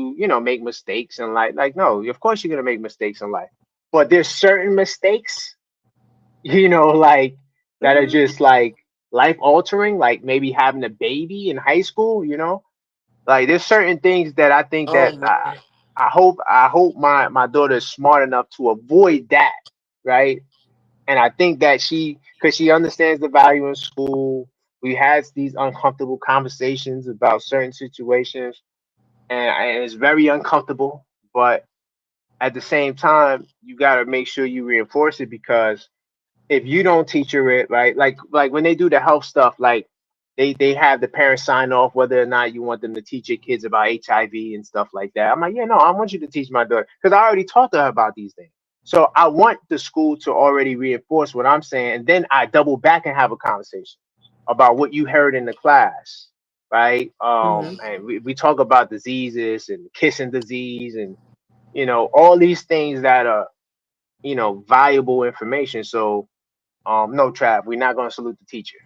make mistakes in life. Like, no, of course you're going to make mistakes in life. But there's certain mistakes, like, that are just like life altering, like maybe having a baby in high school. Like, there's certain things that I think Oh that man. I hope my daughter is smart enough to avoid that, right? And I think that because she understands the value in school, we had these uncomfortable conversations about certain situations, and it's very uncomfortable. But at the same time, you got to make sure you reinforce it, because if you don't teach her it, right, like when they do the health stuff, like they have the parents sign off whether or not you want them to teach your kids about HIV and stuff like that. I'm like, yeah, no, I want you to teach my daughter, because I already taught her about these things. So I want the school to already reinforce what I'm saying, and then I double back and have a conversation about what you heard in the class, right? Mm-hmm. And we talk about diseases and kissing disease, and all these things that are valuable information. So no, Trav, we're not going to salute the teacher.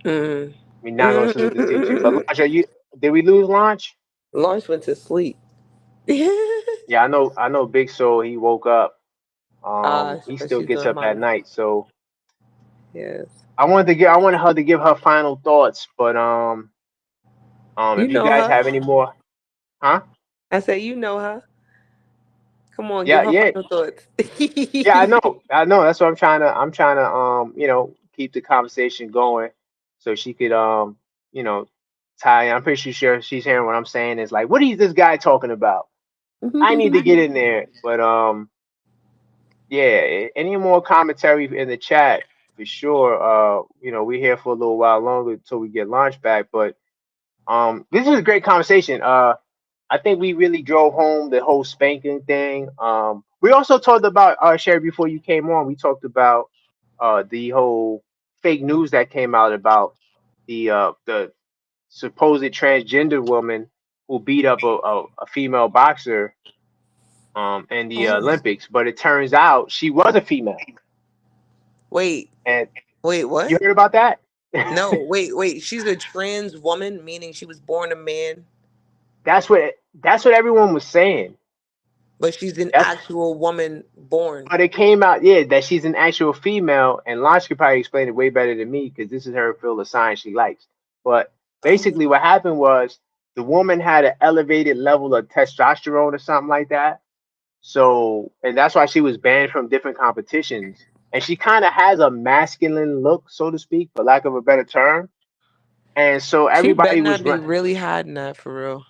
Mm-hmm. We're not going to salute the teacher. But Launch, did we lose Launch? Launch went to sleep. Yeah, I know Big Soul, he woke up. He still She's gets doing up at mine. night. So Yes. I wanted her to give her final thoughts, but You if you know guys her. have any more, huh? I say you know her. Come on, give Yeah, her yeah, final thoughts. yeah. I know. That's what I'm trying to keep the conversation going, so she could you know, tie. I'm pretty sure she's hearing what I'm saying. Is like, what is this guy talking about? I need to get in there, but yeah. Any more commentary in the chat for sure? We're here for a little while longer until we get launched back, but this is a great conversation. I think we really drove home the whole spanking thing. We also talked about, Sherry, before you came on. We talked about the whole fake news that came out about the supposed transgender woman who beat up a female boxer in the Oh. Olympics, but it turns out she was a female. Wait, And wait, you what? heard about that? No, wait. She's a trans woman, meaning she was born a man, That's what everyone was saying. but she's an That's actual woman born. But it came out, yeah, that she's an actual female, and Lange could probably explain it way better than me, because this is her field of science she likes. But Oh. basically, what happened was the woman had an elevated level of testosterone or something like that. So, and that's why she was banned from different competitions. And she kind of has a masculine look, so to speak, for lack of a better term. And so She better everybody was not be run. really hiding that for real.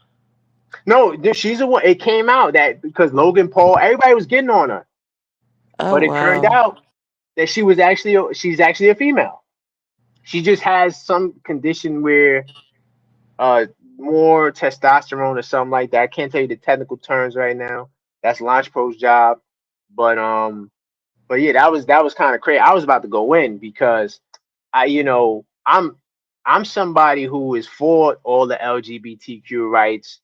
No, she's the one. It came out that because Logan Paul, everybody was getting on her, Oh but it turned wow. out that she's actually a female. She just has some condition where uh more testosterone or something like that. I can't tell you the technical terms right now. That's Launch Pro's job. But yeah, that was kind of crazy. I was about to go in because I'm somebody who is for all the LGBTQ rights,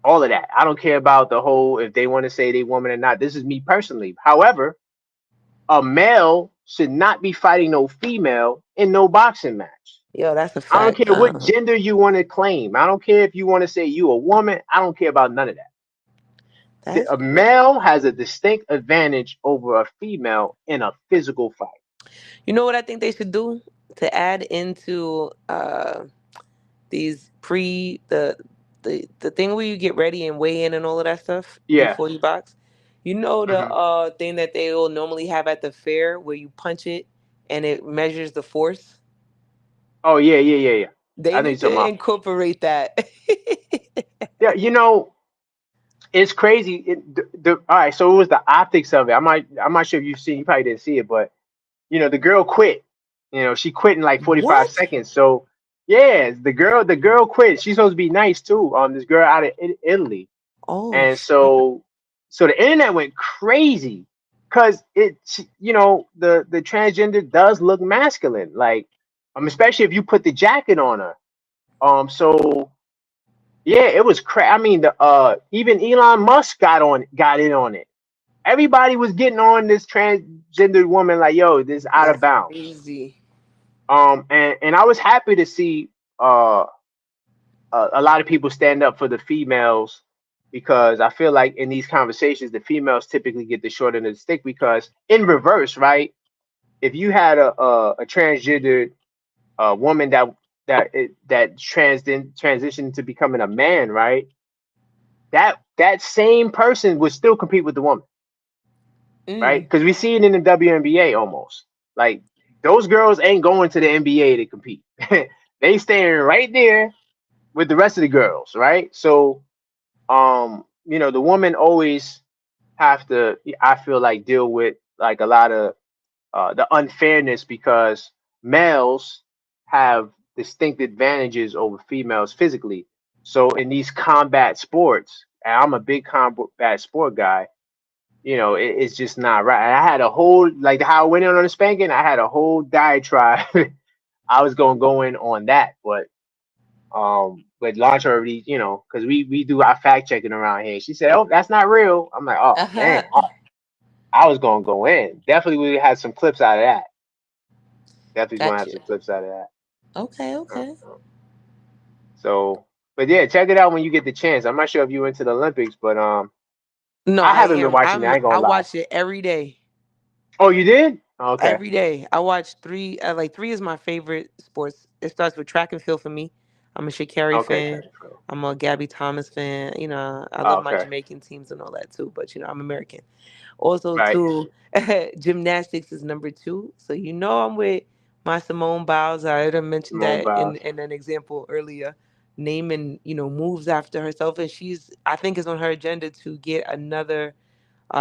all of that. I don't care about the whole if they want to say they woman or not. This is me personally. However, a male should not be fighting no female in no boxing match. Yo, that's a I don't fact. care what gender you want to claim. I don't care if you want to say you a woman. I don't care about none of that. That's A crazy. male has a distinct advantage over a female in a physical fight. You know what I think they should do to add into these the thing where you get ready and weigh in and all of that stuff Yeah. before you box. You know the Hmm. thing that they will normally have at the fair where you punch it and it measures the force. Oh yeah, yeah, yeah, yeah. They I know you're need talking to about. incorporate that. Yeah, it's crazy. All right, so it was the optics of it. I'm not sure if you've seen. You probably didn't see it, but the girl quit. She quit in like 45 What? seconds. So yeah, the girl quit. She's supposed to be nice too. This girl out of Italy, Oh and shit. so the internet went crazy because the transgender does look masculine, like especially if you put the jacket on her. So yeah, it was I mean, the even Elon Musk got in on it. Everybody was getting on this transgendered woman like, yo, this is out of That's bounds. crazy. And I was happy to see uh a lot of people stand up for the females, because I feel like in these conversations the females typically get the short end of the stick, because in reverse, right? If you had a transgendered woman that transitioned to becoming a man, right? That same person would still compete with the woman, right? Mm. Because we see it in the WNBA almost. Like those girls ain't going to the NBA to compete. They staying right there with the rest of the girls, right? So the woman always have to, I feel like, deal with like a lot of the unfairness, because males have distinct advantages over females physically. So in these combat sports, and I'm a big combat sport guy, it's just not right. And I had a whole, like how I went in on the spanking, I had a whole diatribe. I was gonna go in on that, but Launch already, because we do our fact checking around here. She said, "Oh, that's not real." I'm like, "Oh, Uh-huh. damn." I was gonna go in. Definitely, we had some clips out of that. Definitely gonna Got have you. some clips out of that. Okay, Uh, okay. uh, So, but yeah, check it out when you get the chance. I'm not sure if you went to the Olympics, but No, I I haven't been am. watching it. I ain't I gonna lie. watch it every day. Oh, you did? Okay. Every day. I watch three. Like three is my favorite sports. It starts with track and field for me. I'm a Sha'Carri Okay. fan. Track and field. I'm a Gabby Thomas fan. I love my Okay. Jamaican teams and all that too. But I'm American. Also, Right. too, gymnastics is number two. So I'm with my Simone Biles. I already mentioned Simone that in Biles. an example earlier, naming moves after herself, and I think is on her agenda to get another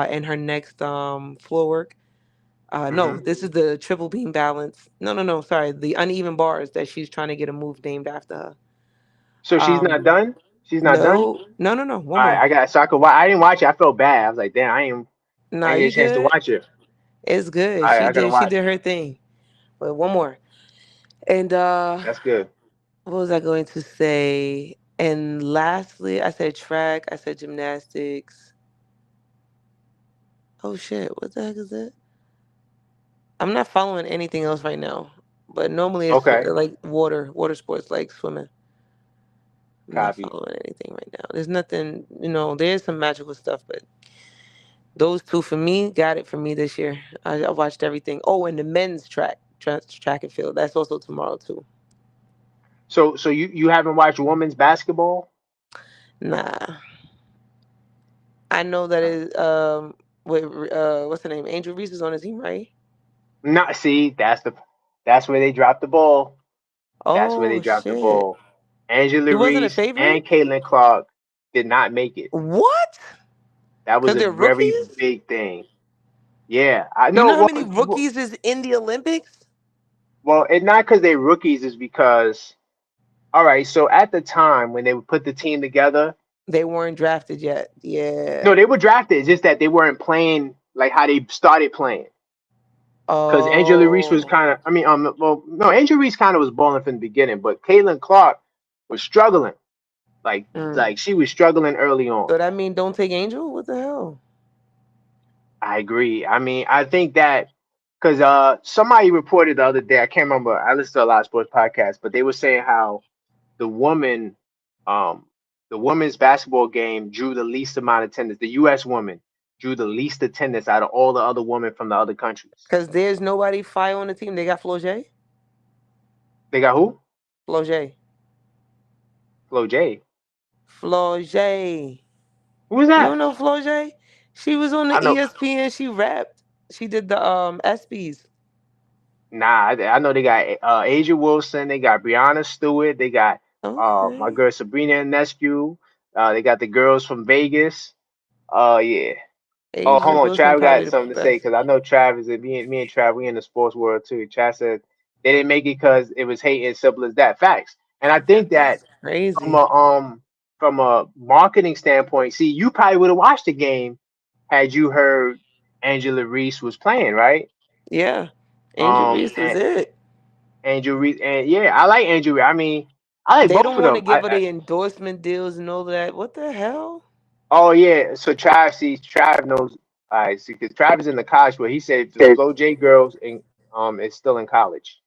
in her next floor work. No, Hmm. this is the triple beam balance. No, no, no. Sorry, the uneven bars that she's trying to get a move named after her. So she's Um, not done. She's not done. no, no, no, no. One All right. more. I got. So I could. I didn't watch it. I felt bad. I was like, damn. I Nah, ain't get you a chance to good? watch it. It's good. All right. I gotta She watch did it. her thing. But one more. And That's good. what was I going to say? And lastly, I said track. I said gymnastics. Oh shit! What the heck is that? I'm not following anything else right now. But normally it's Okay. like water sports like swimming. I'm not Copy. following anything right now. There's nothing, there's some magical stuff, but those two for me got it for me this year. I watched everything. Oh, and the men's track and field. That's also tomorrow too. So you haven't watched women's basketball? Nah, I know that Uh, is with what's the name? Angel Reese is on the team, right? Not. See, that's where they dropped the ball. That's where they Oh dropped the shit, ball. Angela he wasn't a Reese favorite. and Caitlin Clark did not make it. What? That was Because a they're very rookies. big thing. Yeah, I You know. know how Well, many rookies is in the Olympics? it's not because they rookies. Is because, all right. So at the time when they would put the team together, They weren't drafted yet. Yeah. no, they were drafted. It's just that they weren't playing like how they started playing. Because Angela Reese was Oh. kind of. I mean, well, no, Angela Reese kind of was balling from the beginning, but Caitlin Clark was struggling. Like, Mm. like she was struggling early on. So that mean don't take Angel? What the hell? I agree. I mean, I think that because somebody reported the other day, I can't remember. I listen to a lot of sports podcasts, but they were saying how the woman, um, the women's basketball game drew the least amount of attendance. The U.S. woman drew the least attendance out of all the other women from the other countries. Because there's nobody fire on the team. They got Floje. They got who? Floje. Flo J. Floje. Who was You don't that? know Floje? She was on I the know. ESPN. She rapped. She did the ESPYs. Nah, I know they got Asia Wilson, they got Brianna Stewart, they got my Okay. girl Sabrina Nescu, they got the girls from Vegas. Yeah. Oh, hold Asia on, Wilson Trav probably got the something to say best. because I know Trav is me and Trav we in the sports world too. Trav said they didn't make it because it was hate as simple as that. Facts, and I think that That's from crazy. a marketing standpoint, see, you probably would have watched the game had you heard Angela Reese was playing, right? Yeah. Angel Reese was And it. Angel Reese, and yeah, I like Angel. I mean, I like They both don't of want to them. give her the endorsement deals and all that. What the hell? Oh yeah, so Trav knows. All right, see, because Trav is in the college, but he said the Okay. Flow J girls and is still in college.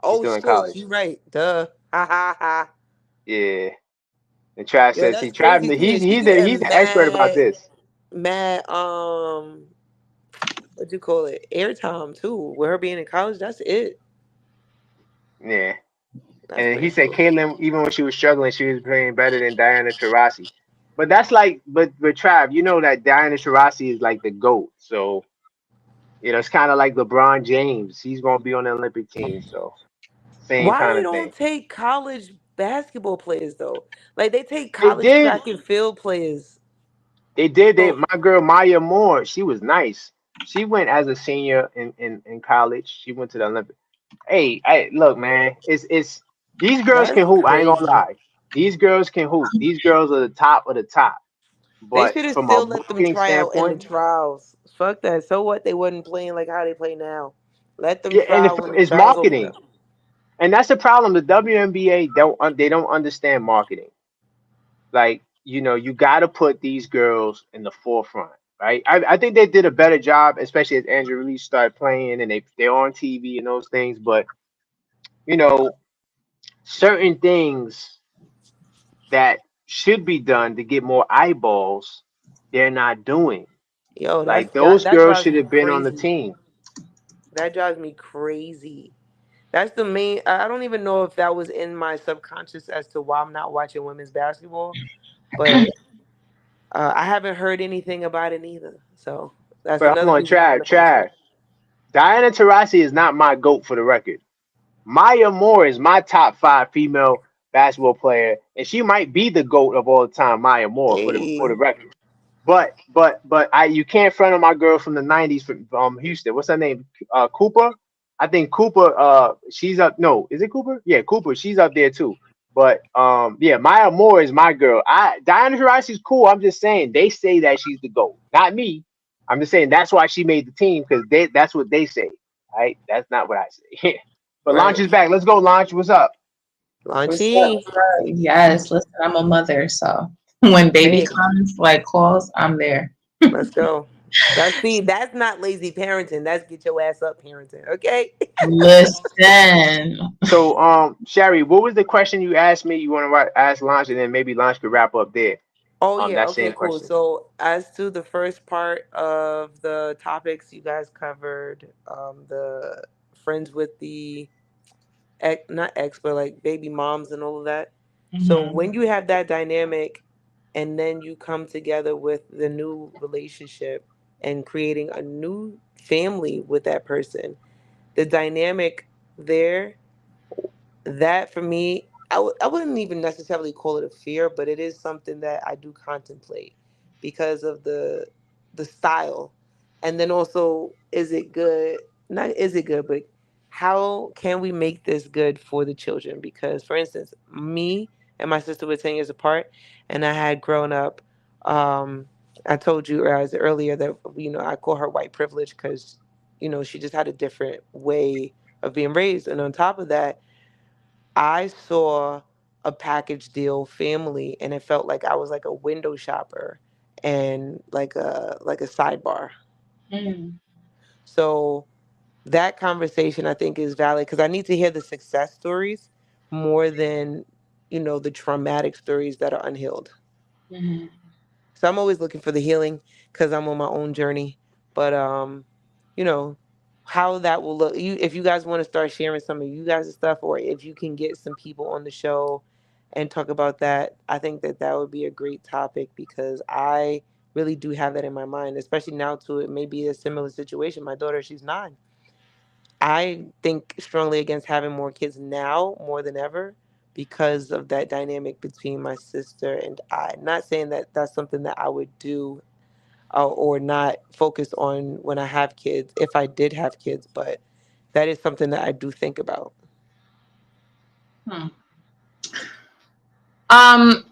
He's Oh still in shit, you college. right. Duh. Ha ha ha. Yeah, and Trav Yo, says, see, that's crazy Trav, too. And she he's getting the expert about mad, this. mad. What you call it? Airtime too. With her being in college, that's it. Yeah, That's and he pretty said cool. Caitlyn, even when she was struggling, she was playing better than Diana Taurasi. But that's like, but Trav, you know that Diana Taurasi is like the goat. So it's kind of like LeBron James. He's gonna be on the Olympic team. So same Why kind they of don't thing. take college basketball players though? Like they take They college did. track and field players. They did. They So my girl Maya Moore, she was nice. She went as a senior in college. She went to the Olympics. Hey, look, man, it's these girls can that's hoop. I ain't gonna crazy. lie. These girls can hoop. These girls are the top of the top. They But should have from a still let them marketing try out in the standpoint, trials. Fuck that. So what? They wasn't playing like how they play now. Let them yeah, and try when the it's trials open marketing, up. and that's the problem. The WNBA they don't understand marketing. Like you got to put these girls in the forefront, right? I think they did a better job, especially as Andrew Reese started playing and they're on TV and those things. But you know, certain things that should be done to get more eyeballs, they're not doing. Yo, Like that those that girls drives should me have been on the crazy. team. That drives me crazy. That's the main. I don't even know if that was in my subconscious as to why I'm not watching women's basketball, but I haven't heard anything about it either. So that's But hold another on, reason I'm not watching Trav. it. Diana Taurasi is not my goat for the record. Maya Moore is my top five female basketball player, and she might be the goat of all time, Maya Moore, for the Hey, record. But I you can't front on my girl from the '90s from Houston. What's her name? Cooper. I think Cooper. She's up. No, is it Cooper? Yeah, Cooper. She's up there too. But yeah, Maya Moore is my girl. Diana Taurasi is cool. I'm just saying they say that she's the goat, not me. I'm just saying that's why she made the team because that's what they say. Right? That's not what I say. But Launch right, is back. Let's go, Launch. What's up? What's up? Launchy. What's up? Yes, listen, I'm a mother, so when baby Hey, comes, like calls, I'm there. let's go. That's not lazy parenting. That's get your ass up parenting. Okay. Listen. So, Sherry, what was the question you asked me? You want to ask Launch, and then maybe Launch could wrap up there. Oh yeah, That okay, same cool. question. So as to the first part of the topics you guys covered, the friends with the not ex, but like baby moms and all of that. So Hmm. when you have that dynamic, and then you come together with the new relationship and creating a new family with that person, the dynamic there, that for me, I wouldn't even necessarily call it a fear, but it is something that I do contemplate because of the style. And then also, is it good? Not is it good, but how can we make this good for the children? Because for instance, me and my sister were 10 years apart, and I had grown up. um I told you as earlier that I call her white privilege because she just had a different way of being raised. And on top of that, I saw a package deal family, and it felt like I was like a window shopper and like a sidebar. Mm-hmm. So that conversation I think is valid because I need to hear the success stories more than the traumatic stories that are unhealed. So I'm always looking for the healing because I'm on my own journey. But you know, how that will look. If you guys want to start sharing some of you guys' stuff, or if you can get some people on the show and talk about that, I think that that would be a great topic because I really do have that in my mind, especially now to it may be a similar situation. My daughter, she's 9. I think strongly against having more kids now more than ever because of that dynamic between my sister and I. Not saying that that's something that I would do or not focus on when I have kids, if I did have kids, but that is something that I do think about. Hmm.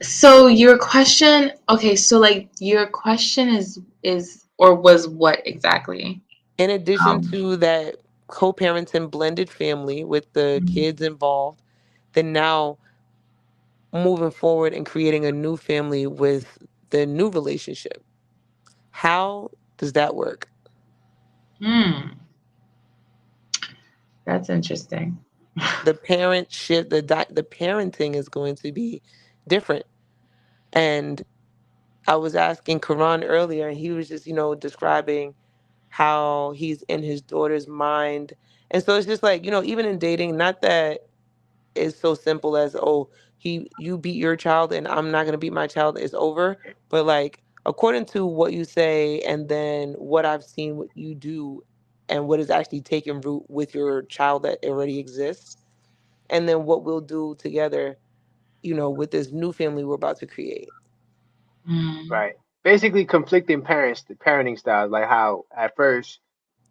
So your question, okay, so like your question is or was what exactly? In addition Um, to that co-parenting blended family with the kids involved, then now moving forward and creating a new family with the new relationship. How does that work? hmm, that's interesting. The parent shift, the parenting is going to be different. And I was asking Karan earlier, and he was just, describing how he's in his daughter's mind. And so it's just like, even in dating, not that it's so simple as, oh, you beat your child and I'm not gonna beat my child, it's over. But like according to what you say and then what I've seen what you do and what is actually taking root with your child that already exists, and then what we'll do together, with this new family we're about to create. Mm, Right. Basically, conflicting parents, the parenting styles, like how at first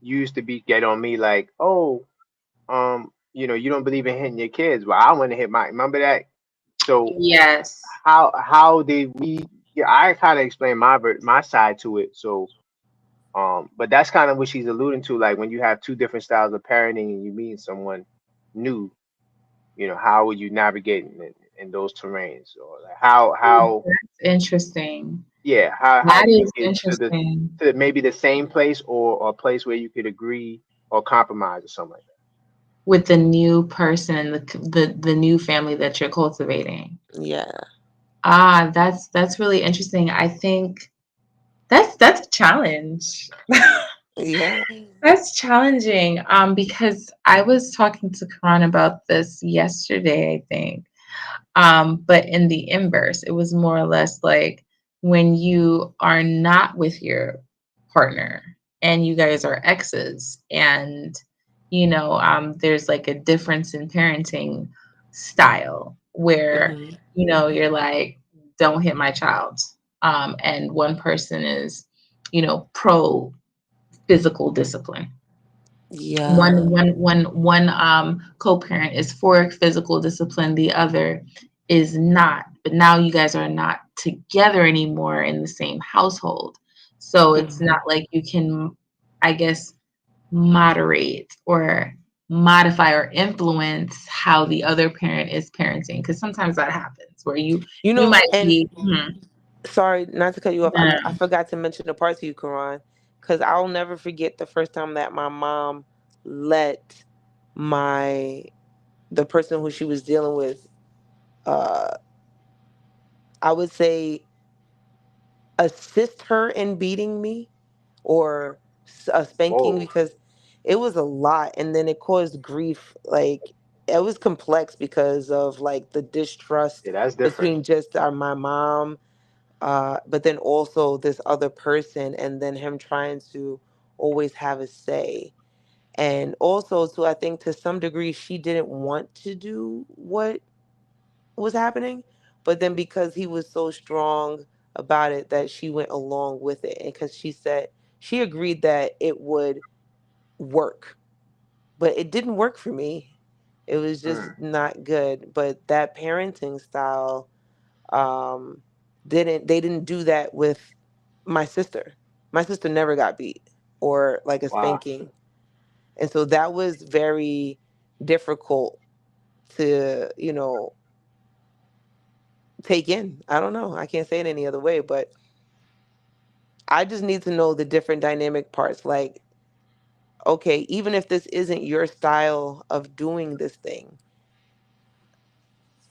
you used to be get on me like, oh, you don't believe in hitting your kids. Well, I want to hit my. Remember that? So yes. how did we? Yeah, I kind of explained my side to it. So but that's kind of what she's alluding to. Like when you have two different styles of parenting and you meet someone new, how would you navigate in those terrains, or like how That's interesting. yeah, how That do you is get interesting. to maybe the same place or a place where you could agree or compromise or something like With the new person, the new family that you're cultivating. Yeah. Ah, that's really interesting. I think that's a challenge. Yeah. That's challenging. Because I was talking to Karan about this yesterday, I think. But in the inverse, it was more or less like when you are not with your partner and you guys are exes, and there's like a difference in parenting style where Hmm. you're like, don't hit my child. And one person is pro physical discipline. Yeah. One co-parent is for physical discipline, the other is not. But now you guys are not together anymore in the same household. So it's Hmm. not like you can, I guess, moderate or modify or influence how the other parent is parenting. Because sometimes that happens where you might And be, sorry, not to cut you off. I yeah, forgot to mention a part to you, Karan, because I'll never forget the first time that my mom let my the person who she was dealing with, uh, I would say, assist her in beating me or a spanking, that? because it was a lot, and then it caused grief. Like it was complex because of like the distrust Yeah, that's different. between just my mom, but then also this other person, and then him trying to always have a say. And also, to I think to some degree, she didn't want to do what was happening, but then because he was so strong about it, that she went along with it, and because she said she agreed that it would work, but it didn't work for me. It was just Mm, not good. But that parenting style, um, didn't do that with my sister. My sister never got beat or like a wow. spanking, and so that was very difficult to take in. I don't know. I can't say it any other way, but I just need to know the different dynamic parts. Like, okay, even if this isn't your style of doing this thing,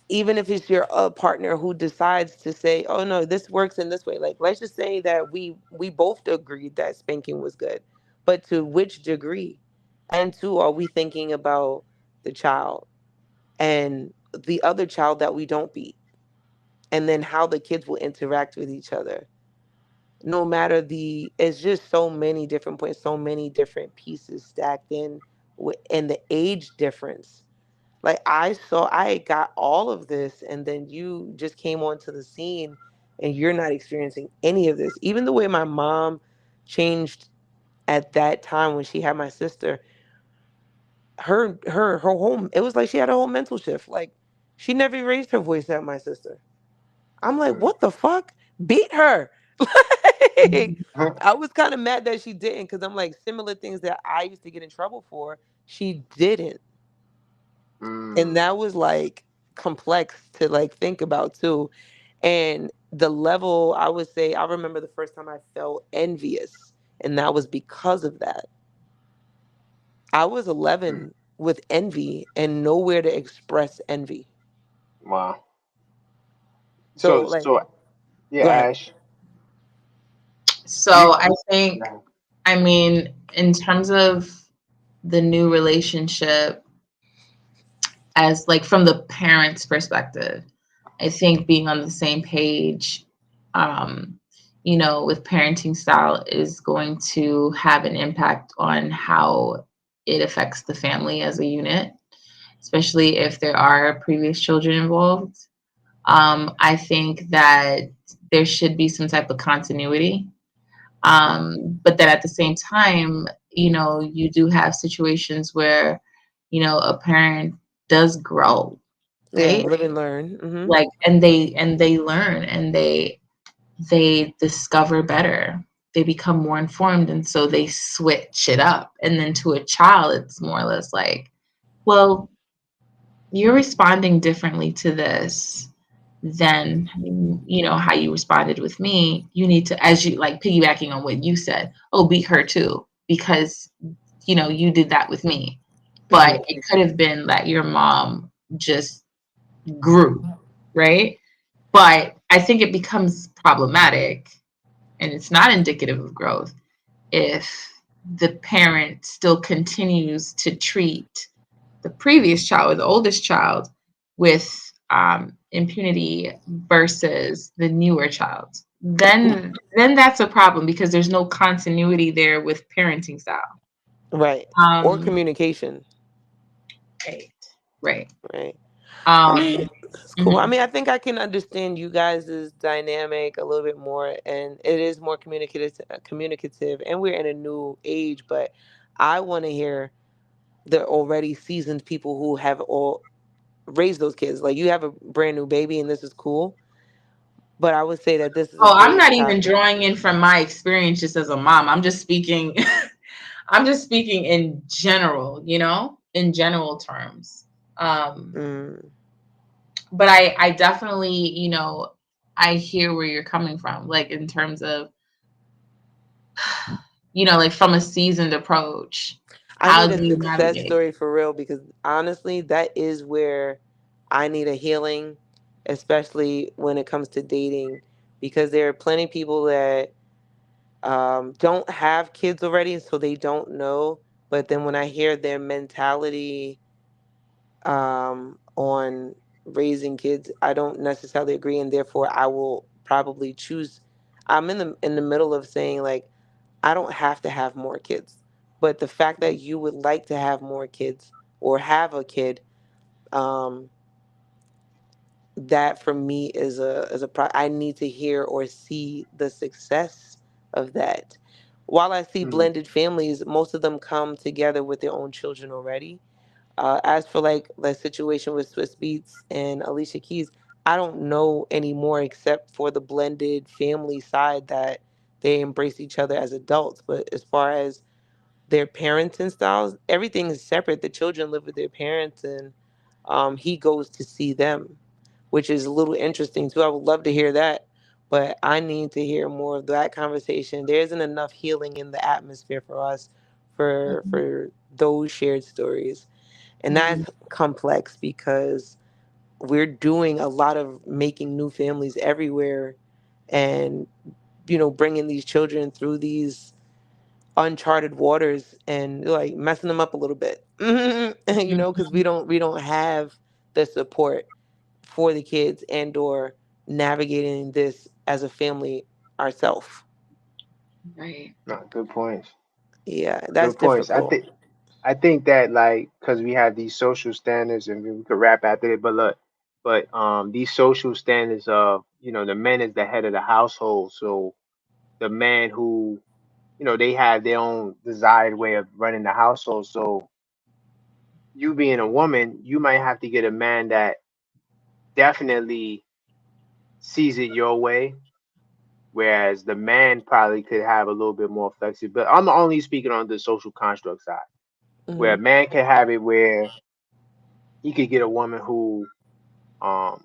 even if it's your partner who decides to say, "Oh no, this works in this way." Like, let's just say that we both agreed that spanking was good, but to which degree? And two, are we thinking about the child and the other child that we don't beat, and then how the kids will interact with each other? No matter it's just so many different points, so many different pieces stacked in and the age difference. Like I got all of this, and then you just came onto the scene, and you're not experiencing any of this. Even the way my mom changed at that time when she had my sister, her whole, it was like she had a whole mental shift. Like she never raised her voice at my sister. I'm like, Mm. what the fuck? Beat her. Like, I was kind of mad that she didn't, because I'm like, similar things that I used to get in trouble for, she didn't. And Mm. that was like complex to like think about too. And the level, I would say, I remember the first time I felt envious, and that was because of that. I was Mm. 11 with envy and nowhere to express envy. Wow. So, So like, so yeah, go ahead. Ash. So You I think, no. I mean, in terms of the new relationship, as like from the parents' perspective, I think being on the same page, um, with parenting style is going to have an impact on how it affects the family as a unit, especially if there are previous children involved. I think that there should be some type of continuity. But then at the same time, you do have situations where, a parent does grow, Yeah, right? live and learn. Hmm. Like, and they learn, and they discover better. They become more informed, and so they switch it up. And then to a child, it's more or less like, well, you're responding differently to this than how you responded with me. You need to, as you like piggybacking on what you said, oh, beat her too, because you did that with me. Hmm. But it could have been that your mom just grew, right? But I think it becomes problematic, and it's not indicative of growth, if the parent still continues to treat the previous child or the oldest child with impunity versus the newer child. Then that's a problem, because there's no continuity there with parenting style. Right. Or Um, communication. right, right. Right. I Um, mean, it's cool. I mhm. mean, I think I can understand you guys' dynamic a little bit more, and it is more communicative, and we're in a new age. But I want to hear the already seasoned people who have all raised those kids. Like, you have a brand new baby, and this is cool. But I would say that this is a Oh, I'm great not even time. drawing in from my experience just as a mom. I'm just speaking. I'm just speaking in general, in general terms. Um, Mm. but I definitely, I hear where you're coming from, like in terms of, like from a seasoned approach. I How need do a you success navigate? story for real, because honestly, that is where I need a healing, especially when it comes to dating, because there are plenty of people that don't have kids already, so they don't know. But then when I hear their mentality on raising kids, I don't necessarily agree, and therefore I will probably choose. I'm in the middle of saying, like, I don't have to have more kids, but the fact that you would like to have more kids or have a kid, um, that for me I need to hear or see the success of that. While I see Mm. blended families, most of them come together with their own children already. As for like the situation with Swiss Beats and Alicia Keys, I don't know anymore except for the blended family side that they embrace each other as adults. But as far as their parenting styles, everything is separate. The children live with their parents, and he goes to see them, which is a little interesting too. I would love to hear that, but I need to hear more of that conversation. There isn't enough healing in the atmosphere for us for those shared stories, and Mhm. that's complex because we're doing a lot of making new families everywhere, and bringing these children through these uncharted waters and like messing them up a little bit. Because we don't have the support for the kids and or navigating this as a family ourselves. Right. No, good points. Yeah, that's Good points. difficult. I think that like because we have these social standards and we could rap after it, but look, but these social standards of the man is the head of the household, so the man who they have their own desired way of running the household. So you being a woman, you might have to get a man that definitely sees it your way, whereas the man probably could have a little bit more flexibility. But I'm only speaking on the social construct side, where a Hmm. man can have it where he could get a woman who um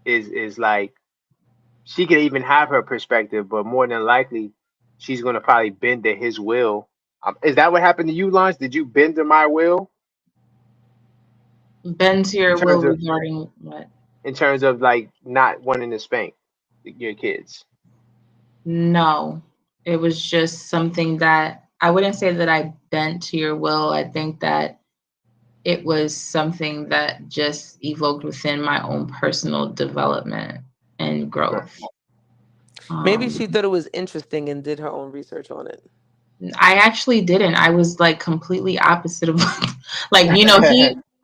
is like she could even have her perspective, but more than likely she's gonna probably bend to his will. Is that what happened to you, Lance? Did you bend to my will Bend to in your will terms of regarding what? like not wanting to spank your kids? No, it was just something that I wouldn't say that I bent to your will. I think that it was something that just evoked within my own personal development and Right. growth. Maybe Um, she thought it was interesting and did her own research on it. I actually didn't. I was like completely opposite of like,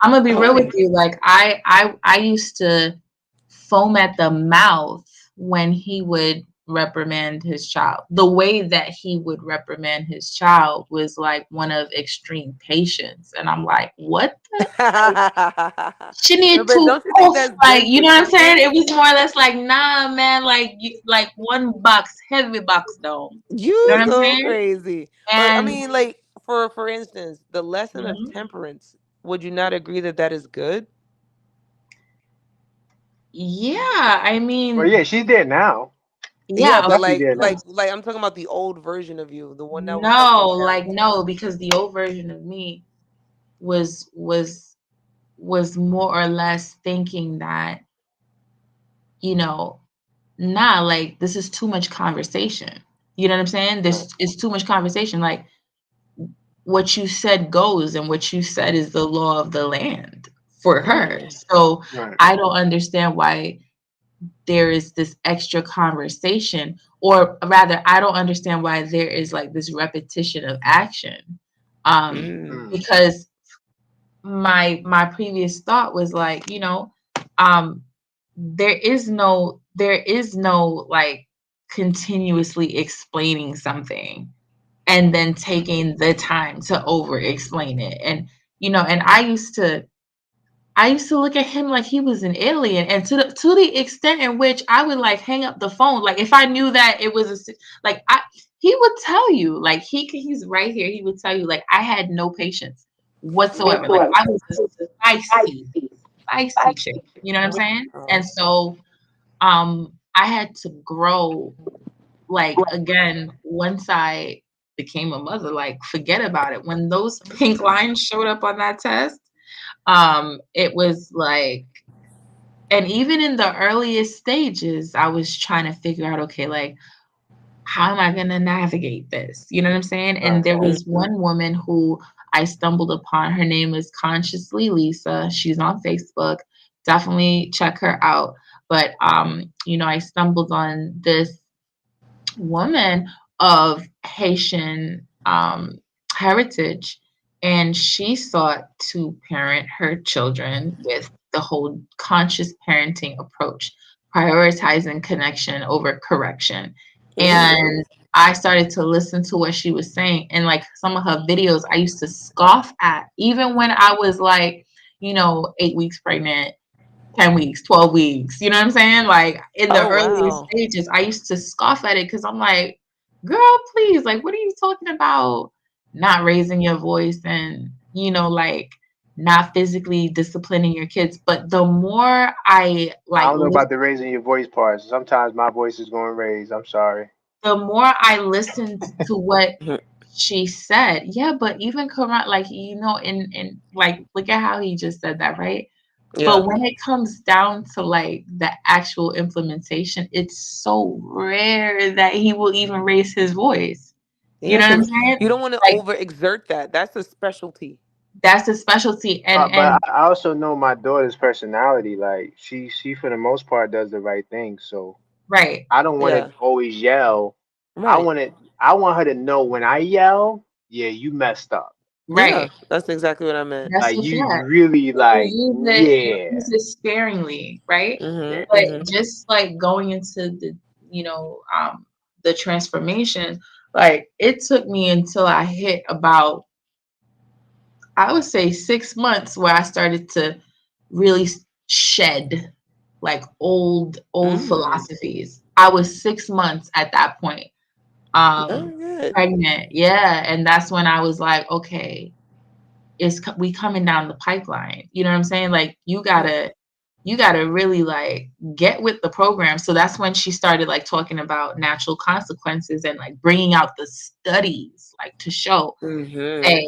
I'm gonna be real with you. Like I used to foam at the mouth when he would reprimand his child. The way that he would reprimand his child was like one of extreme patience. And I'm like, what the she No, need but to don't you think off, that's like you know what I'm saying? disrespectful? It was more or less like, nah, man, like like one box, heavy box though. You know You what I'm so saying? crazy. But I And mean, like for instance, the lesson of mhm. temperance. Would you not agree that that is good? Yeah, I Well, mean, yeah, she's there now. Yeah, yeah, She's of but definitely like there like now. like I'm talking about the old version of you, the one that has no, no like character. no, because the old version of me was was was more or less thinking that, you know, nah, like this is too much conversation. You know what I'm saying? Right. This is too much conversation. Like what you said goes, and what you said is the law of the land for her. Hmm. So Right. I don't understand why there is this extra conversation, or rather I don't understand why there is like this repetition of action. Mm. Mm. Because my previous thought was like, um there is no like continuously explaining something and then taking the time to over explain it. And and I used to look at him like he was an alien, and to the extent in which I would like hang up the phone, like if I knew that it was like he would tell you, like he's right here. He would tell you, like I had no patience whatsoever. Like I was a spicy, spicy chick. You know what I'm saying? And Oh. so I had to grow. Like again, once I became a mother, like forget about it. When those pink lines showed up on that test, it was like, and even in the earliest stages I was trying to figure out, okay, like how am I going to navigate this, you know what I'm saying? And Right. there was Mhm. one woman who I stumbled upon. Her name is Consciously Lisa. She's on Facebook. Definitely check her out. But I stumbled on this woman of Haitian heritage, and she sought to parent her children with the whole conscious parenting approach, prioritizing connection over correction. Mm. And I started to listen to what she was saying, and like some of her videos, I used to scoff at, even when I was like, 8 weeks pregnant, 10 weeks, 12 weeks. You know what I'm saying? Like in the Oh earliest wow. stages, I used to scoff at it because I'm like, girl, please, like, what are you talking about? Not raising your voice and, like not physically disciplining your kids. But the more I I like, don't know about the raising your voice part. Sometimes my voice is going to raise. I'm sorry. the more I listened to what Mhm. she said, yeah, but even Koran, like, in like, look at how he just said that, right? Yeah. But when it comes down to like the actual implementation, it's so rare that he will even raise his voice. You Yeah, know what I'm because saying? you don't want to Like overexert that. That's a specialty. that's a specialty. and But and I also know my daughter's personality. Like she for the most part does the right thing. So right. I don't want to Yeah. always yell. I Right. want to. I want her to know when I yell. Yeah, you messed up. Yeah, Right. that's exactly what I meant. That's Like a you fact. really like, Use yeah, it sparingly, right? yeah, Mm-hmm. But Mm-hmm. just like going into you know, the transformation, like it took me until I hit about, I would say 6 months where I started to really shed like old Mm. philosophies. I was 6 months at that point, um, Very good. pregnant. Yeah. And that's when I was like, okay, we coming down the pipeline. You know what I'm saying? Like you gotta really like get with the program. So that's when she started like talking about natural consequences and like bringing out the studies like to show, Mm-hmm. hey,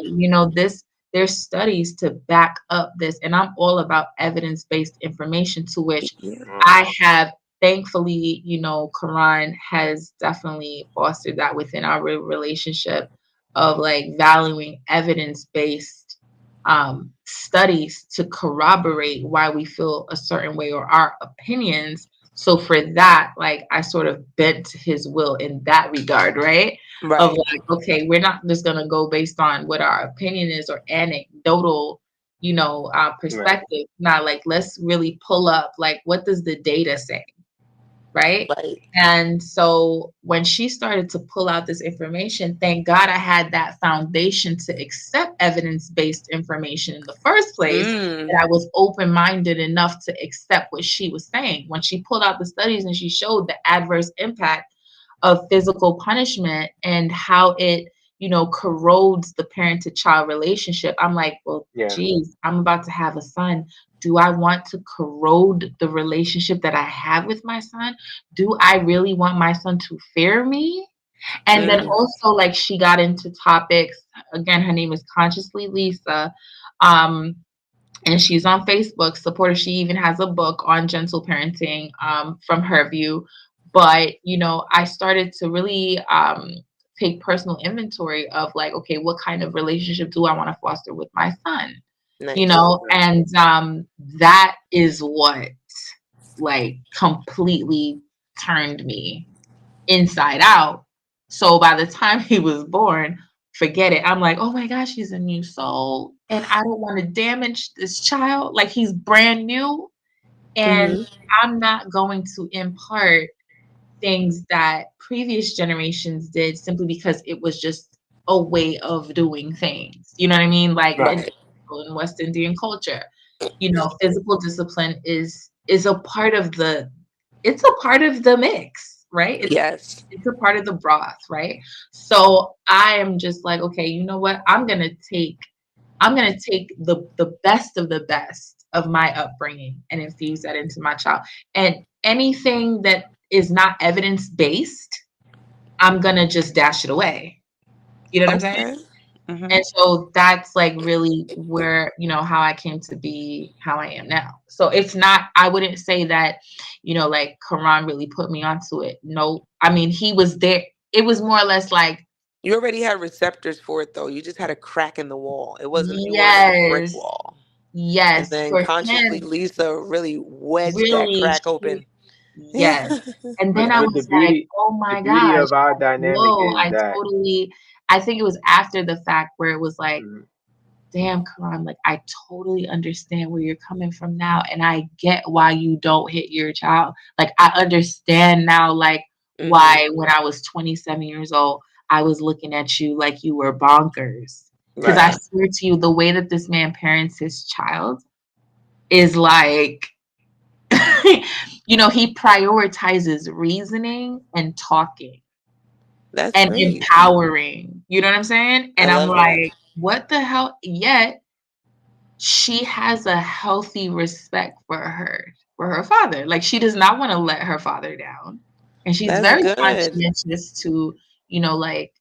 this, there's studies to back up this, and I'm all about evidence-based information, to which Yeah. mm, I have, thankfully, Quran has definitely fostered that within our relationship of like valuing evidence-based studies to corroborate why we feel a certain way or our opinions. So for that, like I sort of bent to his will in that regard, right? Of Right. like, okay, we're not just gonna go based on what our opinion is or anecdotal, right, perspective. Not like, let's really pull up like, what does the data say, right? Right. And so when she started to pull out this information, thank God I had that foundation to accept evidence-based information in the first place, Mm. that I was open-minded enough to accept what she was saying. When she pulled out the studies and she showed the adverse impact of physical punishment and how it, corrodes the parent to child relationship, I'm like, well, yeah, geez, I'm about to have a son. Do I want to corrode the relationship that I have with my son? Do I really want my son to fear me? And then Mm. also, like, she got into topics. Again, her name is Consciously Lisa. Um, and she's on Facebook, supporter. She even has a book on gentle parenting, from her view. But, I started to really take personal inventory of like, okay, what kind of relationship do I want to foster with my son? Nice. right, And that is what like completely turned me inside out. So by the time he was born, forget it. I'm like, oh my gosh, he's a new soul. And I don't want to damage this child. Like he's brand new. And Mm-hmm. I'm not going to impart things that previous generations did simply because it was just a way of doing things. You know what I mean? Like right, in West Indian culture, physical discipline is a part of the mix, right? Yes. It's a part of the broth, right? So I am just like, okay, you know what? I'm gonna take the best of the best of my upbringing and infuse that into my child. And anything that is not evidence based, I'm gonna just dash it away. You know what I'm saying? Okay. Mm-hmm. And so that's like really where, how I came to be how I am now. So it's not, I wouldn't say that, like Quran really put me onto it. No, I mean, he was there. It was more or less like, You already had receptors for it though. You just had a crack in the wall. It wasn't, you weren't a brick yes, wall. And yes, then for consciously him, Lisa really wedged that really, crack open. yes. And then I but the was like, beauty, oh the my beauty gosh, of our dynamic whoa, is that, I think it was after the fact where it was like, mm, damn, Karan, like I totally understand where you're coming from now. And I get why you don't hit your child. Like I understand now, like Mm-hmm. why when I was 27 years old, I was looking at you like you were bonkers. Because I Right. swear to you, the way that this man parents his child is like, he prioritizes reasoning and talking That's and great. empowering. You know what I'm saying? I And I'm love that. like, what the hell? Yet she has a healthy respect for her father. Like she does not want to let her father down. And she's That's very good. conscientious to, like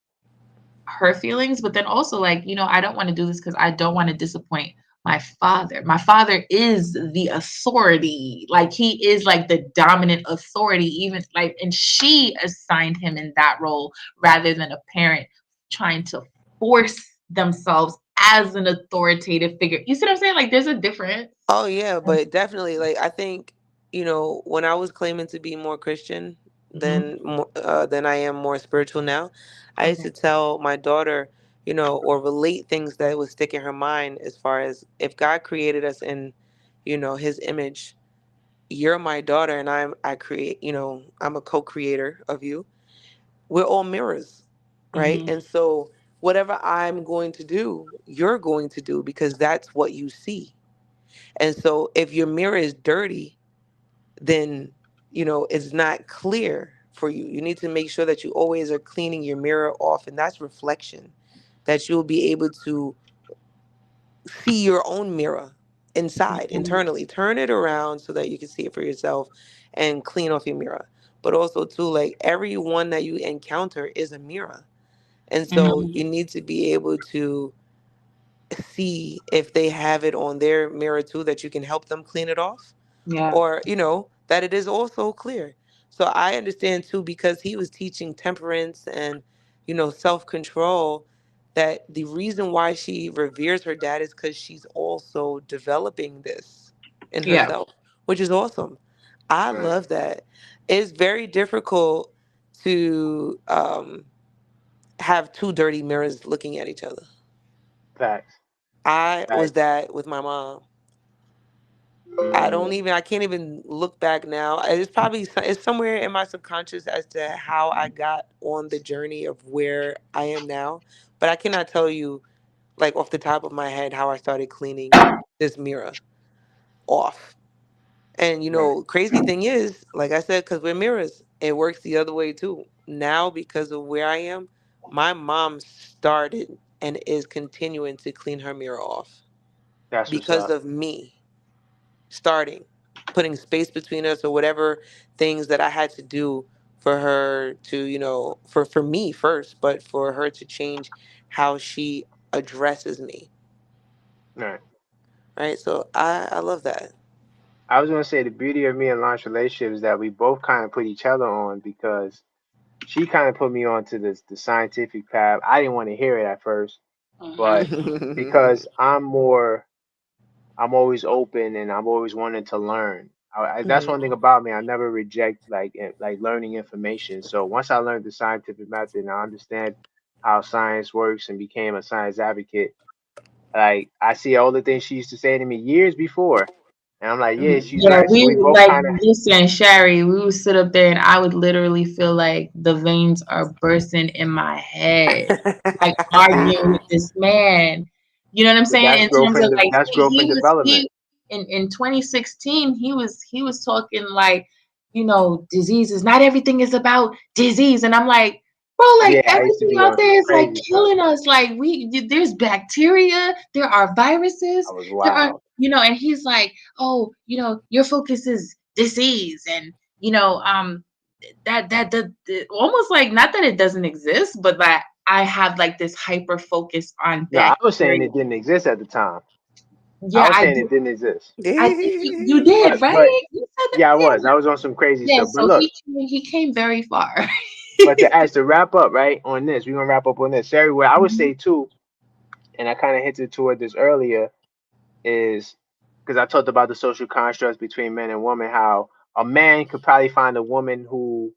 her feelings, but then also like, I don't want to do this because I don't want to disappoint my father. My father is the authority. Like he is like the dominant authority, even like, and she assigned him in that role rather than a parent trying to force themselves as an authoritative figure. You see what I'm saying? Like there's a difference. Oh yeah, but definitely like I think, when I was claiming to be more Christian Mhm. than I am more spiritual now, I used Okay. to tell my daughter, or relate things that would stick in her mind, as far as, if God created us in, his image, you're my daughter, and I create, I'm a co-creator of you. We're all mirrors, right? Mhm. And so whatever I'm going to do, you're going to do, because that's what you see. And so if your mirror is dirty, then it's not clear for you. You need to make sure that you always are cleaning your mirror off, and that's reflection, that you'll be able to see your own mirror inside, Mhm. internally. Turn it around so that you can see it for yourself and clean off your mirror. But also too, like, everyone that you encounter is a mirror. And so Mhm. you need to be able to see if they have it on their mirror too, that you can help them clean it off, Yeah. or that it is also clear. So I understand too, because he was teaching temperance and self-control, that the reason why she reveres her dad is because she's also developing this in Yeah. herself, which is awesome. I Right. love that. It's very difficult to have two dirty mirrors looking at each other. Facts. I was Facts. that with my mom. Mm, I can't even look back now. It's probably, it's somewhere in my subconscious as to how I got on the journey of where I am now. But I cannot tell you, like, off the top of my head, how I started cleaning this mirror off. And, right. crazy thing is, like I said, because we're mirrors, it works the other way too. Now, because of where I am, my mom started and is continuing to clean her mirror off That's what's because up. of me starting, putting space between us, or whatever things that I had to do for her to, for me first, but for her to change how she addresses me. Right. Right. So I love that. I was gonna say the beauty of me and Lance relationship is that we both kind of put each other on because she kind of put me onto the scientific path. I didn't want to hear it at first, but Mhm. because I'm always open and I'm always wanting to learn. That's Mhm. one thing about me. I never reject like learning information. So once I learned the scientific method and I understand how science works and became a science advocate, like I see all the things she used to say to me years before, and I'm like, yeah, she's Yeah, right. So we we both like kind of listen, Sherry. We would sit up there, and I would literally feel like the veins are bursting in my head, like arguing with this man. You know what I'm saying? that's In growth terms of and like that's growth and he was development. he in 2016 he was talking like, diseases. Not everything is about disease, and I'm like, bro, like Yeah, I used to everything be out on there some is like crazy stuff. killing us. Like there's bacteria, there are I viruses, was there are, wild. and he's like, oh, your focus is disease, and that almost like, not that it doesn't exist, but that I have like this hyper focus on No, I was saying bacteria. it didn't exist at the time. I Yeah, was I saying it do. didn't exist. I think you did, But right? You said that. yeah, I Yeah. was. I was on some crazy Yeah. stuff. But So look, he came very far. but to wrap up, right, on this, we're gonna wrap up on this. Sherry, what I would Mhm. say too, and I kind of hinted toward this earlier, is because I talked about the social constructs between men and women, how a man could probably find a woman who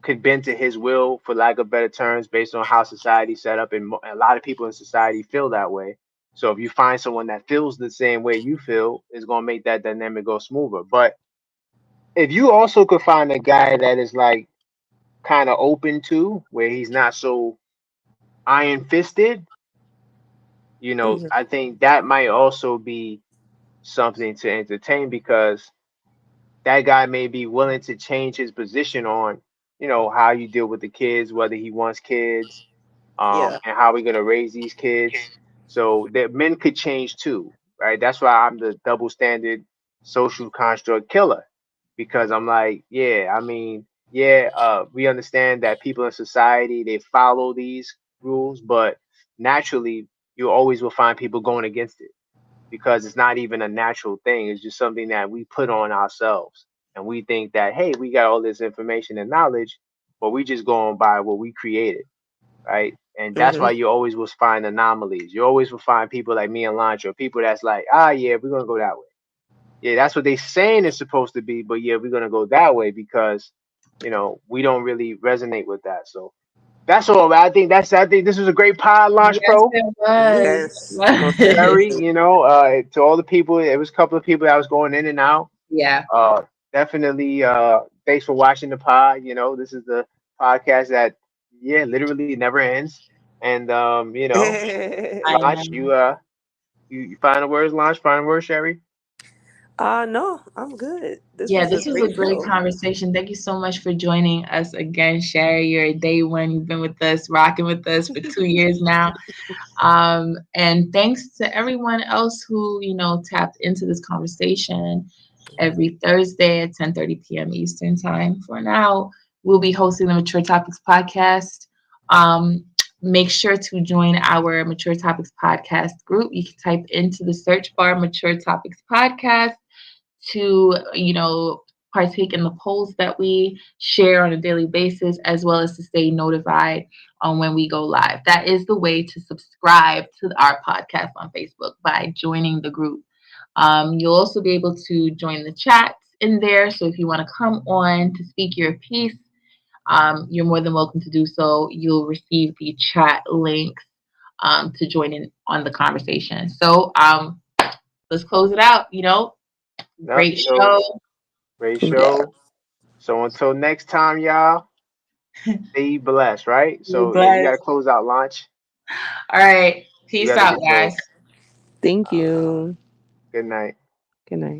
could bend to his will, for lack of better terms, based on how society's set up, and a lot of people in society feel that way. So if you find someone that feels the same way you feel, it's gonna make that dynamic go smoother. But if you also could find a guy that is like kind of open to, where he's not so iron fisted, Mhm. I think that might also be something to entertain because that guy may be willing to change his position on, how you deal with the kids, whether he wants kids, Yeah. and how we're gonna raise these kids. So that men could change too, right? That's why I'm the double standard social construct killer, because I'm like, yeah, I mean, yeah, we understand that people in society they follow these rules, but naturally, you always will find people going against it because it's not even a natural thing. It's just something that we put on ourselves. And we think that, hey, we got all this information and knowledge, but we just going by what we created, right? And that's why Mhm. you always will find anomalies. You always will find people like me and Lantra, people that's like, ah, yeah, we're going to go that way. Yeah, that's what they saying it's supposed to be, but yeah, we're going to go that way because, we don't really resonate with that. So that's all. I think this was a great pod launch, Yes, pro. it was. Yes, most It Very, definitely. to all the people, it was a couple of people that was going in and out. yeah. Uh, definitely. Thanks for watching the pod. This is the podcast that, yeah, literally never ends. And I Launch, know. you final words, Launch, final words, Sherry. No, I'm good. This Yeah, was a this was a great great show. conversation. Thank you so much for joining us again, Sherry. You're a day one. You've been with us, rocking with us for 2 years now. And thanks to everyone else who, tapped into this conversation every Thursday at 10:30 p.m. Eastern time. For now, we'll be hosting the Mature Topics podcast. Um, Make sure to join our Mature Topics podcast group. You can type into the search bar Mature Topics podcast to, partake in the polls that we share on a daily basis, as well as to stay notified on when we go live. That is the way to subscribe to our podcast on Facebook, by joining the group. You'll also be able to join the chats in there. So if you want to come on to speak your piece, you're more than welcome to do so. You'll receive the chat links to join in on the conversation. So let's close it out. Yep. Great So show. great Yeah. show. So until next time, y'all, stay blessed, right? Be So yeah, you got to blessed. close out, Launch. All right. You Peace got to out, get guys. yours. Thank you. Good night. Good night.